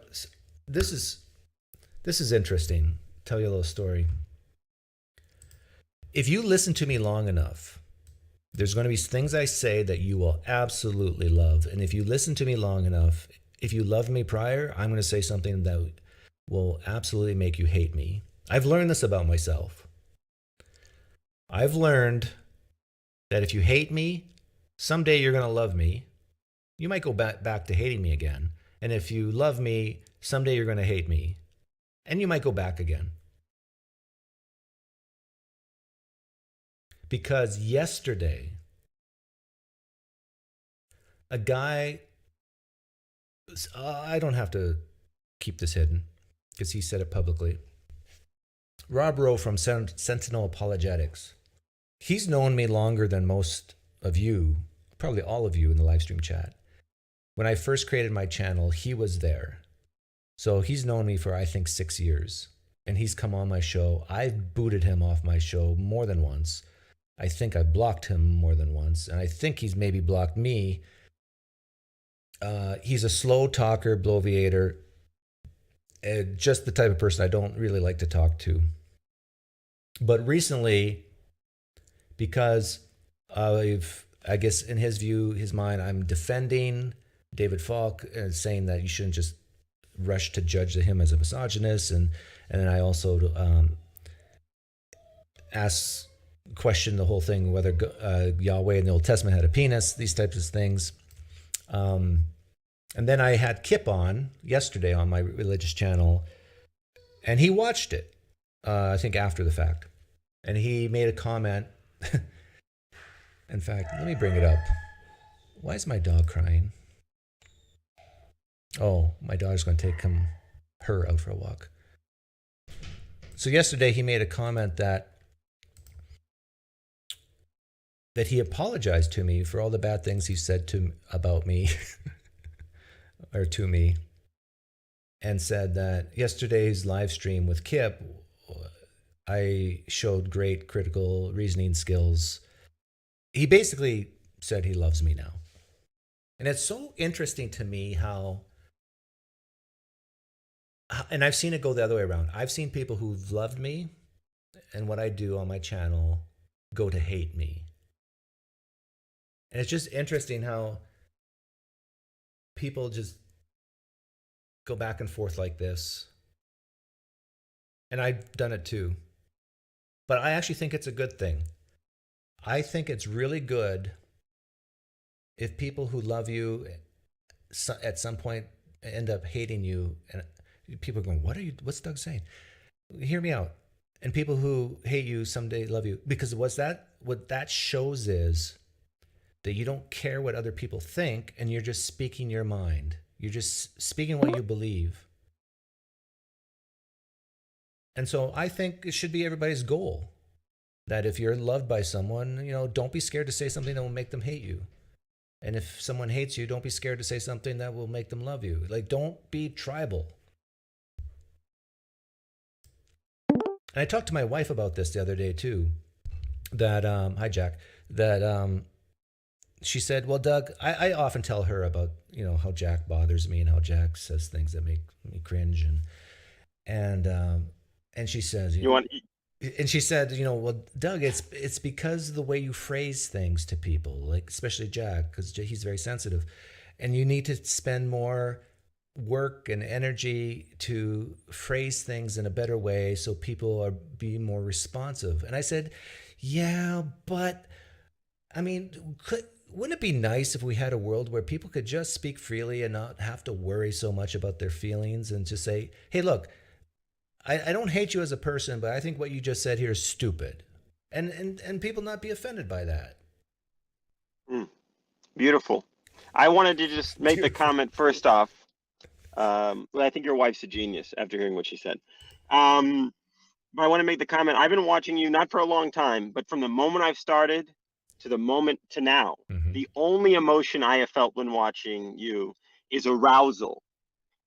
This is interesting. Tell you a little story. If you listen to me long enough, there's going to be things I say that you will absolutely love. And if you listen to me long enough, if you loved me prior, I'm going to say something that will absolutely make you hate me. I've learned this about myself. I've learned that if you hate me, someday you're going to love me. You might go back to hating me again. And if you love me, someday you're going to hate me. And you might go back again. Because yesterday, a guy, I don't have to keep this hidden because he said it publicly. Rob Rowe from Sentinel Apologetics. He's known me longer than most of you, probably all of you in the live stream chat. When I first created my channel, he was there. So he's known me for, I think, 6 years. And he's come on my show. I've booted him off my show more than once. I think I've blocked him more than once. And I think he's maybe blocked me. He's a slow talker, bloviator. Just the type of person I don't really like to talk to. But recently, because I guess in his view, his mind, I'm defending David Falk and saying that you shouldn't just rush to judge him as a misogynist. And then I also question the whole thing, whether Yahweh in the Old Testament had a penis, these types of things. And then I had Kip on yesterday on my religious channel, and he watched it, I think after the fact. And he made a comment. In fact, let me bring it up. Why is my dog crying? Oh, my daughter's going to take her out for a walk. So yesterday he made a comment that he apologized to me for all the bad things he said about me or to me, and said that yesterday's live stream with Kip, I showed great critical reasoning skills. He basically said he loves me now. And it's so interesting to me how, and I've seen it go the other way around. I've seen people who've loved me and what I do on my channel go to hate me. And it's just interesting how people just go back and forth like this. And I've done it too. But I actually think it's a good thing. I think it's really good if people who love you at some point end up hating you, and people are going, what's Doug saying? Hear me out. And people who hate you someday love you, because what that shows is that you don't care what other people think, and you're just speaking your mind. You're just speaking what you believe. And so I think it should be everybody's goal that if you're loved by someone, don't be scared to say something that will make them hate you. And if someone hates you, don't be scared to say something that will make them love you. Like, don't be tribal. And I talked to my wife about this the other day too, that, hi Jack, that she said, well, Doug, I often tell her about, how Jack bothers me and how Jack says things that make me cringe. And she says, you want And she said, well, Doug, it's because of the way you phrase things to people, like especially Jack, because he's very sensitive, and you need to spend more work and energy to phrase things in a better way so people are being more responsive. And I said, yeah, but I mean, wouldn't it be nice if we had a world where people could just speak freely and not have to worry so much about their feelings and just say, hey, look, I don't hate you as a person, but I think what you just said here is stupid. And people not be offended by that. Beautiful. I wanted to just make the comment first off. I think your wife's a genius after hearing what she said. But I want to make the comment. I've been watching you not for a long time, but from the moment I've started to the moment to now, the only emotion I have felt when watching you is arousal.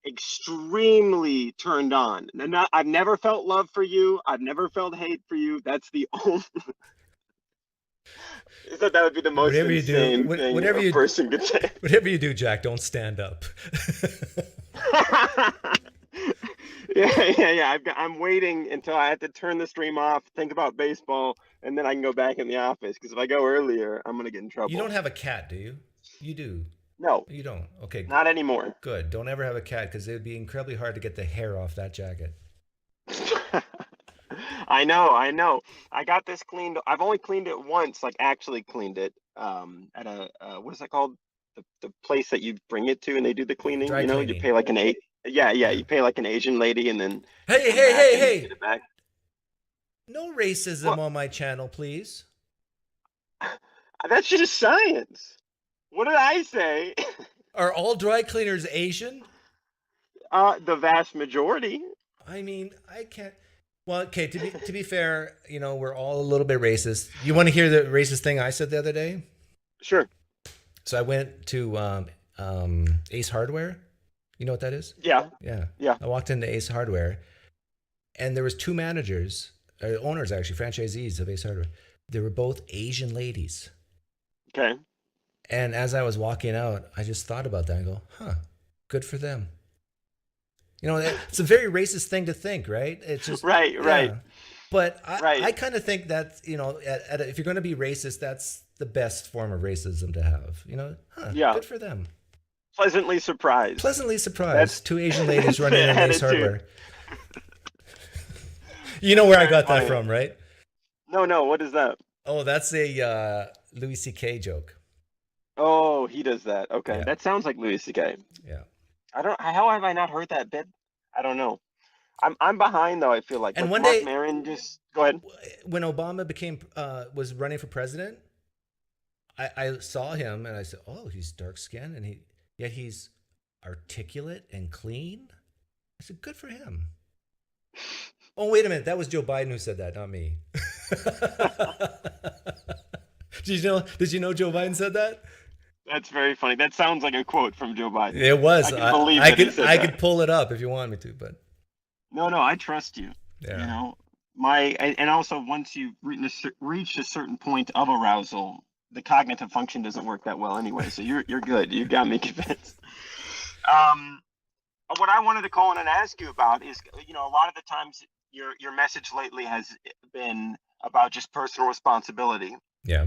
Extremely turned on. And I've never felt love for you. I've never felt hate for you. That's the only. I thought that would be the most insane thing a person could say. Whatever you do, Jack, don't stand up. Yeah. I'm waiting until I have to turn the stream off, think about baseball, and then I can go back in the office. Because if I go earlier, I'm gonna get in trouble. You don't have a cat, do you? You do. No. You don't? Okay. Not anymore. Good. Don't ever have a cat because it would be incredibly hard to get the hair off that jacket. I know. I got this cleaned. I've only cleaned it once, like actually cleaned it at a, what is that called? The place that you bring it to and they do the cleaning. Dry cleaning. You pay like you pay like an Asian lady and then. Hey. Get it back. No racism on my channel, please. That's just science. What did I say? Are all dry cleaners Asian? The vast majority. I mean, I can't. Well, okay. To be fair, we're all a little bit racist. You want to hear the racist thing I said the other day? Sure. So I went to Ace Hardware. You know what that is? Yeah. I walked into Ace Hardware, and there was two managers, owners actually, franchisees of Ace Hardware. They were both Asian ladies. Okay. And as I was walking out, I just thought about that and go, good for them. It's a very racist thing to think, right? It's just right. But I kind of think that, if you're going to be racist, that's the best form of racism to have. Good for them. Pleasantly surprised. Two Asian ladies running in Ace Hardware. You know where I got that from, right? No. What is that? Oh, that's a Louis C.K. joke. Oh, he does that. Okay, that sounds like Louis C.K. Yeah. How have I not heard that bit? I don't know. I'm behind though. I feel like. And like one Mark day, Maron just go ahead. When Obama was running for president, I saw him and I said, "Oh, he's dark skinned and yet he's articulate and clean." I said, "Good for him." Oh, wait a minute. That was Joe Biden who said that, not me. Did you know Joe Biden said that? That's very funny. That sounds like a quote from Joe Biden. It was. I could pull it up if you want me to, but no, I trust you. Yeah. And also once you reach a certain point of arousal, the cognitive function doesn't work that well anyway. So you're good. You got me convinced. What I wanted to call in and ask you about is, a lot of the times your message lately has been about just personal responsibility. Yeah.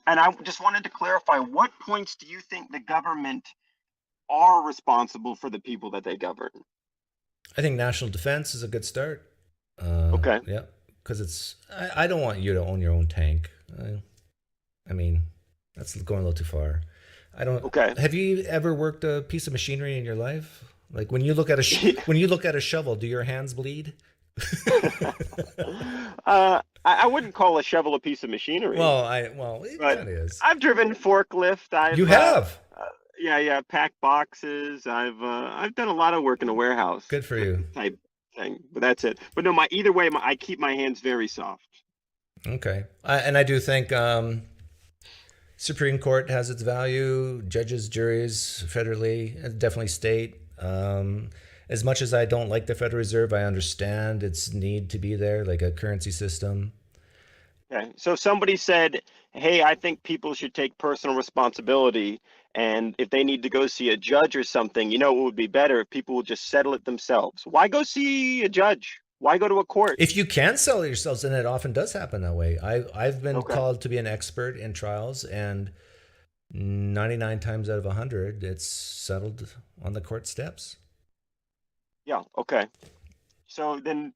And I just wanted to clarify, what points do you think the government are responsible for the people that they govern? I think national defense is a good start. Okay. Yeah, because I don't want you to own your own tank. I mean, that's going a little too far. I don't. Okay. Have you ever worked a piece of machinery in your life? Like when you look at a shovel, do your hands bleed? I wouldn't call a shovel a piece of machinery. Well, it kind of is. I've driven forklift. You have? Packed boxes. I've done a lot of work in a warehouse. Good for you. Type thing, but that's it. But no, either way, I keep my hands very soft. Okay, and I do think Supreme Court has its value. Judges, juries, federally, definitely state. As much as I don't like the Federal Reserve, I understand its need to be there, like a currency system. Okay, so somebody said, hey, I think people should take personal responsibility, and if they need to go see a judge or something, it would be better if people would just settle it themselves. Why go see a judge? Why go to a court? If you can sell it yourselves, and it often does happen that way. I've been called to be an expert in trials, and 99 times out of 100, it's settled on the court steps. Yeah. Okay. So then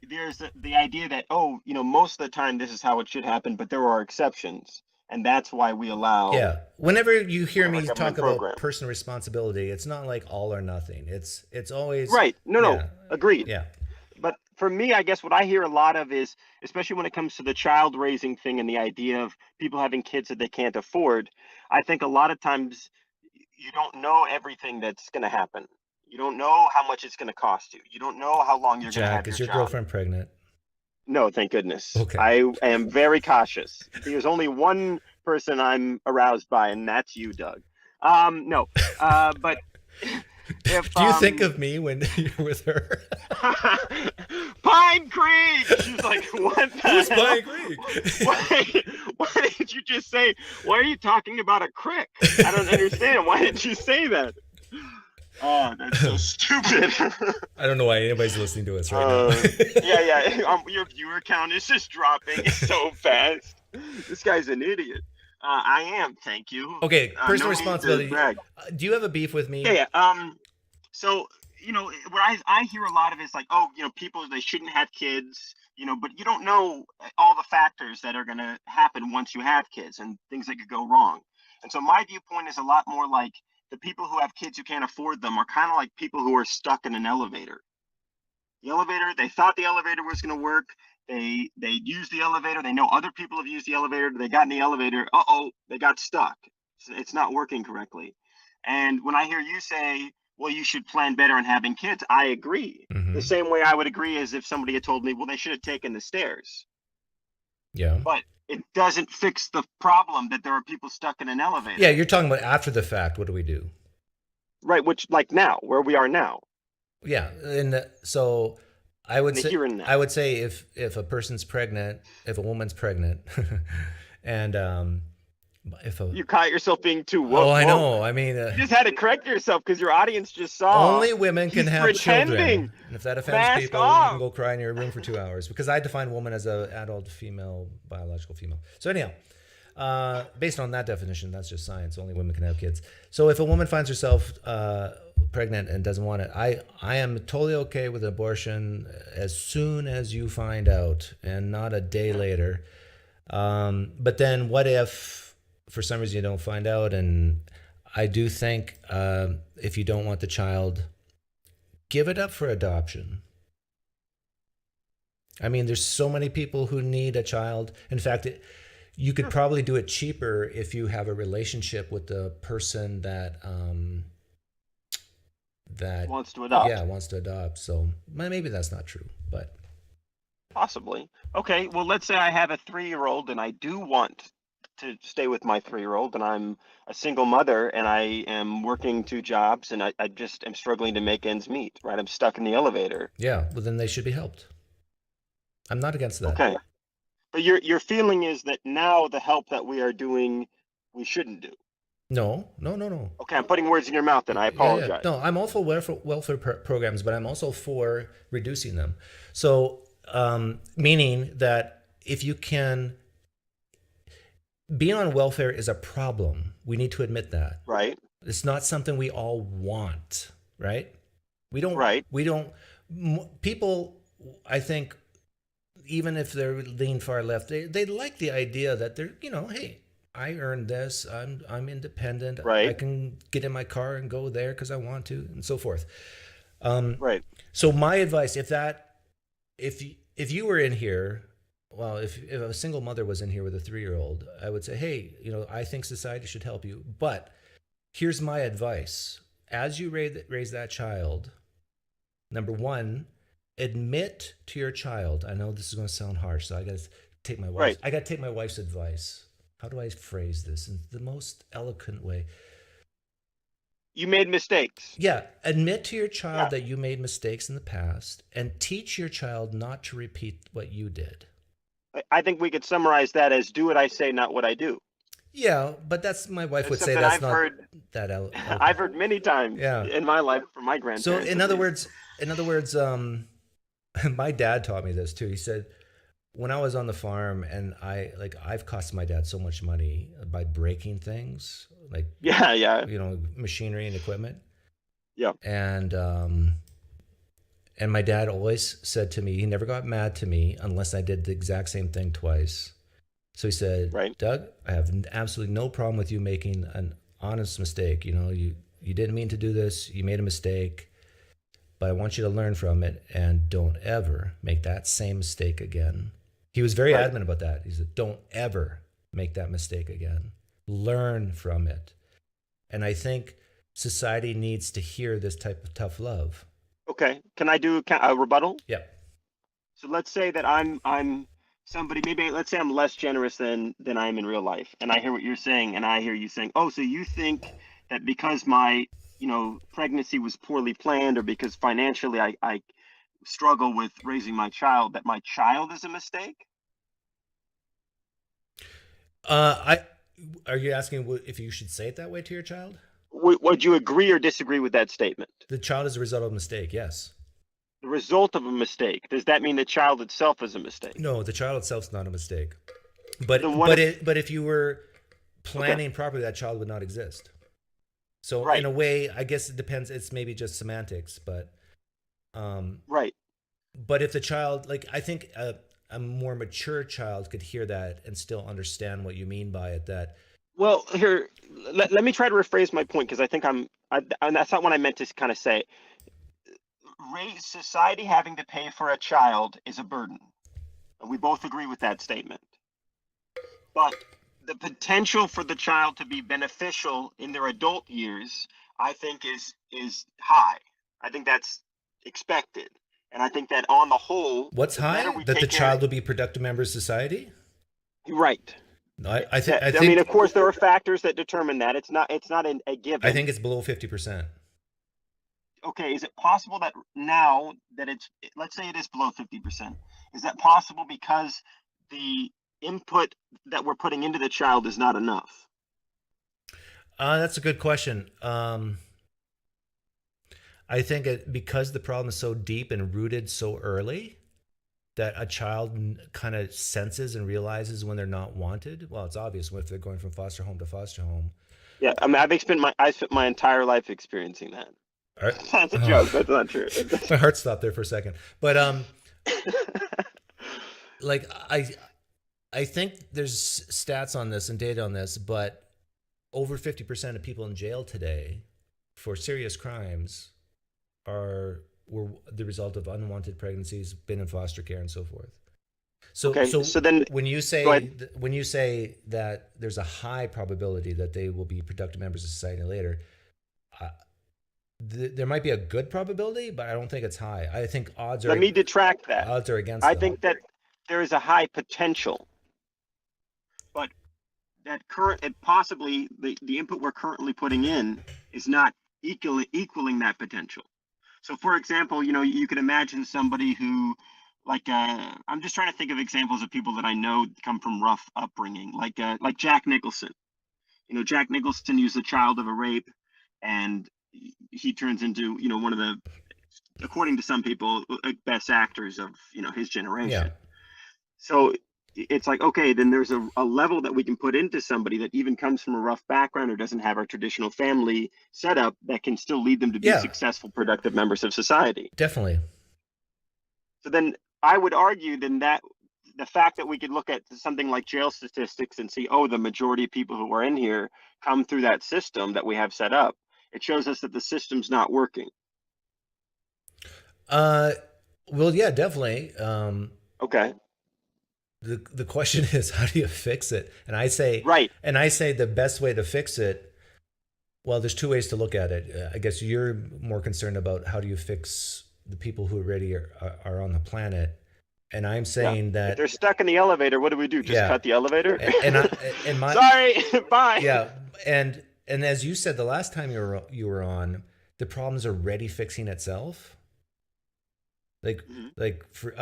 there's the idea that, oh, most of the time this is how it should happen, but there are exceptions. And that's why we allow. Yeah. Whenever you hear me government talk program. about personal responsibility, it's not like all or nothing. It's always Right. No, yeah. Agreed. Yeah. But for me, I guess what I hear a lot of is, especially when it comes to the child raising thing and the idea of people having kids that they can't afford, I think a lot of times you don't know everything that's going to happen. You don't know how much it's going to cost you. You don't know how long you're going to have Jack, is your your child. girlfriend pregnant? No, thank goodness. Okay. I am very cautious. There's only one person I'm aroused by, and that's you, Doug. No, but if do you think of me when you're with her? Pine Creek. She's like, what? Who's Pine Creek? Why did you just say? Why are you talking about a crick? I don't understand. Why did you say that? Oh, that's so stupid. I don't know why anybody's listening to us right now. Yeah. Your viewer count is just dropping so fast. This guy's an idiot. I am. Thank you. Okay, personal no responsibility. need to brag. Do you have a beef with me? Yeah. So what I hear a lot of is like, oh, people, they shouldn't have kids. But you don't know all the factors that are going to happen once you have kids and things that could go wrong. And so my viewpoint is a lot more like, the people who have kids who can't afford them are kind of like people who are stuck in an elevator. The elevator, they thought the elevator was going to work. They used the elevator. They know other people have used the elevator. They got in the elevator. They got stuck. It's not working correctly. And when I hear you say, well, you should plan better on having kids, I agree. Mm-hmm. The same way I would agree as if somebody had told me, well, they should have taken the stairs. Yeah. But it doesn't fix the problem that there are people stuck in an elevator. Yeah, you're talking about after the fact. What do we do? Right, which like now, where we are now. Yeah, and so I would say here and now. I would say if a person's pregnant, if a woman's pregnant, and you caught yourself being too woke. Oh, I know. I mean, you just had to correct yourself because your audience just saw. Only women can have children. And if that offends people, you can go cry in your room for 2 hours. Because I define woman as an adult female, biological female. So anyhow, based on that definition, that's just science. Only women can have kids. So if a woman finds herself pregnant and doesn't want it, I am totally okay with abortion as soon as you find out, and not a day later. But then what if for some reason you don't find out? And I do think if you don't want the child, give it up for adoption. I mean, there's so many people who need a child. In fact, you could probably do it cheaper if you have a relationship with the person that wants to adopt. Yeah, wants to adopt. So maybe that's not true, but possibly. Okay, well, let's say I have a 3-year-old and I do want to stay with my 3-year-old, and I'm a single mother and I am working 2 jobs and I just am struggling to make ends meet, right? I'm stuck in the elevator. Yeah, well, then they should be helped. I'm not against that. Okay. But your feeling is that now the help that we are doing, we shouldn't do. No. Okay, I'm putting words in your mouth, and I apologize. Yeah. No, I'm all for welfare programs, but I'm also for reducing them. So, meaning that if you can, being on welfare is a problem. We need to admit that. Right. It's not something we all want, right? We don't. Right. We don't. People, I think, even if they're lean far left, they like the idea that they're, hey, I earned this. I'm independent. Right. I can get in my car and go there because I want to, and so forth. Right. So my advice, if you were in here, well, if a single mother was in here with a 3-year-old, I would say, hey, I think society should help you, but here's my advice: as you raise that child, number one, admit to your child. I know this is going to sound harsh, so I got to take my wife. Right. I got to take my wife's advice. How do I phrase this in the most eloquent way? You made mistakes. Yeah, admit to your child that you made mistakes in the past, and teach your child not to repeat what you did. I think we could summarize that as do what I say, not what I do. Yeah, but that's my wife would say something that's I've not heard, that eloquent. I've heard many times in my life from my grandparents. So in other words, my dad taught me this too. He said, when I was on the farm and I've cost my dad so much money by breaking things like, Yeah. machinery and equipment. Yeah. And my dad always said to me, he never got mad to me unless I did the exact same thing twice. So he said, right. Doug, I have absolutely no problem with you making an honest mistake. You didn't mean to do this. You made a mistake, but I want you to learn from it and don't ever make that same mistake again. He was very adamant about that. He said, don't ever make that mistake again. Learn from it. And I think society needs to hear this type of tough love. Okay. Can I do a rebuttal? Yeah. So let's say that I'm somebody, maybe let's say I'm less generous than I am in real life. And I hear what you're saying. And I hear you saying, oh, so you think that because my, pregnancy was poorly planned, or because financially I struggle with raising my child, that my child is a mistake? Are you asking if you should say it that way to your child? Would you agree or disagree with that statement? The child is a result of a mistake, yes. The result of a mistake. Does that mean the child itself is a mistake? No, the child itself is not a mistake. But if you were planning properly, that child would not exist. So in a way, I guess it depends. It's maybe just semantics, but right. But if the child, I think a more mature child could hear that and still understand what you mean by it. Well, here, let me try to rephrase my point, because I think and that's not what I meant to kind of say. Society having to pay for a child is a burden. And we both agree with that statement. But the potential for the child to be beneficial in their adult years, I think is high. I think that's expected. And I think that on the whole, what's high? That the child will be a productive member of society? Right. I think, of course, there are factors that determine that. It's not a given. I think it's below 50%. Okay, is it possible that now that let's say it is below 50%, is that possible because the input that we're putting into the child is not enough? That's a good question. I think because the problem is so deep and rooted so early, that a child kind of senses and realizes when they're not wanted. Well, it's obvious if they're going from foster home to foster home. Yeah, I mean, I spent my entire life experiencing that. That's a joke. That's not true. My heart stopped there for a second. But I think there's stats on this and data on this, but over 50% of people in jail today for serious crimes were the result of unwanted pregnancies, been in foster care, and so forth. So then when you say that there's a high probability that they will be productive members of society later, there might be a good probability, but I don't think it's high. I think odds are. Let me detract that. Odds are against. I think that there is a high potential, but that possibly the input we're currently putting in is not equaling that potential. So, for example, you could imagine somebody who, I'm just trying to think of examples of people that I know come from rough upbringing, like Jack Nicholson. Jack Nicholson was a child of a rape, and he turns into, one of the, according to some people, best actors of, his generation. Yeah. So it's like, okay, then there's a level that we can put into somebody that even comes from a rough background or doesn't have our traditional family setup that can still lead them to be successful, productive members of society. Definitely. So then I would argue then that the fact that we could look at something like jail statistics and see, the majority of people who are in here come through that system that we have set up, it shows us that the system's not working. Well, yeah, definitely. Okay. The question is, how do you fix it? And I say, the best way to fix it, well, there's two ways to look at it. I guess you're more concerned about how do you fix the people who already are on the planet. And I'm saying that if they're stuck in the elevator, what do we do? Just cut the elevator? Sorry, bye. Yeah. And as you said, the last time you were on, the problem's already fixing itself. For,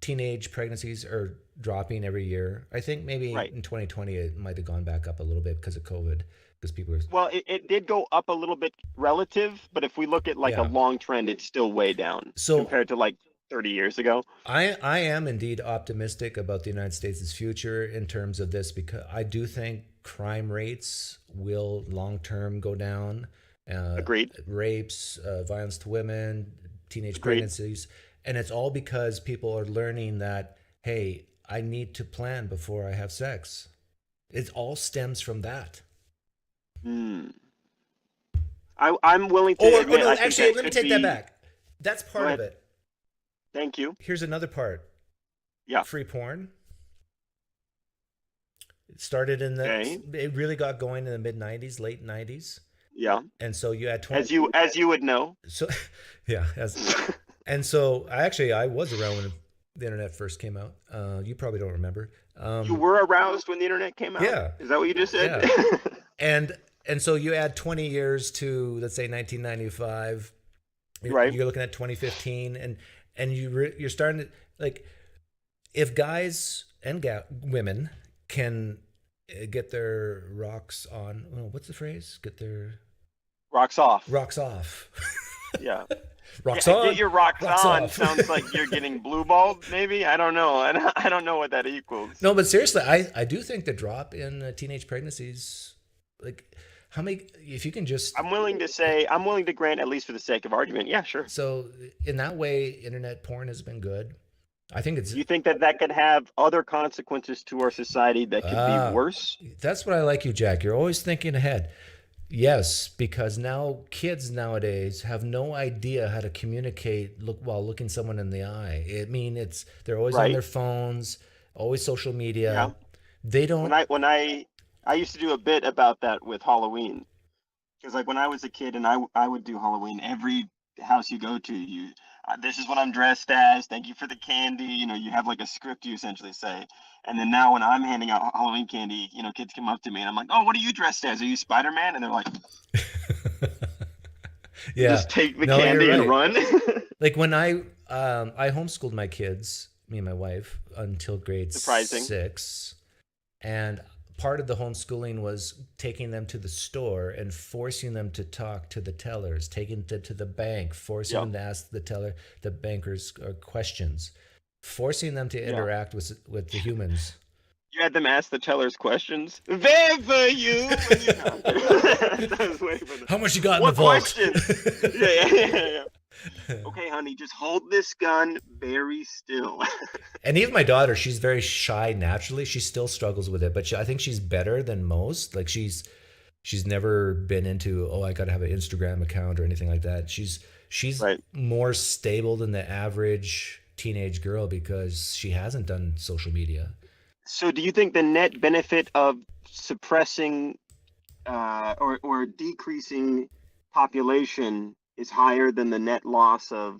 teenage pregnancies are dropping every year. I think maybe in 2020 it might have gone back up a little bit because of COVID, because people are. Well, it did go up a little bit relative, but if we look at a long trend, it's still way down compared to 30 years ago. I am indeed optimistic about the United States' future in terms of this, because I do think crime rates will long term go down. Agreed. Rapes, violence to women, teenage Agreed. pregnancies. And it's all because people are learning that, hey, I need to plan before I have sex. It all stems from that. I'm willing to admit, no, I think actually, that let me could take that be- back. That's part of ahead. it. Thank you. Here's another part. Yeah. Free porn. It started in the. Okay. It really got going in the mid '90s, late '90s, Yeah. and so you had 20. As you would know. So, yeah. And so I was around when the internet first came out. You probably don't remember. You were aroused when the internet came out? Yeah. Is that what you just said? Yeah. And so you add 20 years to, let's say, 1995. Right. You're looking at 2015, and you're starting to, like, if guys and women can get their rocks on, what's the phrase? Get their rocks off. Rocks off. Yeah. Rocks Yeah, on. Get your rocks on off. sounds like you're getting blue balled, maybe. I don't know. I don't know what that equals. No, but seriously, I do think the drop in teenage pregnancies, like, how many, if you can just. I'm willing to grant, at least for the sake of argument. Yeah, sure. So in that way, internet porn has been good. I think it's. You think that could have other consequences to our society that could be worse? That's what I like you, Jack. You're always thinking ahead. Yes, because now kids nowadays have no idea how to communicate while looking someone in the eye. I mean, they're always on their phones, always social media. Yeah. They don't. When I used to do a bit about that with Halloween, because like when I was a kid and I would do Halloween, every house you go to, this is what I'm dressed as. Thank you for the candy. You have like a script you essentially say. And then now when I'm handing out Halloween candy, kids come up to me and I'm like, "Oh, what are you dressed as? Are you Spider-Man?" And they're like, yeah, just take the candy and run. Like when I homeschooled my kids, me and my wife, until grade 6, and part of the homeschooling was taking them to the store and forcing them to talk to the tellers, taking them to the bank, forcing them to ask the bankers questions, forcing them to interact with the humans. You had them ask the tellers questions. There for you. How much you got in the vault? Questions? Yeah. Okay, honey, just hold this gun very still. And even my daughter, she's very shy naturally. She still struggles with it, but I think she's better than most. Like she's never been into, I got to have an Instagram account or anything like that. She's more stable than the average teenage girl because she hasn't done social media. So do you think the net benefit of suppressing or decreasing population is higher than the net loss of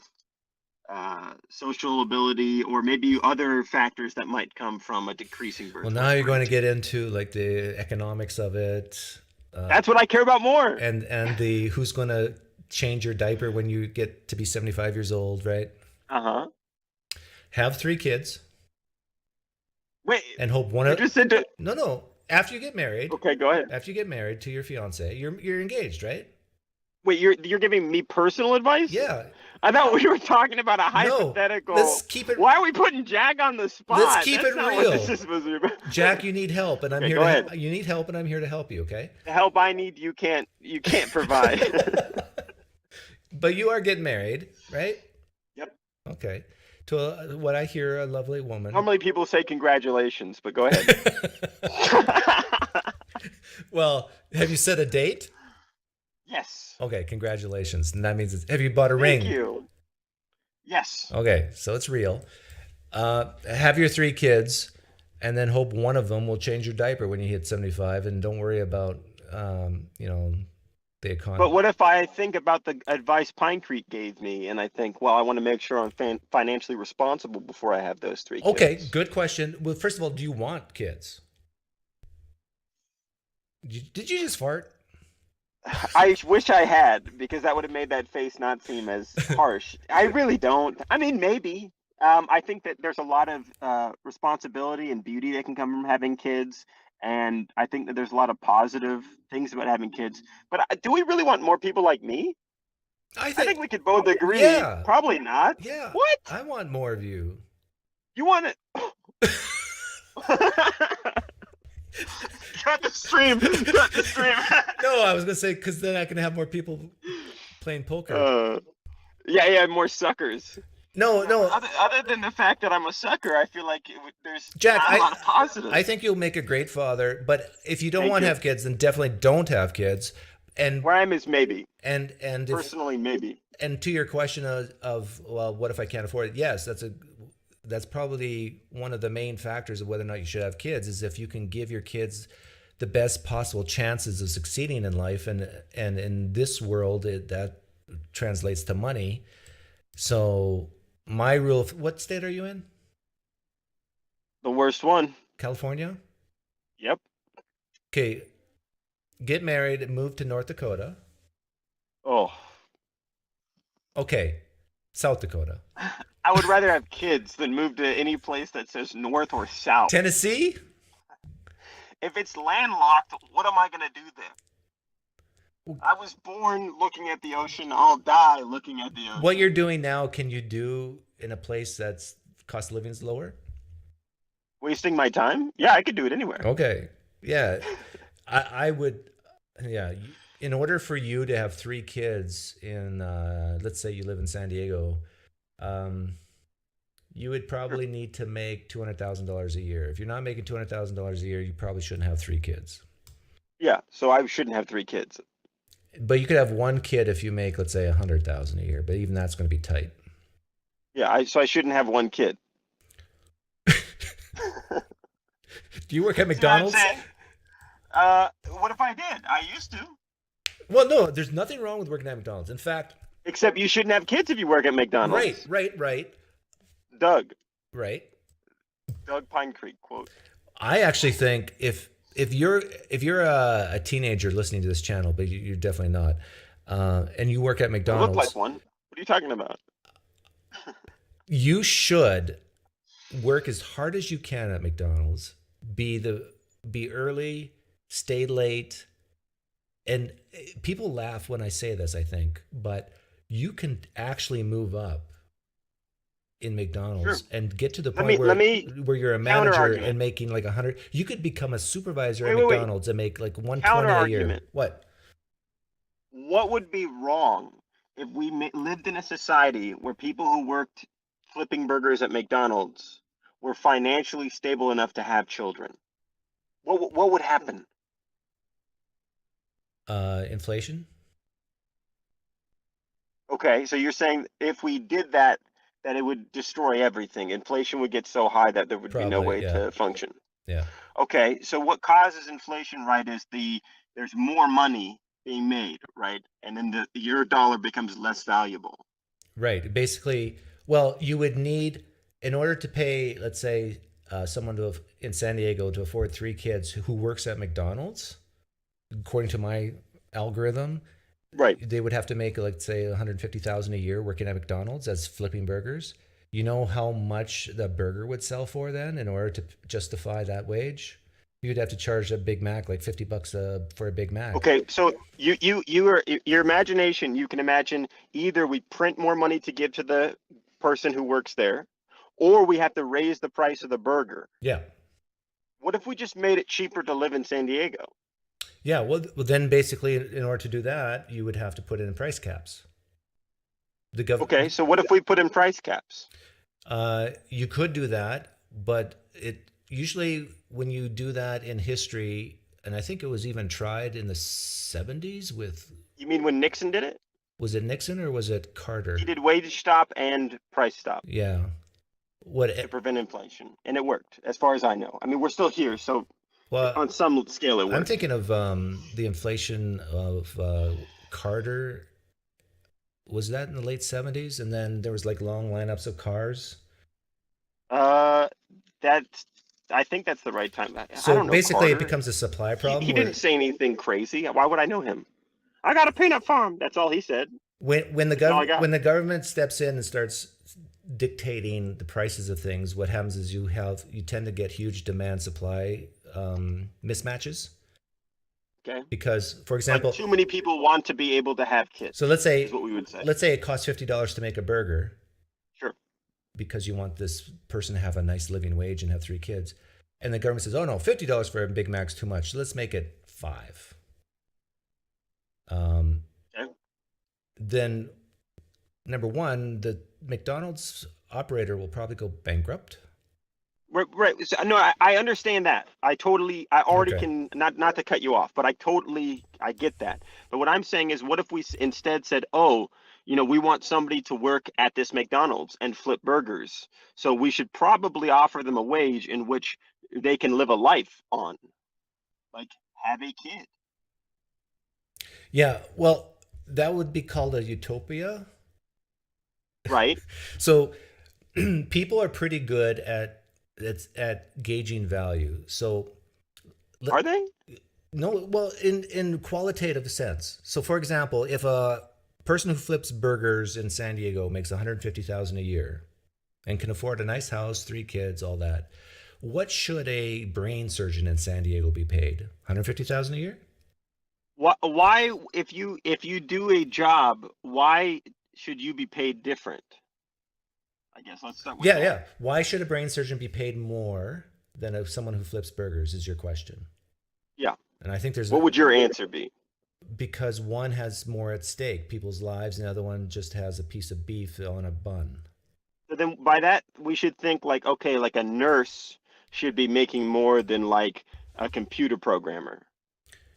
social ability or maybe other factors that might come from a decreasing birth rate? Well, now you're going to get into like the economics of it. That's what I care about more. And the who's going to change your diaper when you get to be 75 years old, right? Uh-huh. Have 3 kids. Wait. And hope one of No. After you get married. Okay, go ahead. After you get married to your fiance, you're engaged, right? Wait, you're giving me personal advice? Yeah. I thought we were talking about a hypothetical. Let's keep it. Why are we putting Jack on the spot? Let's keep That's it not real. what this is supposed to be about. Jack, you need help, and I'm here. Go ahead. You need help, and I'm here to help you. Okay. The help I need, you can't provide. But you are getting married, right? Yep. Okay. To what I hear, a lovely woman. Normally, people say congratulations, but go ahead. Well, have you set a date? Yes. Okay, congratulations. And that means have you bought a ring? Thank you. Yes. Okay, so it's real. Have your 3 kids, and then hope one of them will change your diaper when you hit 75, and don't worry about the economy. But what if I think about the advice Pine Creek gave me, and I think, well, I want to make sure I'm financially responsible before I have those 3 kids? Okay, good question. Well, first of all, do you want kids? Did you just fart? I wish I had, because that would have made that face not seem as harsh. I really don't. I mean, maybe. I think that there's a lot of responsibility and beauty that can come from having kids. And I think that there's a lot of positive things about having kids. But do we really want more people like me? I think we could both agree. Yeah. Probably not. Yeah. What? I want more of you. You want it? Cut the stream. Cut the stream. No, I was gonna say because then I can have more people playing poker. Yeah, more suckers. No. Other than the fact that I'm a sucker, I feel like there's Jack, not a lot of positives. I think you'll make a great father, but if you don't Thank want to you. have kids, then definitely don't have kids. And where I'm is maybe. And personally, maybe. And to your question of well, what if I can't afford it? Yes, that's probably one of the main factors of whether or not you should have kids, is if you can give your kids the best possible chances of succeeding in life, and in this world that translates to money. So my rule of, what state are you in? The worst one. California? Yep. Okay. Get married and move to North Dakota. Oh. Okay. South Dakota. I would rather have kids than move to any place that says north or south. Tennessee? If it's landlocked, what am I going to do there? I was born looking at the ocean. I'll die looking at the ocean. What you're doing now, can you do in a place that's cost of living is lower? Wasting my time? Yeah, I could do it anywhere. Okay. Yeah. I would, yeah. In order for you to have 3 kids in, let's say you live in San Diego, you would probably need to make $200,000 a year. If you're not making $200,000 a year, you probably shouldn't have 3 kids. Yeah, so I shouldn't have 3 kids. But you could have 1 kid if you make, let's say, $100,000 a year. But even that's going to be tight. Yeah, so I shouldn't have 1 kid. Do you work at McDonald's? What if I did? I used to. Well, no, there's nothing wrong with working at McDonald's. In fact, except you shouldn't have kids if you work at McDonald's. Right. Doug. Right. Doug Pine Creek quote. I actually think if you're a teenager listening to this channel, but you're definitely not, and you work at McDonald's, I look like one. What are you talking about? You should work as hard as you can at McDonald's. Be early, stay late, and people laugh when I say this, I think, but you can actually move up in McDonald's and get to the point where you're a manager and making like 100. You could become a supervisor at McDonald's and make like 120 a year. What would be wrong if we lived in a society where people who worked flipping burgers at McDonald's were financially stable enough to have children? What would happen? Inflation. Okay, so you're saying if we did that it would destroy everything. Inflation would get so high that there would be no way to function. Yeah. Okay, so what causes inflation, right, is there's more money being made, right? And then your dollar becomes less valuable. Right. Basically, well, you would need, in order to pay, let's say, someone in San Diego to afford 3 kids who works at McDonald's, according to my algorithm, right, they would have to make, like, say, $150,000 a year working at McDonald's as flipping burgers. You know how much the burger would sell for then in order to justify that wage? You'd have to charge a Big Mac like $50 for a Big Mac. Okay, so your imagination, you can imagine either we print more money to give to the person who works there, or we have to raise the price of the burger. Yeah. What if we just made it cheaper to live in San Diego? Yeah, well, then basically, in order to do that, you would have to put in price caps. Okay, so what if we put in price caps? You could do that, but usually when you do that in history, and I think it was even tried in the 70s with... You mean when Nixon did it? Was it Nixon or was it Carter? He did wage stop and price stop. Yeah. To prevent inflation, and it worked, as far as I know. I mean, we're still here, so on some scale it worked. I'm thinking of the inflation of Carter. Was that in the late 70s? And then there was like long lineups of cars. I think that's the right time. So I don't know basically, Carter. It becomes a supply problem. He didn't say anything crazy. Why would I know him? I got a peanut farm. That's all he said. When the government steps in and starts dictating the prices of things, what happens is you tend to get huge demand supply mismatches. Okay. Because, for example, too many people want to be able to have kids. So let's say is what we would say. Let's say it costs $50 to make a burger. Sure. Because you want this person to have a nice living wage and have 3 kids, and the government says, "Oh no, $50 for a Big Mac's too much. Let's make it 5." Okay. Then, number one, the McDonald's operator will probably go bankrupt. Right. So, no, I understand that. I already Okay. can, not to cut you off, but I get that. But what I'm saying is, what if we instead said, oh, we want somebody to work at this McDonald's and flip burgers. So we should probably offer them a wage in which they can live a life on, like have a kid. Yeah, well, that would be called a utopia. Right. So people are pretty good at gauging value. So Are they? no, well, in qualitative sense. So for example, if a person who flips burgers in San Diego makes $150,000 a year and can afford a nice house, 3 kids, all that, what should a brain surgeon in San Diego be paid? $150,000 a year? Why, if you do a job, why should you be paid different? I guess let's start with that. Yeah. Why should a brain surgeon be paid more than someone who flips burgers is your question. Yeah. And I think What would your answer be? Because one has more at stake, people's lives, and the other one just has a piece of beef on a bun. So then by that, we should think like, okay, like a nurse should be making more than like a computer programmer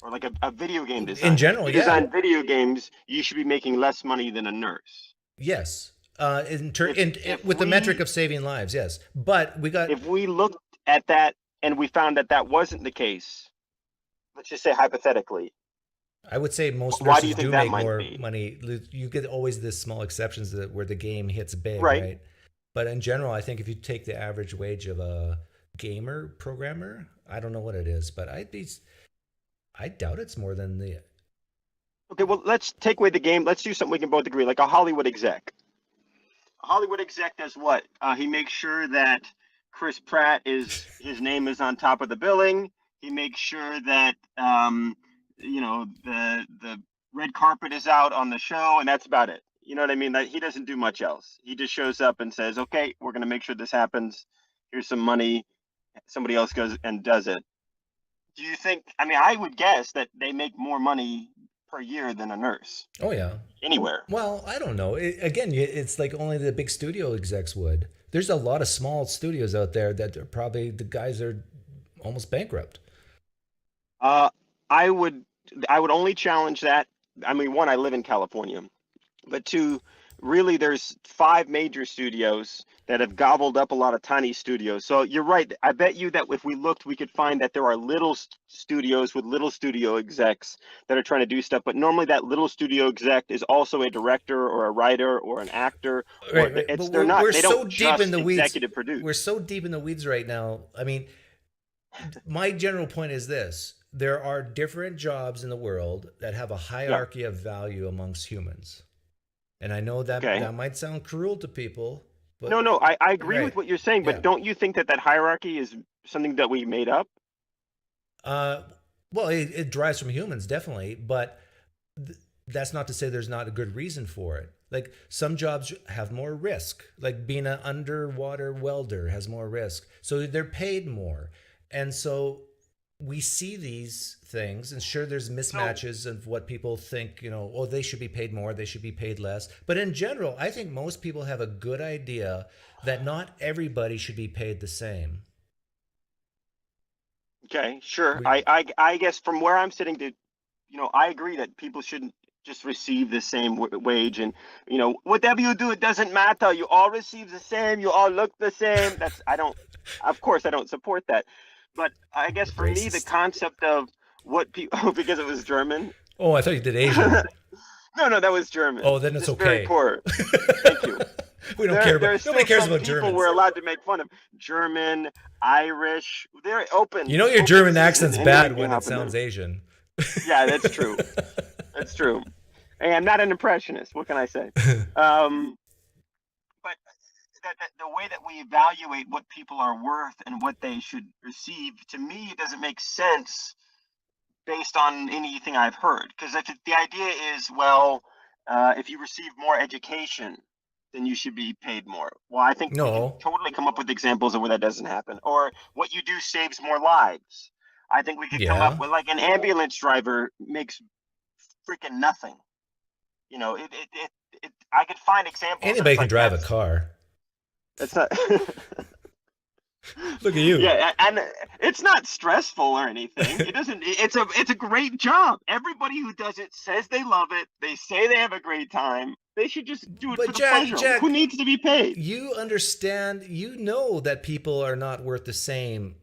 or like a video game designer. In general, if you yeah. design video games, you should be making less money than a nurse. Yes. With the metric of saving lives, yes. But if we looked at that and we found that wasn't the case, let's just say hypothetically, I would say most why do nurses you think do that make might more be? money. You get always the small exceptions where the game hits big, Right. right? But in general, I think if you take the average wage of a gamer programmer, I don't know what it is, but I doubt it's more than the. Okay, well, let's take away the game. Let's do something we can both agree, like a Hollywood exec. A Hollywood exec does what? He makes sure that Chris Pratt his name is on top of the billing. He makes sure that the red carpet is out on the show, and that's about it. You know what I mean? That he doesn't do much else. He just shows up and says, "Okay, we're going to make sure this happens. Here's some money." Somebody else goes and does it. Do you think? I mean, I would guess that they make more money per year than a nurse. Oh yeah. Anywhere. Well, I don't know. It's like only the big studio execs would. There's a lot of small studios out there that are probably the guys are almost bankrupt. I would only challenge that. I mean, one, I live in California, but two, really, there's 5 major studios that have gobbled up a lot of tiny studios. So you're right. I bet you that if we looked, we could find that there are little studios with little studio execs that are trying to do stuff. But normally that little studio exec is also a director or a writer or an actor. Right. They're not. We're they so don't deep just in the weeds. executive produce. We're so deep in the weeds right now. I mean, my general point is this. There are different jobs in the world that have a hierarchy of value amongst humans. And I know that that might sound cruel to people. But, no, I agree with what you're saying, but don't you think that hierarchy is something that we made up? Well, it derives from humans, definitely, but that's not to say there's not a good reason for it. Like some jobs have more risk, like being an underwater welder has more risk. So they're paid more. And so we see these things, and sure, there's mismatches of what people think, they should be paid more, they should be paid less. But in general, I think most people have a good idea that not everybody should be paid the same. Okay, sure. I guess from where I'm sitting, I agree that people shouldn't just receive the same wage, and whatever you do, it doesn't matter. You all receive the same. You all look the same. Of course, I don't support that. But I guess for me, the concept of what people, because it was German. Oh, I thought you did Asian. No, that was German. Oh, then it's okay. Very poor. Thank you. We don't care about. Nobody cares about Germans. People we're allowed to make fun of German, Irish. They're open. Your German accent's bad when it sounds Asian. Yeah, that's true. That's true. Hey, I'm not an impressionist. What can I say? But the way that we evaluate what people are worth and what they should receive, to me, it doesn't make sense based on anything I've heard. Because the idea is, well, if you receive more education, then you should be paid more. Well, I think we can totally come up with examples of where that doesn't happen. Or what you do saves more lives. I think we could come up with, like, an ambulance driver makes freaking nothing. You know, I could find examples. Anybody can drive a car. That's not. Look at you. Yeah, and it's not stressful or anything. It doesn't. It's a great job. Everybody who does it says they love it. They say they have a great time. They should just do it for the pleasure. Jack, who needs to be paid? You understand. You know that people are not worth the same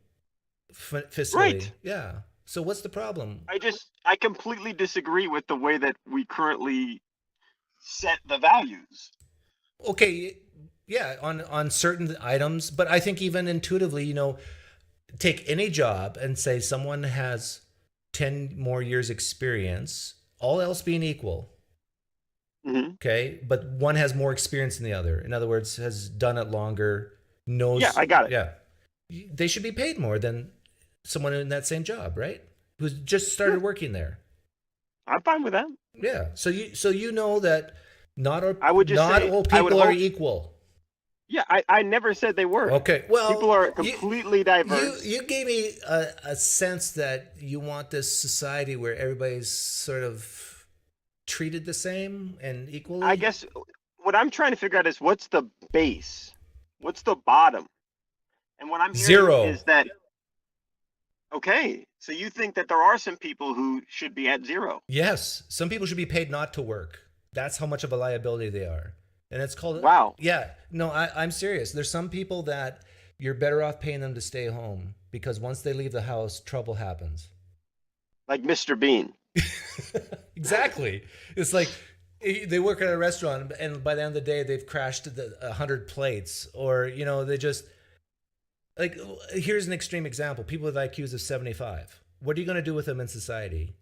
fiscally. Right. Yeah. So what's the problem? I completely disagree with the way that we currently set the values. Okay. Yeah, on certain items, but I think even intuitively, you know, take any job and say someone has 10 more years experience, all else being equal. Mm-hmm. Okay, but one has more experience than the other. In other words, has done it longer, knows. Yeah, I got it. Yeah, they should be paid more than someone in that same job, right? Who's just started working there. I'm fine with that. Yeah, so you know that not all people are equal. Yeah, I never said they were. Okay, well, people are completely diverse. You gave me a sense that you want this society where everybody's sort of treated the same and equally. I guess what I'm trying to figure out is what's the base, what's the bottom, and what I'm hearing Zero. Is that okay? So you think that there are some people who should be at zero? Yes, some people should be paid not to work. That's how much of a liability they are. And it's called, wow. Yeah, no, I'm serious. There's some people that you're better off paying them to stay home because once they leave the house, trouble happens. Like Mr. Bean. Exactly. It's like they work at a restaurant and by the end of the day, they've crashed 100 plates or, you know, they just, like, here's an extreme example. People with IQs of 75. What are you going to do with them in society?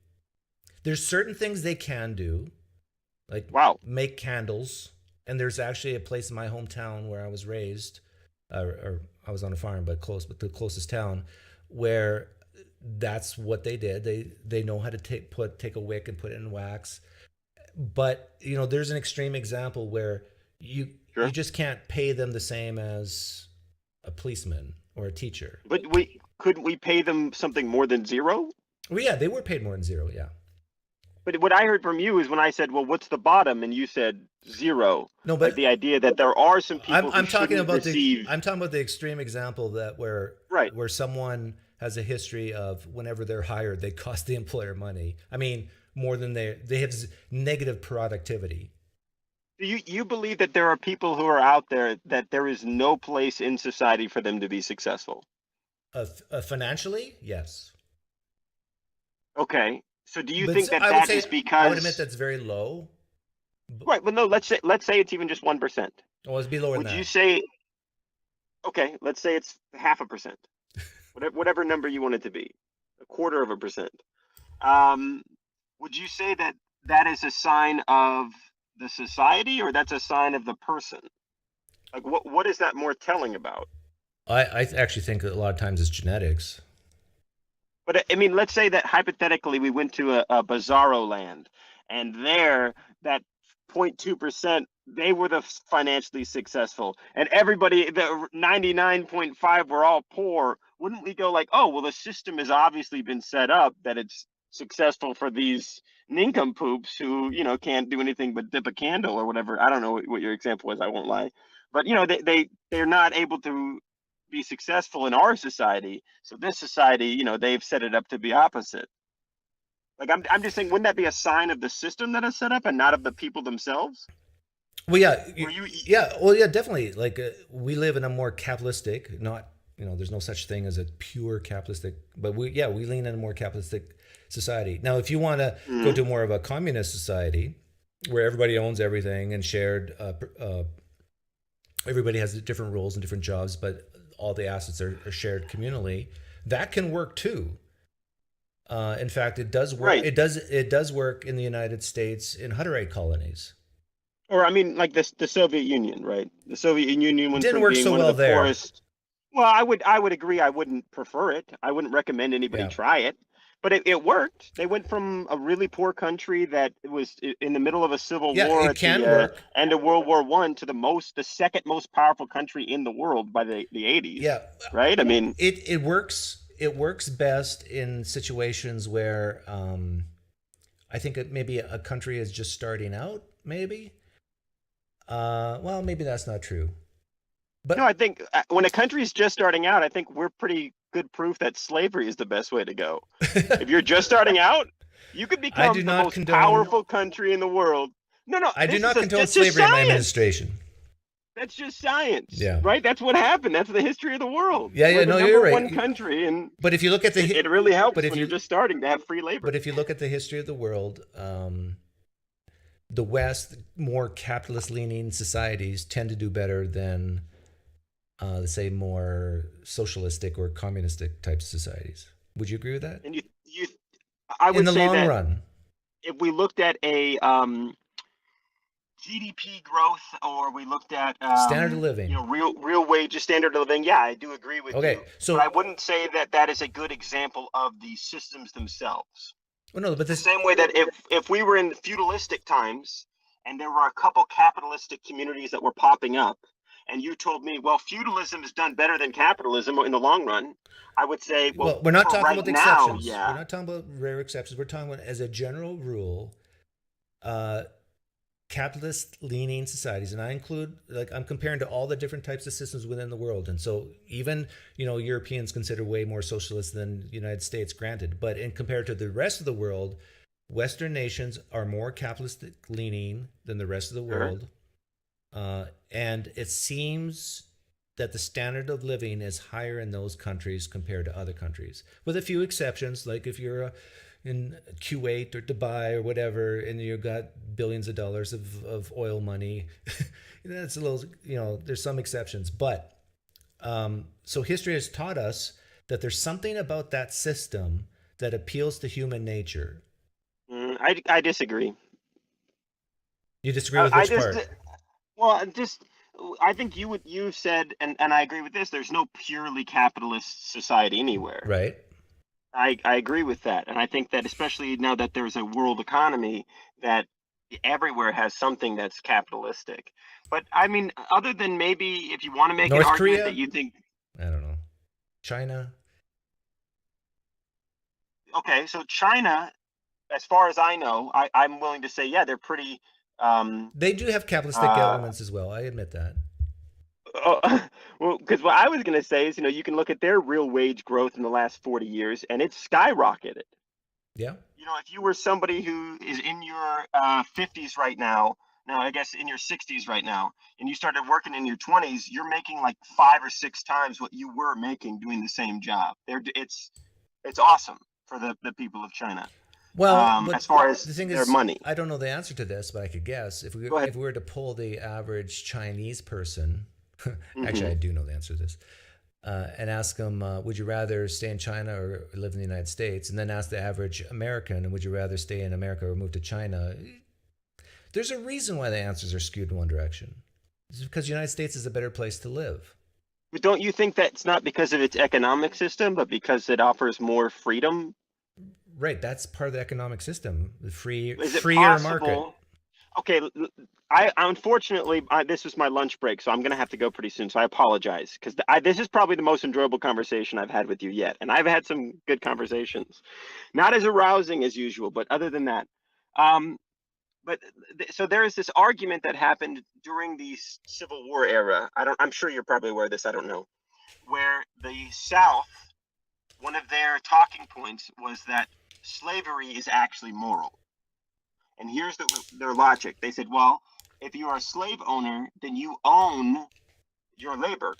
There's certain things they can do, like make candles. And there's actually a place in my hometown where I was raised, or I was on a farm, but the closest town, where that's what they did. They know how to take a wick and put it in wax. But you know, there's an extreme example where you just can't pay them the same as a policeman or a teacher. But couldn't we pay them something more than zero? Well, yeah, they were paid more than zero. Yeah. But what I heard from you is when I said, "Well, what's the bottom?" and you said zero. No, but like the idea that there are some people I'm talking about receive... I'm talking about the extreme example that where someone has a history of whenever they're hired, they cost the employer money. I mean, more than they have negative productivity. Do you believe that there are people who are out there that there is no place in society for them to be successful? Financially, yes. Okay. So do you think that is because... I would admit that's very low. Right. Well, no, let's say it's even just 1%. Well, it'd be lower than that. Would you say, okay, let's say it's 0.5%, whatever number you want it to be, 0.25%. Would you say that is a sign of the society or that's a sign of the person? Like what is that more telling about? I actually think that a lot of times it's genetics. But I mean, let's say that hypothetically we went to a bizarro land and there that 0.2%, they were the financially successful and everybody, the 99.5 were all poor. Wouldn't we go like, oh, well, the system has obviously been set up that it's successful for these nincompoops who, you know, can't do anything but dip a candle or whatever. I don't know what your example was. I won't lie. But, you know, they're not able to be successful in our society. So this society, you know, they've set it up to be opposite. Like I'm just saying, wouldn't that be a sign of the system that is set up and not of the people themselves? Well, yeah, yeah, definitely. Like we live in a more capitalistic, not, you know, there's no such thing as a pure capitalistic, but we lean in a more capitalistic society. Now, if you want to go to more of a communist society where everybody owns everything and shared, everybody has different roles and different jobs, but all the assets are shared communally, that can work too. In fact, it does work. Right. It does work in the United States in Hutterite colonies. Or I mean, like the Soviet Union, right? The Soviet Union went didn't from work being so one well of the there. poorest. Well, I would agree. I wouldn't prefer it. I wouldn't recommend anybody try it. But it worked. They went from a really poor country that was in the middle of a civil Yeah, war it at can the work. end of World War One to the second most powerful country in the world by the 80s. Yeah. Right? I mean, it works. It works best in situations where I think maybe a country is just starting out, maybe. Well, maybe that's not true. But no, I think when a country is just starting out, I think we're pretty good proof that slavery is the best way to go. If you're just starting out, you could become the most powerful country in the world. No, I do not condone slavery in my administration. That's just science, yeah. Right? That's what happened. That's the history of the world. Yeah, we're no, the you're right. One country, and but if you look at the, it really helps when you're just starting to have free labor. But if you look at the history of the world, the West, more capitalist-leaning societies tend to do better than, let's say, more socialistic or communistic type societies. Would you agree with that? And I would in the say long that run, if we looked at a GDP growth, or we looked at standard of living, real wages, standard of living. Yeah, I do agree with you. Okay, so but I wouldn't say that is a good example of the systems themselves. Well, no, but the same way that if we were in feudalistic times and there were a couple capitalistic communities that were popping up, and you told me, well, feudalism is done better than capitalism in the long run, I would say, well, we're not talking right about now, exceptions. yeah. We're not talking about rare exceptions. We're talking about, as a general rule, capitalist-leaning societies, and I include, I'm comparing to all the different types of systems within the world, and so even Europeans consider way more socialist than the United States, granted, but in compared to the rest of the world, Western nations are more capitalist-leaning than the rest of the world, and it seems that the standard of living is higher in those countries compared to other countries, with a few exceptions, like if you're in Kuwait or Dubai or whatever, and you've got billions of dollars of oil money. That's a little, there's some exceptions. But so history has taught us that there's something about that system that appeals to human nature. I disagree. You disagree with which part? Well, I think you said, and I agree with this, there's no purely capitalist society anywhere. Right. I agree with that. And I think that especially now that there's a world economy, that everywhere has something that's capitalistic. But I mean, other than maybe if you want to make North an argument Korea? that you think, I don't know, China. Okay, so China, as far as I know, I'm willing to say, yeah, they're pretty. They do have capitalistic elements as well. I admit that. Well, because what I was going to say is, you can look at their real wage growth in the last 40 years, and it's skyrocketed. Yeah. If you were somebody who is in your 50s right now, I guess in your 60s right now, and you started working in your 20s, you're making like 5 or 6 times what you were making doing the same job. It's awesome for the people of China. Well, as far as the thing their is, money, I don't know the answer to this, but I could guess. If we were to poll the average Chinese person, actually, I do know the answer to this, and ask them, would you rather stay in China or live in the United States? And then ask the average American, and would you rather stay in America or move to China? There's a reason why the answers are skewed in one direction. It's because the United States is a better place to live. But don't you think that's not because of its economic system, but because it offers more freedom? Right, that's part of the economic system, the freer market. Okay, I unfortunately, this was my lunch break, so I'm going to have to go pretty soon. So I apologize, because this is probably the most enjoyable conversation I've had with you yet. And I've had some good conversations. Not as arousing as usual, but other than that. So there is this argument that happened during the Civil War era. I'm sure you're probably aware of this, I don't know. Where the South, one of their talking points was that slavery is actually moral. And here's their logic. They said, well, if you are a slave owner, then you own your labor.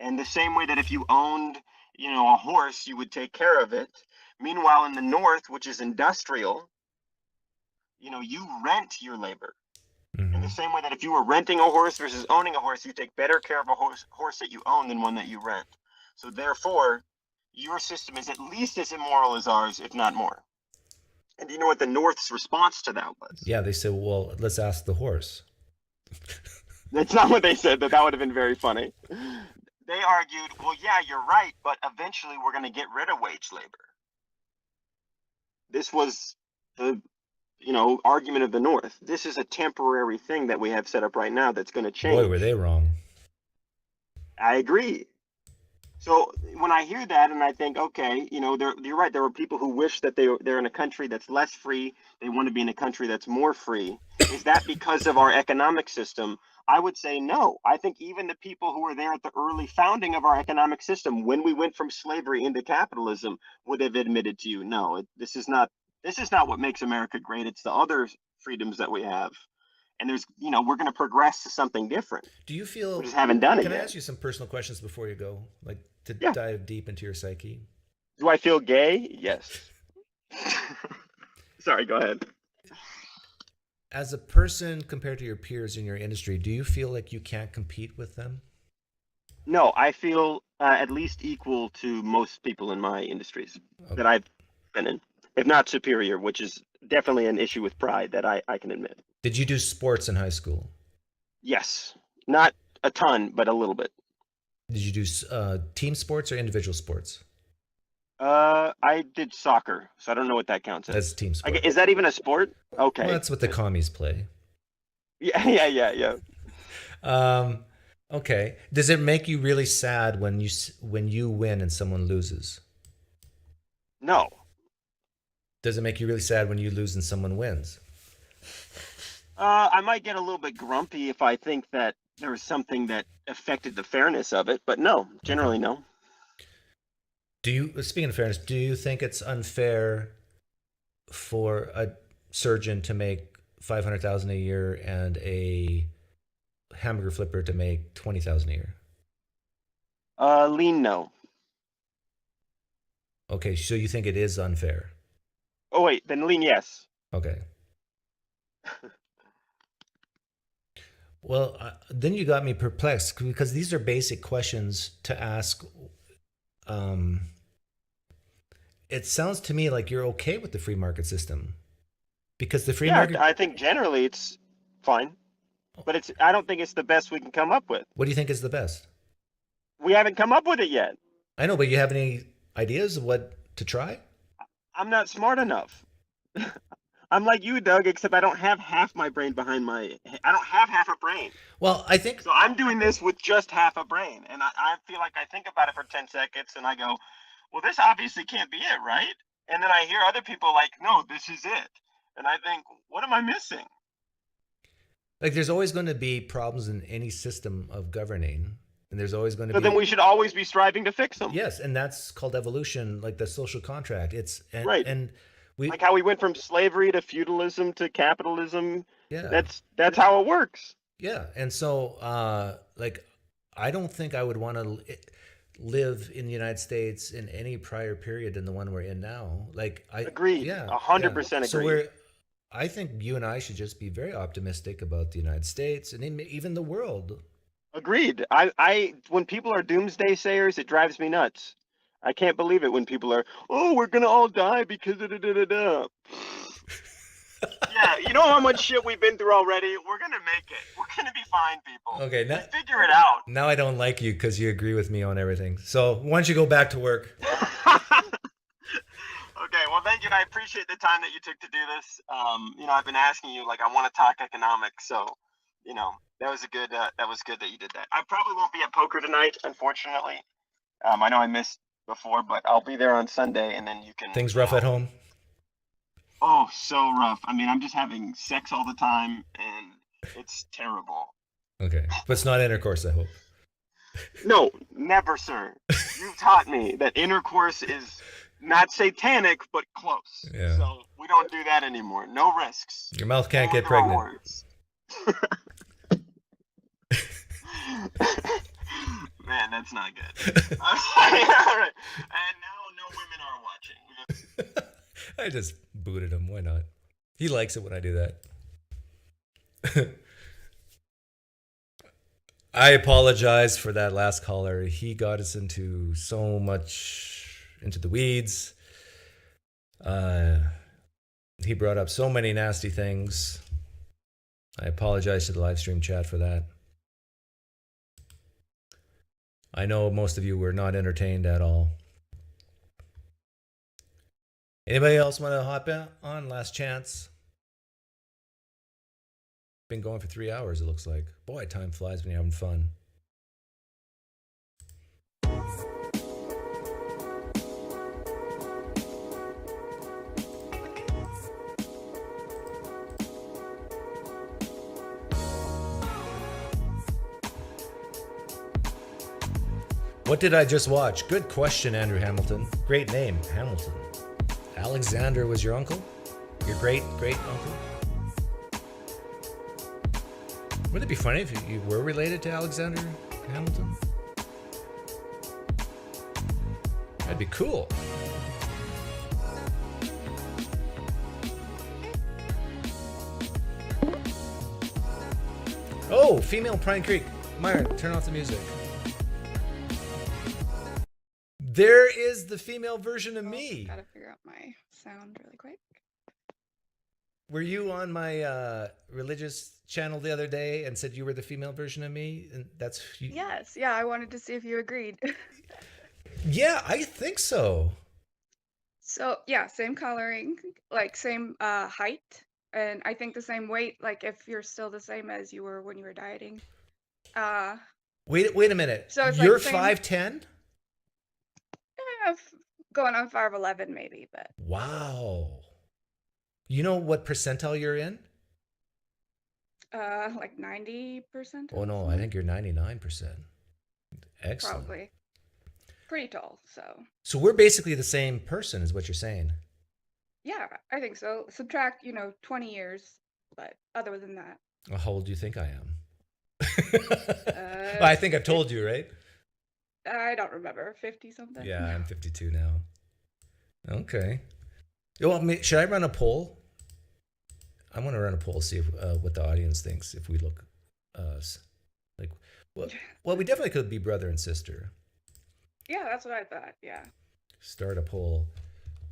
And the same way that if you owned, a horse, you would take care of it. Meanwhile, in the North, which is industrial, you rent your labor. In the same way that if you were renting a horse versus owning a horse, you take better care of a horse that you own than one that you rent. So therefore, your system is at least as immoral as ours, if not more. And do you know what the North's response to that was? Yeah, they said, well, let's ask the horse. That's not what they said, but that would have been very funny. They argued, well, yeah, you're right, but eventually we're going to get rid of wage labor. this was the argument of the North. This is a temporary thing that we have set up right now that's going to change. Boy, were they wrong. I agree. So when I hear that and I think, okay, you're right. There are people who wish that they're in a country that's less free. They want to be in a country that's more free. Is that because of our economic system? I would say no. I think even the people who were there at the early founding of our economic system, when we went from slavery into capitalism, would have admitted to you, no, this is not what makes America great. It's the other freedoms that we have. And there's, we're going to progress to something different. Do you feel? We just haven't done it yet. Can I ask you some personal questions before you go, like to dive deep into your psyche? Do I feel gay? Yes. Sorry, go ahead. As a person compared to your peers in your industry, do you feel like you can't compete with them? No, I feel at least equal to most people in my industries that I've been in, if not superior, which is definitely an issue with pride that I can admit. Did you do sports in high school? Yes. Not a ton, but a little bit. Did you do team sports or individual sports? I did soccer, so I don't know what that counts as. That's team sport. Is that even a sport? Okay. Well, that's what the commies play. Yeah. Okay. Does it make you really sad when you win and someone loses? No. Does it make you really sad when you lose and someone wins? I might get a little bit grumpy if I think that there was something that affected the fairness of it, but no, generally no. Speaking of fairness, do you think it's unfair for a surgeon to make $500,000 a year and a hamburger flipper to make $20,000 a year? Lean no. Okay, so you think it is unfair? Oh wait, then lean yes. Okay. Well, then you got me perplexed because these are basic questions to ask. It sounds to me like you're okay with the free market system because the free market. I think generally it's fine, but I don't think it's the best we can come up with. What do you think is the best? We haven't come up with it yet. I know, but you have any ideas of what to try? I'm not smart enough. I'm like you, Doug, except I don't have half my brain behind I don't have half a brain. Well, I think. So I'm doing this with just half a brain. And I feel like I think about it for 10 seconds and I go, well, this obviously can't be it, right? And then I hear other people like, no, this is it. And I think, what am I missing? Like there's always going to be problems in any system of governing. And there's always going to be. So then we should always be striving to fix them. Yes. And that's called evolution, like the social contract. Right. And like how we went from slavery to feudalism to capitalism. Yeah. That's how it works. Yeah. And so I don't think I would want to live in the United States in any prior period than the one we're in now. Like I agree. Yeah. 100% agree. So I think you and I should just be very optimistic about the United States and even the world. Agreed. When people are doomsday sayers, it drives me nuts. I can't believe it when people are, oh, we're gonna all die because of da. Yeah, you know how much shit we've been through already? We're gonna make it. We're gonna be fine, people. Okay, now figure it out. Now I don't like you because you agree with me on everything. So why don't you go back to work? Okay, well, thank you. And I appreciate the time that you took to do this. I've been asking you, like, I want to talk economics, so that was good that you did that. I probably won't be at poker tonight, unfortunately. I know I missed before, but I'll be there on Sunday, and then you can. Things rough at home? Oh, so rough. I mean, I'm just having sex all the time, and it's terrible. Okay, but it's not intercourse, I hope. No, never, sir. You've taught me that intercourse is not satanic, but close. Yeah. So we don't do that anymore. No risks. Your mouth can't get pregnant. Man, that's not good. All right. And now no women are watching. I just booted him. Why not? He likes it when I do that. I apologize for that last caller. He got us into so much into the weeds. He brought up so many nasty things. I apologize to the live stream chat for that. I know most of you were not entertained at all. Anybody else want to hop on? Last chance. Been going for 3 hours, it looks like. Boy, time flies when you're having fun. What did I just watch? Good question, Andrew Hamilton. Great name, Hamilton. Alexander was your uncle? Your great uncle? Wouldn't it be funny if you were related to Alexander Hamilton? That'd be cool. Oh, female Pine Creek. Myron, turn off the music. There is the female version of me. Gotta figure out my sound really quick. Were you on my religious channel the other day and said you were the female version of me? And that's you... Yes, yeah, I wanted to see if you agreed. Yeah, I think so. So yeah, same coloring, like same height, and I think the same weight, like if you're still the same as you were when you were dieting. Wait a minute. So it's you're like 5'10"? Going on 5'11" maybe, but wow. You know what percentile you're in? like 90%. Oh no, I think you're 99%. Excellent. Probably. Pretty tall, so. So we're basically the same person, is what you're saying. Yeah, I think so. Subtract, 20 years, but other than that. Well, how old do you think I am? Well, I think I've told you, right? I don't remember, 50 something. Yeah, I'm 52 now. Okay. Should I run a poll? I want to run a poll, see if, what the audience thinks if we look like. Well, we definitely could be brother and sister. Yeah, that's what I thought. Yeah. Start a poll.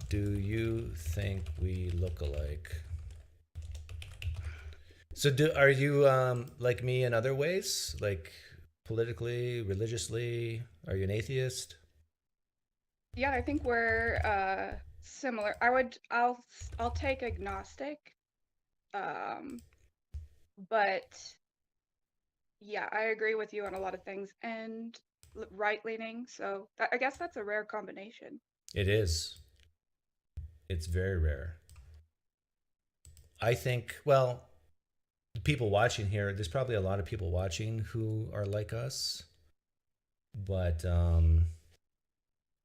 Do you think we look alike? So, are you like me in other ways, like politically, religiously? Are you an atheist? Yeah, I think we're similar. I'll take agnostic. But yeah, I agree with you on a lot of things, and right-leaning, so I guess that's a rare combination. It is. It's very rare. I think, well, the people watching here, there's probably a lot of people watching who are like us, but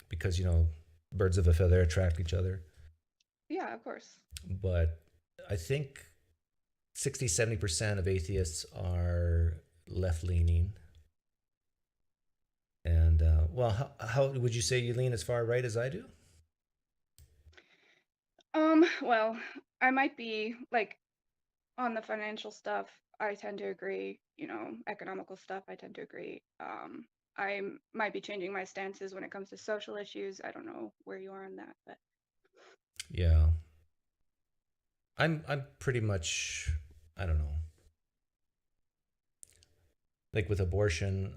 because, birds of a feather attract each other. Yeah, of course. But I think 60-70% of atheists are left-leaning. And, well, how would you say you lean as far right as I do? Well, I might be, like, on the financial stuff, I tend to agree, economical stuff, I tend to agree. I might be changing my stances when it comes to social issues. I don't know where you are on that, but. Yeah. I'm pretty much, I don't know. Like with abortion,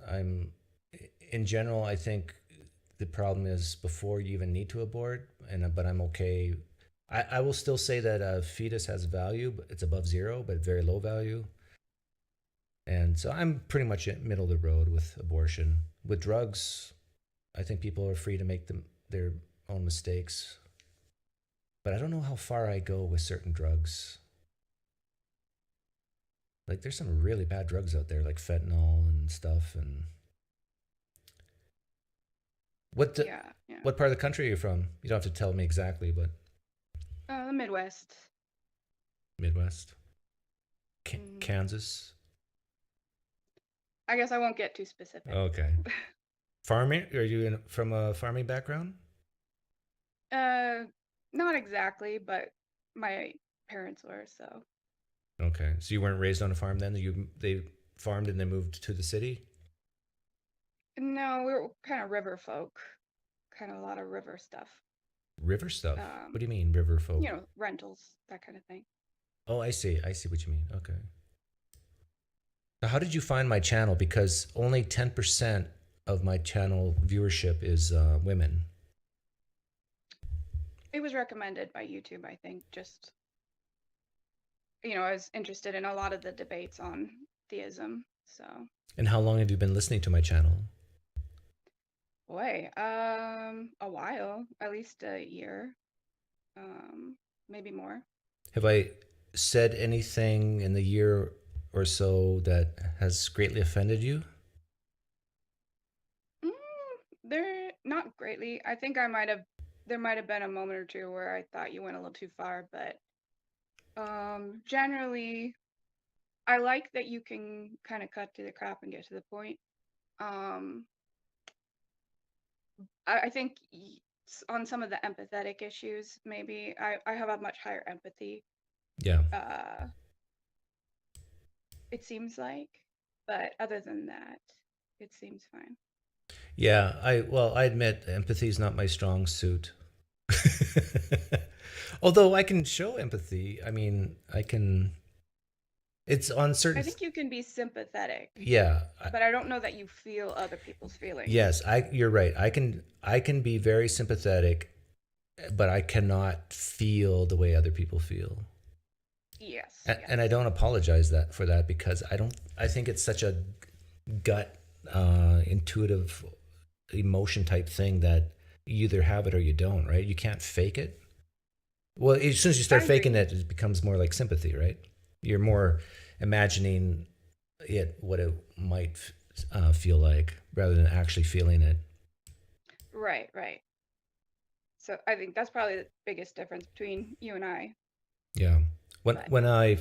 in general, I think the problem is before you even need to abort, but I'm okay. I will still say that a fetus has value, but it's above zero, but very low value. And so I'm pretty much in middle of the road with abortion. With drugs, I think people are free to make their own mistakes. But I don't know how far I go with certain drugs. Like there's some really bad drugs out there, like fentanyl and stuff. And what part of the country are you from? You don't have to tell me exactly, but the Midwest. Midwest. Kansas. I guess I won't get too specific. Okay. Farming? Are you from a farming background? Not exactly, but my parents were, so. Okay, so you weren't raised on a farm then? They farmed and then moved to the city? No, we were kind of river folk, kind of a lot of river stuff. River stuff? What do you mean, river folk? Rentals, that kind of thing. Oh, I see what you mean. Okay. Now, how did you find my channel? Because only 10% of my channel viewership is women. It was recommended by YouTube, I think. Just, I was interested in a lot of the debates on theism. So, And how long have you been listening to my channel? boy, a while, at least a year, maybe more. Have I said anything in the year or so that has greatly offended you? They're not greatly. I think there might have been a moment or two where I thought you went a little too far, but generally, I like that you can kind of cut to the crap and get to the point. I think on some of the empathetic issues, maybe I have a much higher empathy. Yeah. It seems like, but other than that, it seems fine. Yeah, I admit empathy is not my strong suit. Although I can show empathy. I mean, it's on certain. I think you can be sympathetic. Yeah. But I don't know that you feel other people's feelings. Yes, you're right. I can be very sympathetic, but I cannot feel the way other people feel. Yes. And I don't apologize for that because I think it's such a gut intuitive emotion type thing that you either have it or you don't, right? You can't fake it. Well, as soon as you start faking it, it becomes more like sympathy, right? You're more imagining what it might feel like rather than actually feeling it. Right. So I think that's probably the biggest difference between you and I. Yeah. When I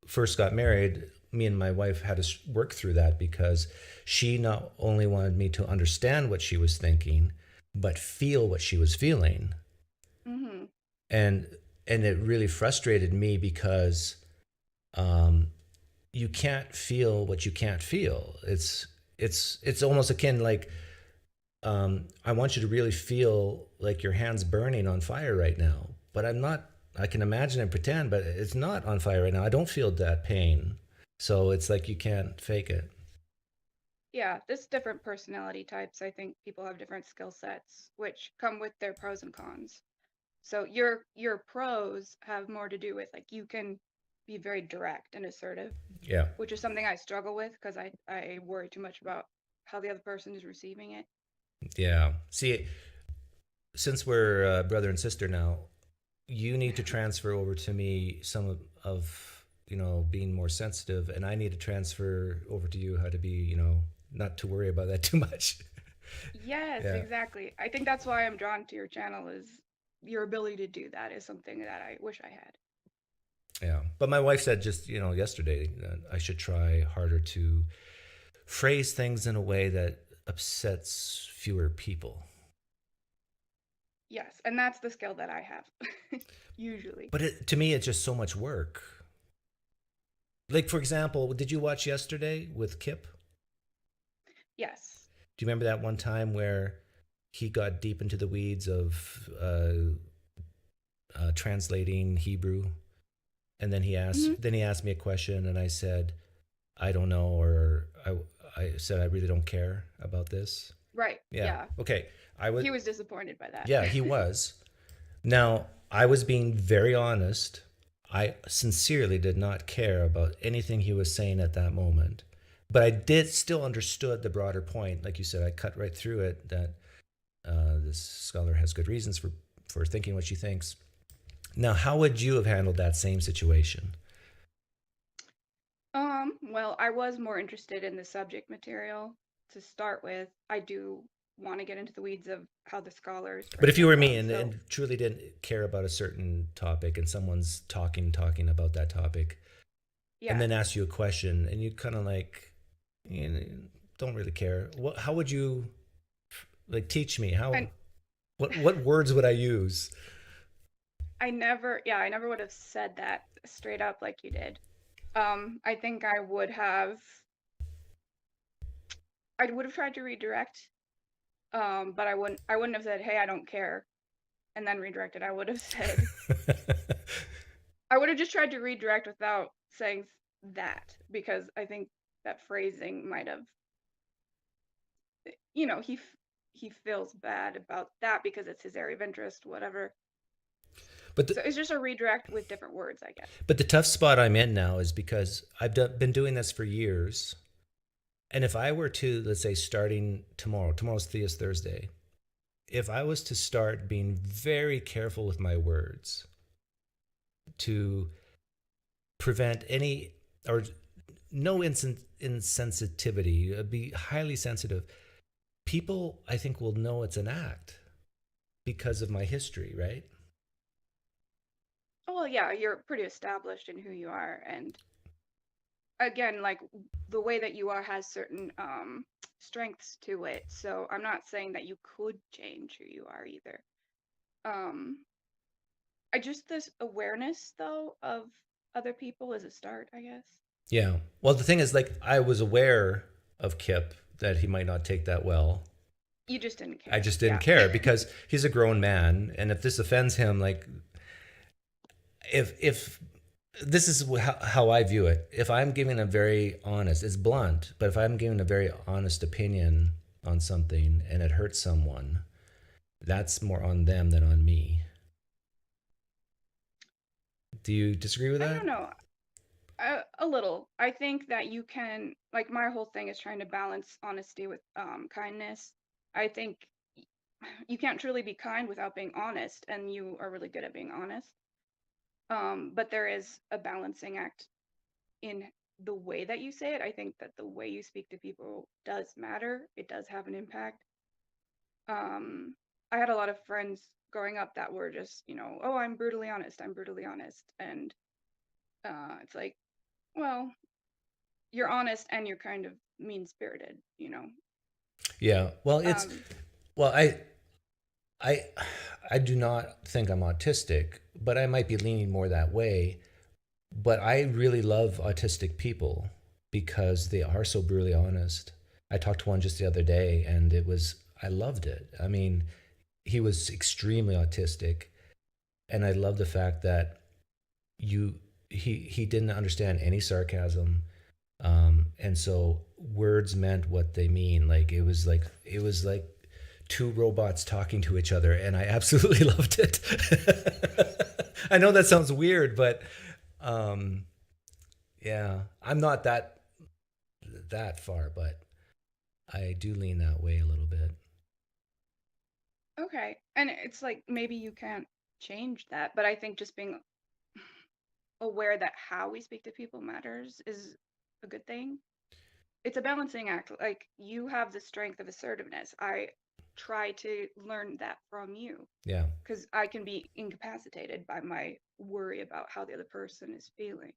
first got married, me and my wife had to work through that because she not only wanted me to understand what she was thinking, but feel what she was feeling. Mm-hmm. And it really frustrated me because you can't feel what you can't feel. It's almost akin like I want you to really feel like your hand's burning on fire right now, but I'm not. I can imagine and pretend, but it's not on fire right now. I don't feel that pain. So it's like you can't fake it. Yeah, there's different personality types. I think people have different skill sets, which come with their pros and cons. So your pros have more to do with like you can be very direct and assertive. Yeah. Which is something I struggle with because I worry too much about how the other person is receiving it. Yeah. See, since we're brother and sister now, you need to transfer over to me some of being more sensitive, and I need to transfer over to you how to be not to worry about that too much. Yes, Yeah. exactly. I think that's why I'm drawn to your channel is your ability to do that is something that I wish I had. Yeah, but my wife said just yesterday that I should try harder to phrase things in a way that upsets fewer people. Yes, and that's the skill that I have, usually. But to me, it's just so much work. Like, for example, did you watch yesterday with Kip? Yes. Do you remember that one time where he got deep into the weeds of translating Hebrew? And then he asked me a question, and I said, I don't know, or I said, I really don't care about this. Right. Yeah. Okay. He was disappointed by that. Yeah, he was. Now, I was being very honest. I sincerely did not care about anything he was saying at that moment. But I did still understood the broader point. Like you said, I cut right through it that this scholar has good reasons for thinking what she thinks. Now, how would you have handled that same situation? Well, I was more interested in the subject material to start with. I do want to get into the weeds of how the scholars. But if you were me and truly didn't care about a certain topic and someone's talking about that topic, and then ask you a question and you kind of like, don't really care. How would you teach me what words would I use? I never would have said that straight up like you did. I think I would have tried to redirect, but I wouldn't have said, hey, I don't care, and then redirected. I would have said, I would have just tried to redirect without saying that, because I think that phrasing might have, he feels bad about that because it's his area of interest, whatever. But So it's just a redirect with different words, I guess. but the tough spot I'm in now is because been doing this for years. And if I were to, let's say, starting tomorrow's Theist Thursday, if I was to start being very careful with my words to prevent any or no insensitivity, be highly sensitive, people, I think, will know it's an act because of my history, right? Oh, well, yeah, you're pretty established in who you are. And again, like the way that you are has certain strengths to it. So I'm not saying that you could change who you are either. I just this awareness though of other people is a start, I guess. Yeah. Well, the thing is, like, I was aware of Kip that he might not take that well. You just didn't care. I just didn't care because he's a grown man, and if this offends him, like, if this is how I view it, if I'm giving a very honest, it's blunt, but if I'm giving a very honest opinion on something and it hurts someone, that's more on them than on me. Do you disagree with that? I don't know. A little. I think that you can, like, my whole thing is trying to balance honesty with kindness. I think you can't truly be kind without being honest, and you are really good at being honest. But there is a balancing act in the way that you say it. I think that the way you speak to people does matter. It does have an impact. I had a lot of friends growing up that were just, oh, I'm brutally honest. I'm brutally honest. And it's like, well, you're honest and you're kind of mean-spirited, Yeah. Well, it's well, I do not think I'm autistic, but I might be leaning more that way. But I really love autistic people because they are so brutally honest. I talked to one just the other day, and I loved it. I mean, he was extremely autistic, and I love the fact that he didn't understand any sarcasm, and so words meant what they mean. Like it was like two robots talking to each other, and I absolutely loved it. I know that sounds weird, but yeah, I'm not that far, but I do lean that way a little bit. Okay. And it's like maybe you can't change that, but I think just being aware that how we speak to people matters is a good thing. It's a balancing act. Like you have the strength of assertiveness. I try to learn that from you. Yeah. Because I can be incapacitated by my worry about how the other person is feeling.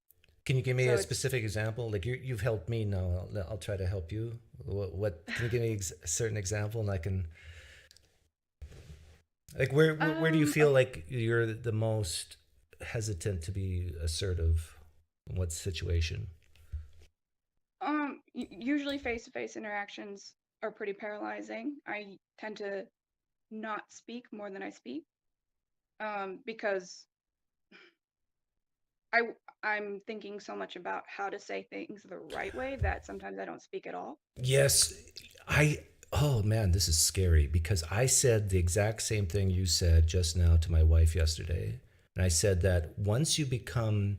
Can you give me a specific example? Like you've helped me now. I'll try to help you. What can you give me a certain example, and I can. Like where do you feel like you're the most hesitant to be assertive? In what situation? Usually face-to-face interactions are pretty paralyzing. I tend to not speak more than I speak, because I'm thinking so much about how to say things the right way that sometimes I don't speak at all. Yes, oh man, this is scary because I said the exact same thing you said just now to my wife yesterday. And I said that once you become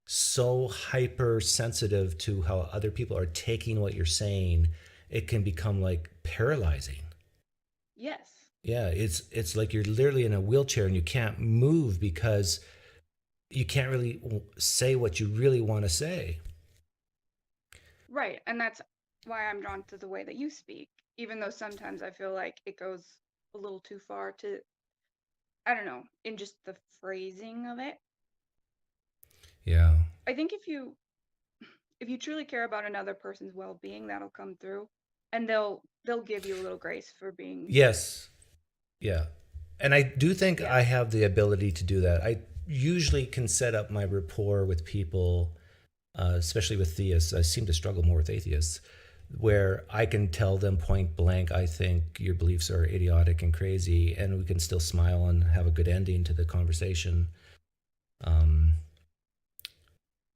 so hypersensitive to how other people are taking what you're saying, it can become like paralyzing. Yes. Yeah, it's like you're literally in a wheelchair and you can't move because you can't really say what you really want to say. Right, and that's why I'm drawn to the way that you speak, even though sometimes I feel like it goes a little too far to, I don't know, in just the phrasing of it. Yeah. I think if you truly care about another person's well-being, that'll come through, and they'll give you a little grace for being. Yes. Yeah. And I do think I have the ability to do that. I usually can set up my rapport with people, especially with theists. I seem to struggle more with atheists, where I can tell them point blank, I think your beliefs are idiotic and crazy, and we can still smile and have a good ending to the conversation.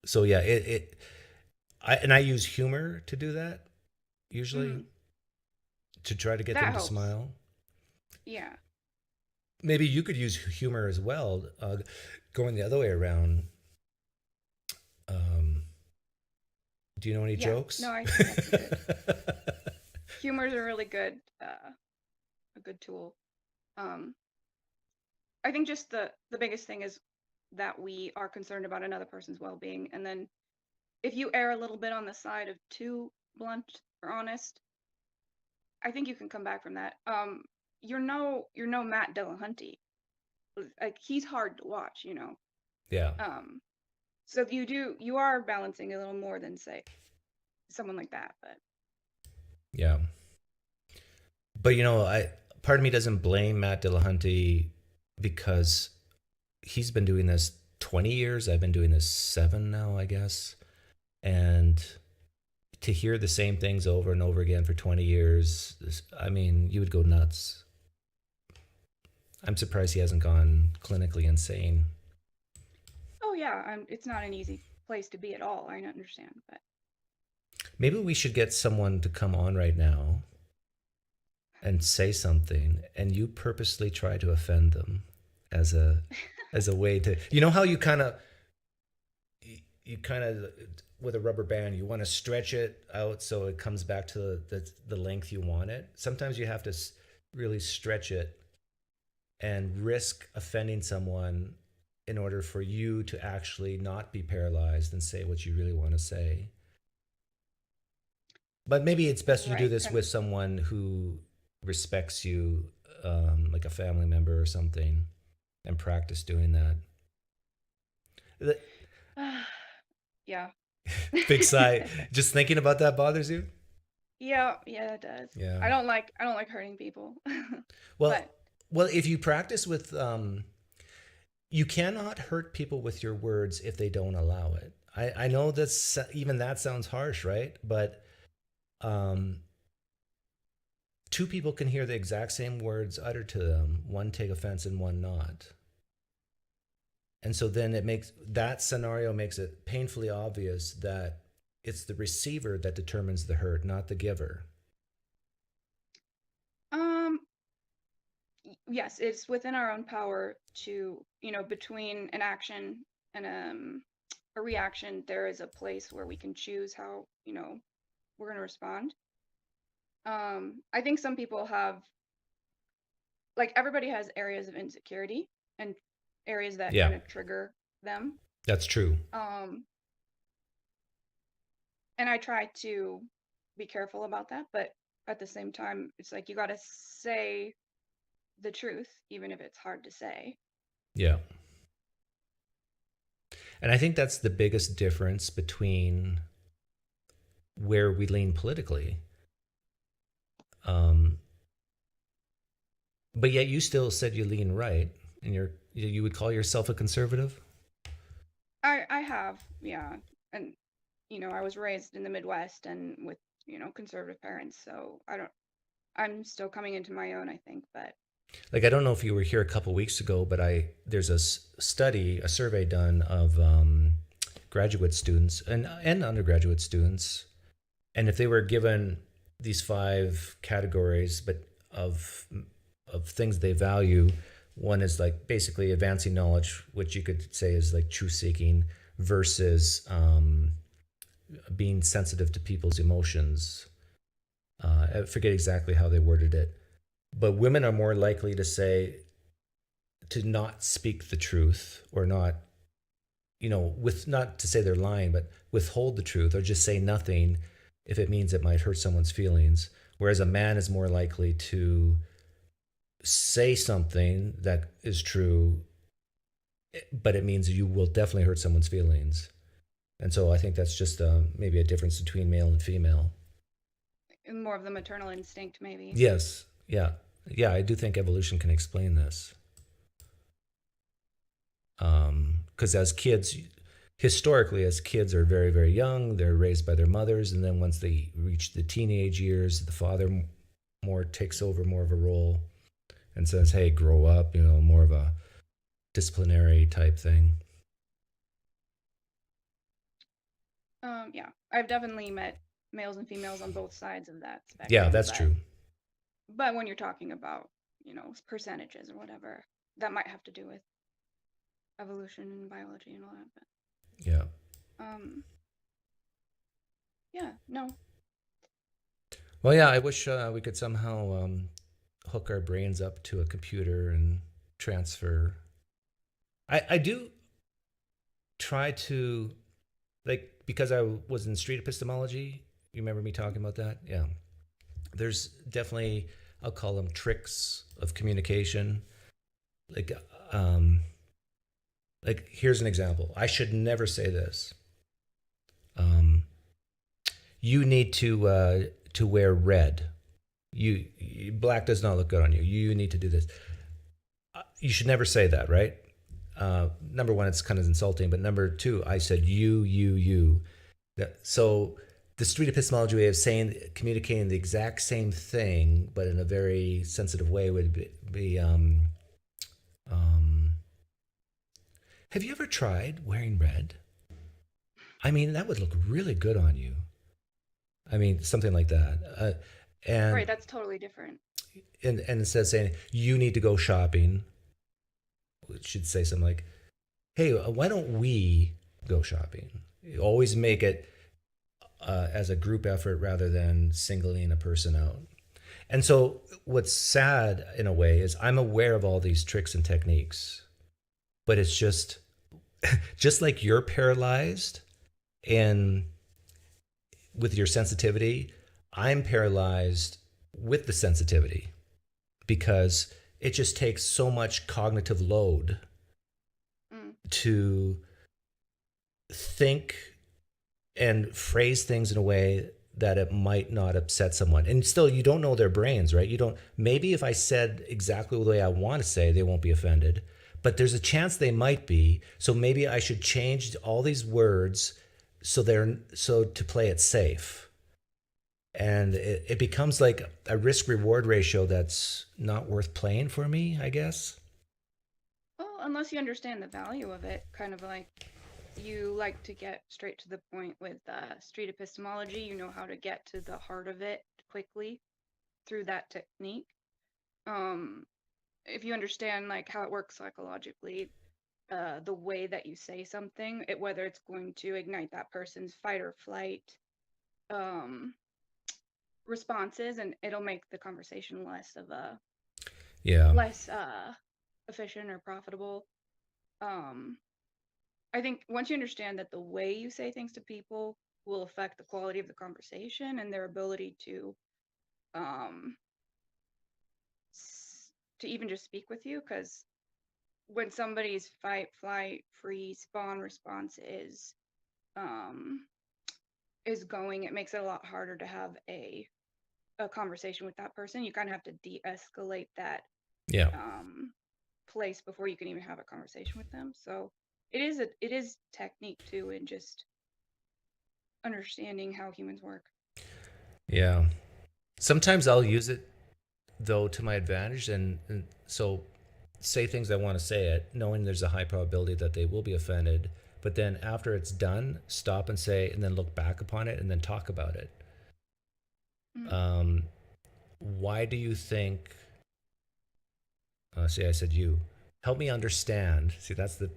So yeah, I use humor to do that usually, to try to get them to smile. Yeah. maybe you could use humor as well, going the other way around. Do you know any jokes? No, I think that's good. Humor is a really good, a good tool. I think just the biggest thing is that we are concerned about another person's well-being, and then if you err a little bit on the side of too blunt or honest, I think you can come back from that. You're no Matt Dillahunty. Like, he's hard to watch, you know. Yeah. So you are balancing a little more than, say, someone like that, but yeah. But you know, part of me doesn't blame Matt Dillahunty because he's been doing this 20 years. I've been doing this 7 now, I guess. And to hear the same things over and over again for 20 years, I mean, you would go nuts. I'm surprised he hasn't gone clinically insane. oh yeah, it's not an easy place to be at all. I understand, but Maybe we should get someone to come on right now and say something, and you purposely try to offend them as a way to, you know how you kind of with a rubber band, you want to stretch it out so it comes back to the length you want it. Sometimes you have to really stretch it and risk offending someone in order for you to actually not be paralyzed and say what you really want to say. But maybe it's best you do this with someone who respects you, like a family member or something, and practice doing that. yeah. Big sigh. Just thinking about that bothers you? Yeah, it does. Yeah. I don't like hurting people. Well, if you practice with, you cannot hurt people with your words if they don't allow it. I know that's, even that sounds harsh, right? But two people can hear the exact same words uttered to them, one take offense and one not. And so then that scenario makes it painfully obvious that it's the receiver that determines the hurt, not the giver. Yes, it's within our own power to, between an action and a reaction, there is a place where we can choose how, we're going to respond. I think some people have, like, everybody has areas of insecurity and areas that kind of trigger them. That's true. And I try to be careful about that, but at the same time, it's like you got to say the truth, even if it's hard to say. Yeah. And I think that's the biggest difference between where we lean politically. But yet you still said you lean right, and you would call yourself a conservative? I have, yeah. And, I was raised in the Midwest and with, conservative parents, so I'm still coming into my own, I think, but. Like, I don't know if you were here a couple weeks ago, but there's a survey done of graduate students and undergraduate students. And if they were given these 5 categories, but of things they value, one is like basically advancing knowledge, which you could say is like truth seeking, versus being sensitive to people's emotions. I forget exactly how they worded it, but women are more likely to say, to not speak the truth, or not, not to say they're lying, but withhold the truth, or just say nothing if it means it might hurt someone's feelings. Whereas a man is more likely to say something that is true, but it means you will definitely hurt someone's feelings. And so I think that's just maybe a difference between male and female. More of the maternal instinct, maybe. Yes. Yeah. Yeah, I do think evolution can explain this. Because historically, as kids are very, very young, they're raised by their mothers. And then once they reach the teenage years, the father takes over more of a role and says, hey, grow up, more of a disciplinary type thing. Yeah, I've definitely met males and females on both sides of that spectrum. Yeah, that's true. But when you're talking about, percentages or whatever, that might have to do with evolution and biology and all that. But, Yeah. Yeah, no. Well, yeah, I wish we could somehow hook our brains up to a computer and transfer. I do try to, like, because I was in street epistemology, you remember me talking about that? Yeah. There's definitely, I'll call them tricks of communication. Like here's an example. I should never say this. You need to wear red. Black does not look good on you. You need to do this. You should never say that, right? Number one, it's kind of insulting, but number two, I said you. So the street epistemology way of communicating the exact same thing, but in a very sensitive way would be have you ever tried wearing red? I mean, that would look really good on you. I mean, something like that. And Right, that's totally different. And instead of saying, you need to go shopping, it should say something like, hey, why don't we go shopping? You always make it as a group effort rather than singling a person out. And so what's sad in a way is I'm aware of all these tricks and techniques, but it's just like you're paralyzed and with your sensitivity, I'm paralyzed with the sensitivity because it just takes so much cognitive load to think and phrase things in a way that it might not upset someone. And still, you don't know their brains, right? Maybe if I said exactly the way I want to say, they won't be offended, but there's a chance they might be. So maybe I should change all these words so to play it safe. And it becomes like a risk-reward ratio that's not worth playing for me, I guess. Well, unless you understand the value of it, kind of like you like to get straight to the point with street epistemology. You know how to get to the heart of it quickly through that technique. If you understand like how it works psychologically, the way that you say something, whether it's going to ignite that person's fight or flight responses, and it'll make the conversation less efficient or profitable. I think once you understand that the way you say things to people will affect the quality of the conversation and their ability to even just speak with you, because when somebody's fight, flight, freeze, spawn response is going, it makes it a lot harder to have a conversation with that person. You kind of have to de-escalate that place before you can even have a conversation with them. So it is technique too, in just understanding how humans work. Yeah. Sometimes I'll use it though to my advantage, and so say things I want to say it, knowing there's a high probability that they will be offended. But then after it's done, stop and say, and then look back upon it and then talk about it. Why do you think, see, I said you, help me understand. See, that's the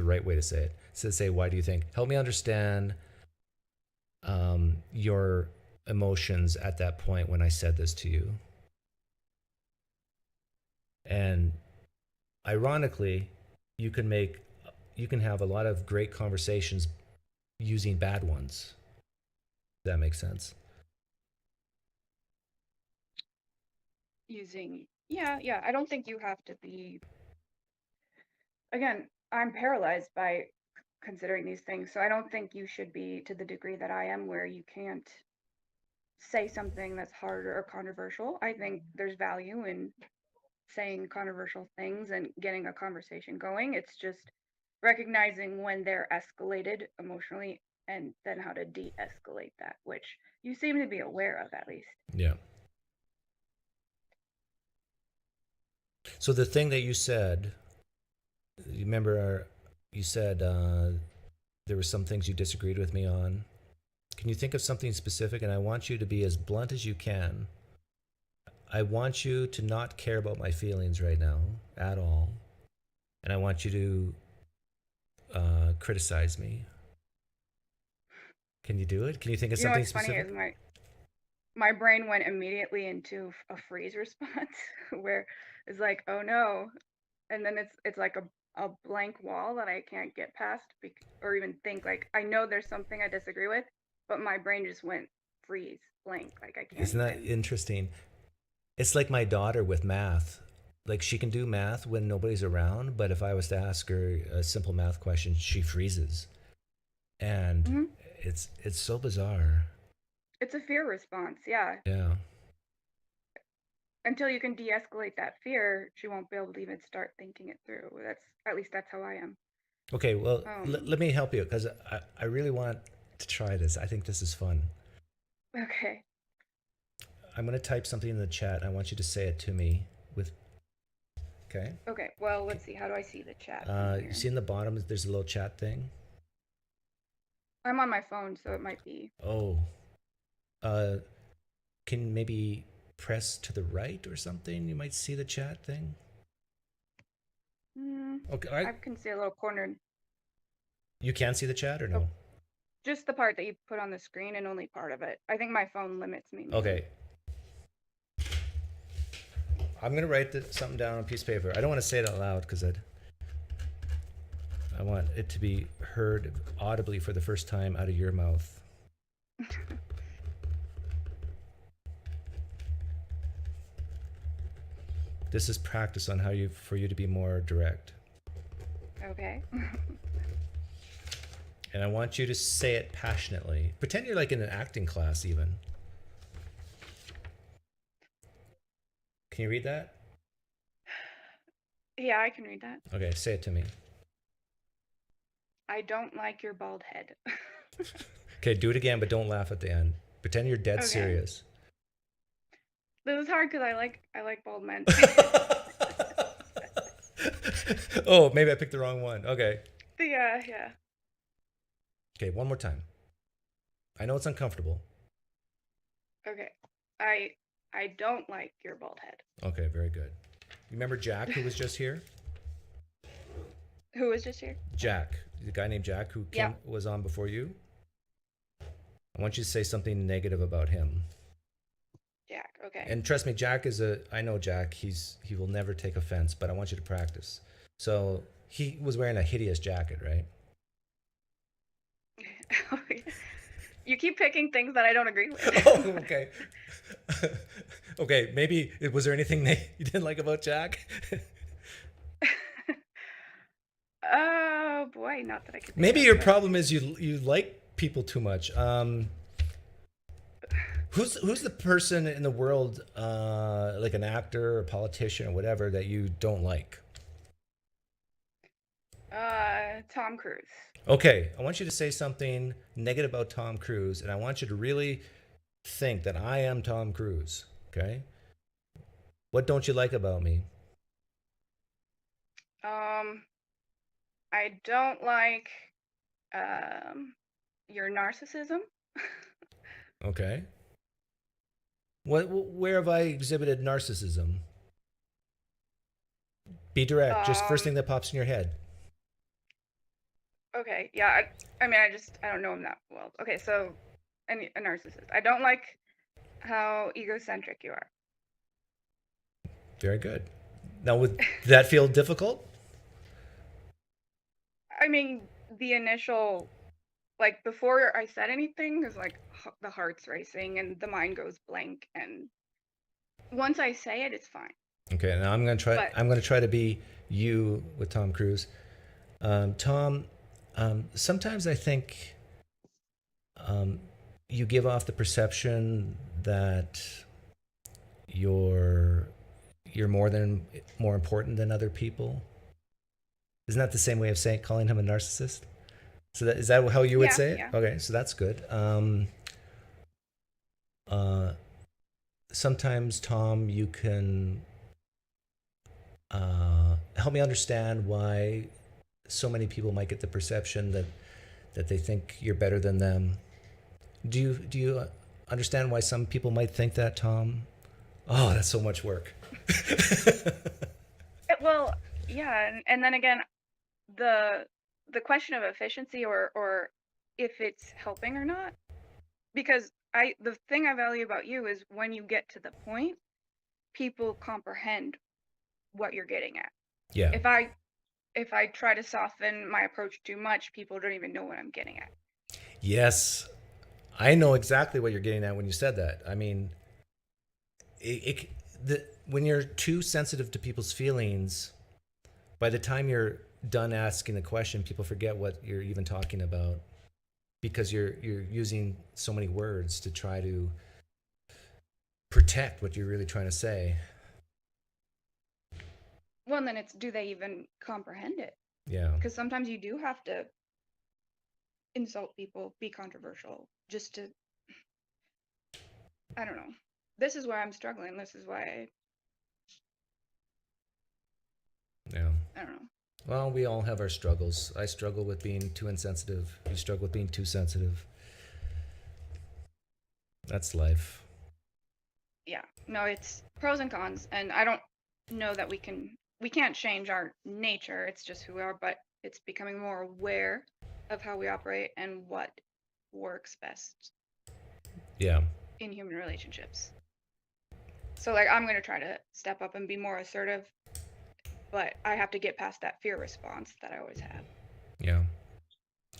right way to say it. So say, why do you think? Help me understand your emotions at that point when I said this to you. And ironically, you can have a lot of great conversations using bad ones. Does that make sense? Yeah, I don't think you have to be, again, I'm paralyzed by considering these things, so I don't think you should be to the degree that I am, where you can't say something that's hard or controversial. I think there's value in saying controversial things and getting a conversation going. It's just recognizing when they're escalated emotionally and then how to de-escalate that, which you seem to be aware of, at least. Yeah. So the thing that you said, you remember you said there were some things you disagreed with me on. Can you think of something specific? And I want you to be as blunt as you can. I want you to not care about my feelings right now at all. And I want you to criticize me. Can you do it? Can you think of You know something what's funny specific? is my brain went immediately into a freeze response where it's like, oh no, and then it's like a blank wall that I can't get past or even think. Like, I know there's something I disagree with, but my brain just went freeze blank. Like, I can't Isn't that even. interesting? It's like my daughter with math. Like, she can do math when nobody's around, but if I was to ask her a simple math question, she freezes. And Mhm. it's so bizarre. It's a fear response, yeah. Yeah. Until you can de-escalate that fear, she won't be able to even start thinking it through. At least that's how I am. Okay, well, Um, let me help you because I really want to try this. I think this is fun. Okay. I'm going to type something in the chat. I want you to say it to me with. Okay. Okay. Well, let's see. How do I see the chat? You see in the bottom, there's a little chat thing. I'm on my phone, so it might be. Oh. Can maybe press to the right or something? You might see the chat thing. Okay. I can see a little corner. You can see the chat or no? Just the part that you put on the screen and only part of it. I think my phone limits me. Maybe. Okay. I'm going to write something down on a piece of paper. I don't want to say it out loud because I want it to be heard audibly for the first time out of your mouth. This is practice on for you to be more direct. Okay. And I want you to say it passionately. Pretend you're like in an acting class even. Can you read that? Yeah, I can read that. Okay, say it to me. I don't like your bald head. Okay, do it again, but don't laugh at the end. Pretend you're dead Okay. serious. This is hard because I like bald men. Oh, maybe I picked the wrong one. Okay. Yeah. Okay, one more time. I know it's uncomfortable. Okay. I don't like your bald head. Okay, very good. You remember Jack, who was just here? Who was just here? Jack, the guy named Jack who was on before you. I want you to say something negative about him. Jack, okay. And trust me, Jack I know Jack, he will never take offense, but I want you to practice. So he was wearing a hideous jacket, right? You keep picking things that I don't agree with. Oh, okay. Okay, maybe, was there anything you didn't like about Jack? Oh boy, not that I could. Maybe your problem is you like people too much. Who's the person in the world, like an actor or politician or whatever, that you don't like? Tom Cruise. Okay, I want you to say something negative about Tom Cruise, and I want you to really think that I am Tom Cruise. Okay? What don't you like about me? I don't like your narcissism. Okay. Where have I exhibited narcissism? Be direct. Just first thing that pops in your head. Okay, yeah. I mean, I don't know him that well. Okay, so a narcissist. I don't like how egocentric you are. Very good. Now, would that feel difficult? I mean, the initial, like, before I said anything, is like the heart's racing and the mind goes blank, and once I say it, it's fine. Okay, now I'm gonna try to be you with Tom Cruise. Tom, sometimes I think you give off the perception that you're more important than other people. Isn't that the same way of calling him a narcissist? So is that how you would say it? Yeah. Okay, so that's good. Sometimes, Tom, you can help me understand why so many people might get the perception that they think you're better than them. Do you understand why some people might think that, Tom? Oh, that's so much work. Well, yeah, and then again, the question of efficiency or if it's helping or not, because the thing I value about you is when you get to the point, people comprehend what you're getting at. Yeah. If I try to soften my approach too much, people don't even know what I'm getting at. Yes, I know exactly what you're getting at when you said that. I mean, when you're too sensitive to people's feelings, by the time you're done asking the question, people forget what you're even talking about because you're using so many words to try to protect what you're really trying to say. Well, and then it's, do they even comprehend it? Yeah. Because sometimes you do have to insult people, be controversial, just to, I don't know. This is why I'm struggling. This is why Yeah. I don't know. Well, we all have our struggles. I struggle with being too insensitive. You struggle with being too sensitive. That's life. Yeah, no, it's pros and cons, and I don't know that we can't change our nature. It's just who we are, but it's becoming more aware of how we operate and what works best. Yeah. In human relationships. So like I'm going to try to step up and be more assertive, but I have to get past that fear response that I always have. Yeah.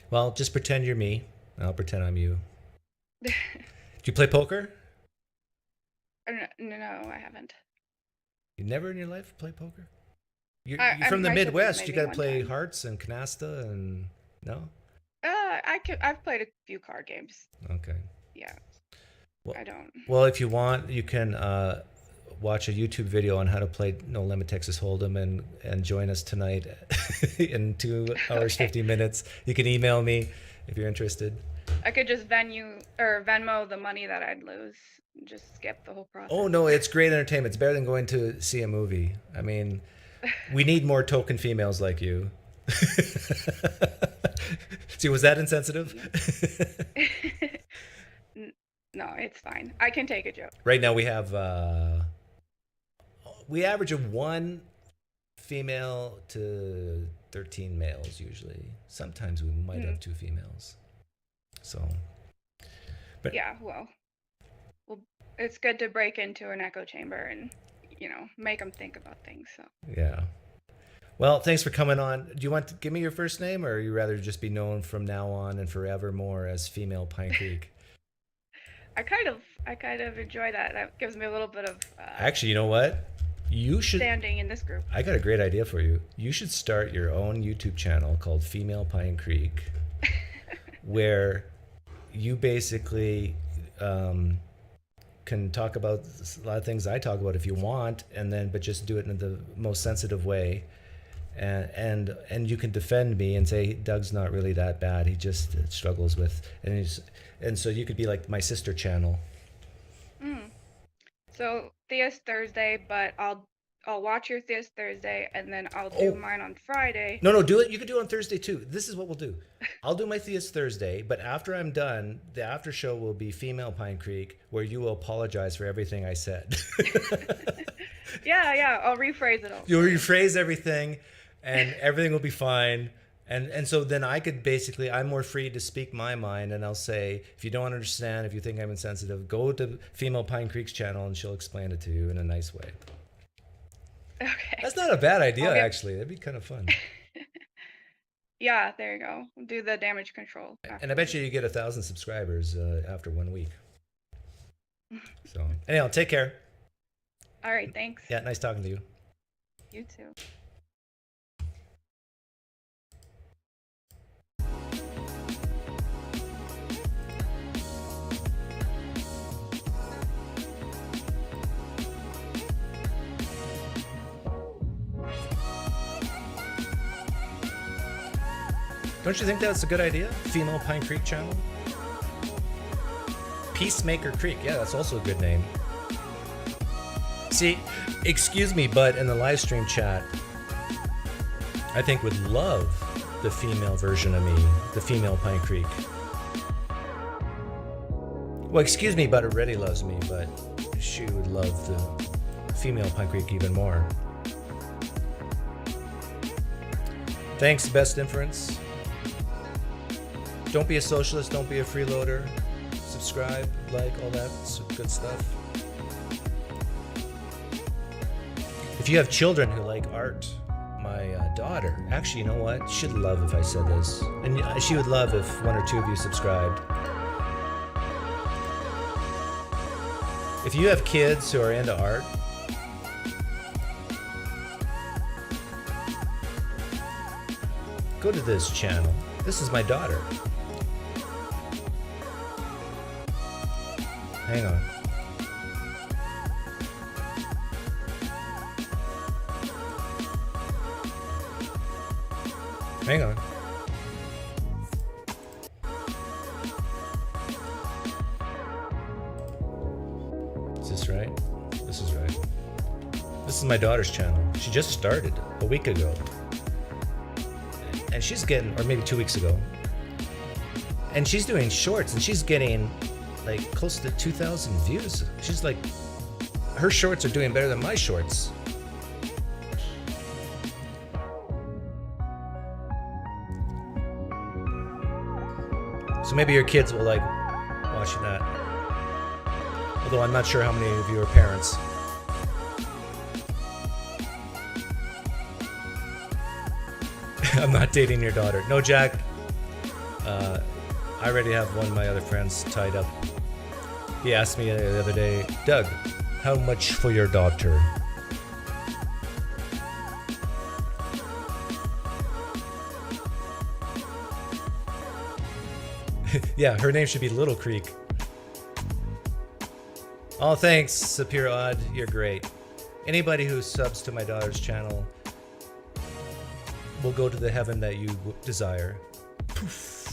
Well, just pretend you're me. I'll pretend I'm you. Do you play poker? No, I haven't. You never in your life play poker? You're I from mean, the I took it Midwest. You maybe got to one play time. hearts and canasta and no? I've played a few card games. Okay. Yeah. Well, I don't. Well, if you want, you can watch a YouTube video on how to play No Limit Texas Hold'em and join us tonight in 2 hours, 50 minutes. You can email me if you're interested. I could just Venmo the money that I'd lose. Just skip the whole process. Oh, no, it's great entertainment. It's better than going to see a movie. I mean, we need more token females like you. See, was that insensitive? No, it's fine. I can take a joke. Right now we have, we average of 1 female to 13 males usually. Sometimes we might have 2 females. So, but yeah, well, it's good to break into an echo chamber and, make them think about things. So. Yeah. Well, thanks for coming on. Do you want to give me your first name, or you rather just be known from now on and forevermore as Female Pine Creek? I kind of enjoy that. That gives me a little bit of Actually, you know what? You should standing in this group. I got a great idea for you. You should start your own YouTube channel called Female Pine Creek, where you basically can talk about a lot of things I talk about if you want, but just do it in the most sensitive way. And you can defend me and say Doug's not really that bad. He just struggles with, and so you could be like my sister channel. So Theist Thursday, but I'll watch your Theist Thursday and then I'll do mine on Friday. No, do it. You could do it on Thursday too. This is what we'll do. I'll do my Theist Thursday, but after I'm done, the after show will be Female Pine Creek, where you will apologize for everything I said. Yeah, I'll rephrase it all. You'll rephrase everything, and everything will be fine. And so then I could basically, I'm more free to speak my mind, and I'll say, if you don't understand, if you think I'm insensitive, go to Female Pine Creek's channel and she'll explain it to you in a nice way. Okay. That's not a bad idea, actually. That'd be kind of fun. Yeah, there you go. Do the damage control. And I bet you get 1,000 subscribers after 1 week. So anyhow, take care. All right, thanks. Yeah, nice talking to you. You too. Don't you think that's a good idea? Female Pine Creek channel? Peacemaker Creek. Yeah, that's also a good name. See, excuse me, but in the live stream chat, I think would love the female version of me, the Female Pine Creek. Well, excuse me, but already loves me, but she would love the female Pine Creek even more. Thanks, Best Inference. Don't be a socialist, don't be a freeloader. Subscribe, like, all that good stuff. If you have children who like art, my daughter, actually, you know what? She'd love if I said this. And she would love if one or two of you subscribed. If you have kids who are into art, go to this channel. This is my daughter. Hang on. Hang on. Is this right? This is right. This is my daughter's channel. She just started a week ago. And she's getting, or maybe 2 weeks ago. And she's doing shorts and she's getting like close to 2,000 views. She's like, her shorts are doing better than my shorts. So maybe your kids will like watching that. Although I'm not sure how many of you are parents. I'm not dating your daughter. No, Jack. I already have one of my other friends tied up. He asked me the other day, Doug, how much for your daughter? Yeah, her name should be Little Creek. Oh, thanks, Sapir Odd. You're great. Anybody who subs to my daughter's channel will go to the heaven that you desire. Poof.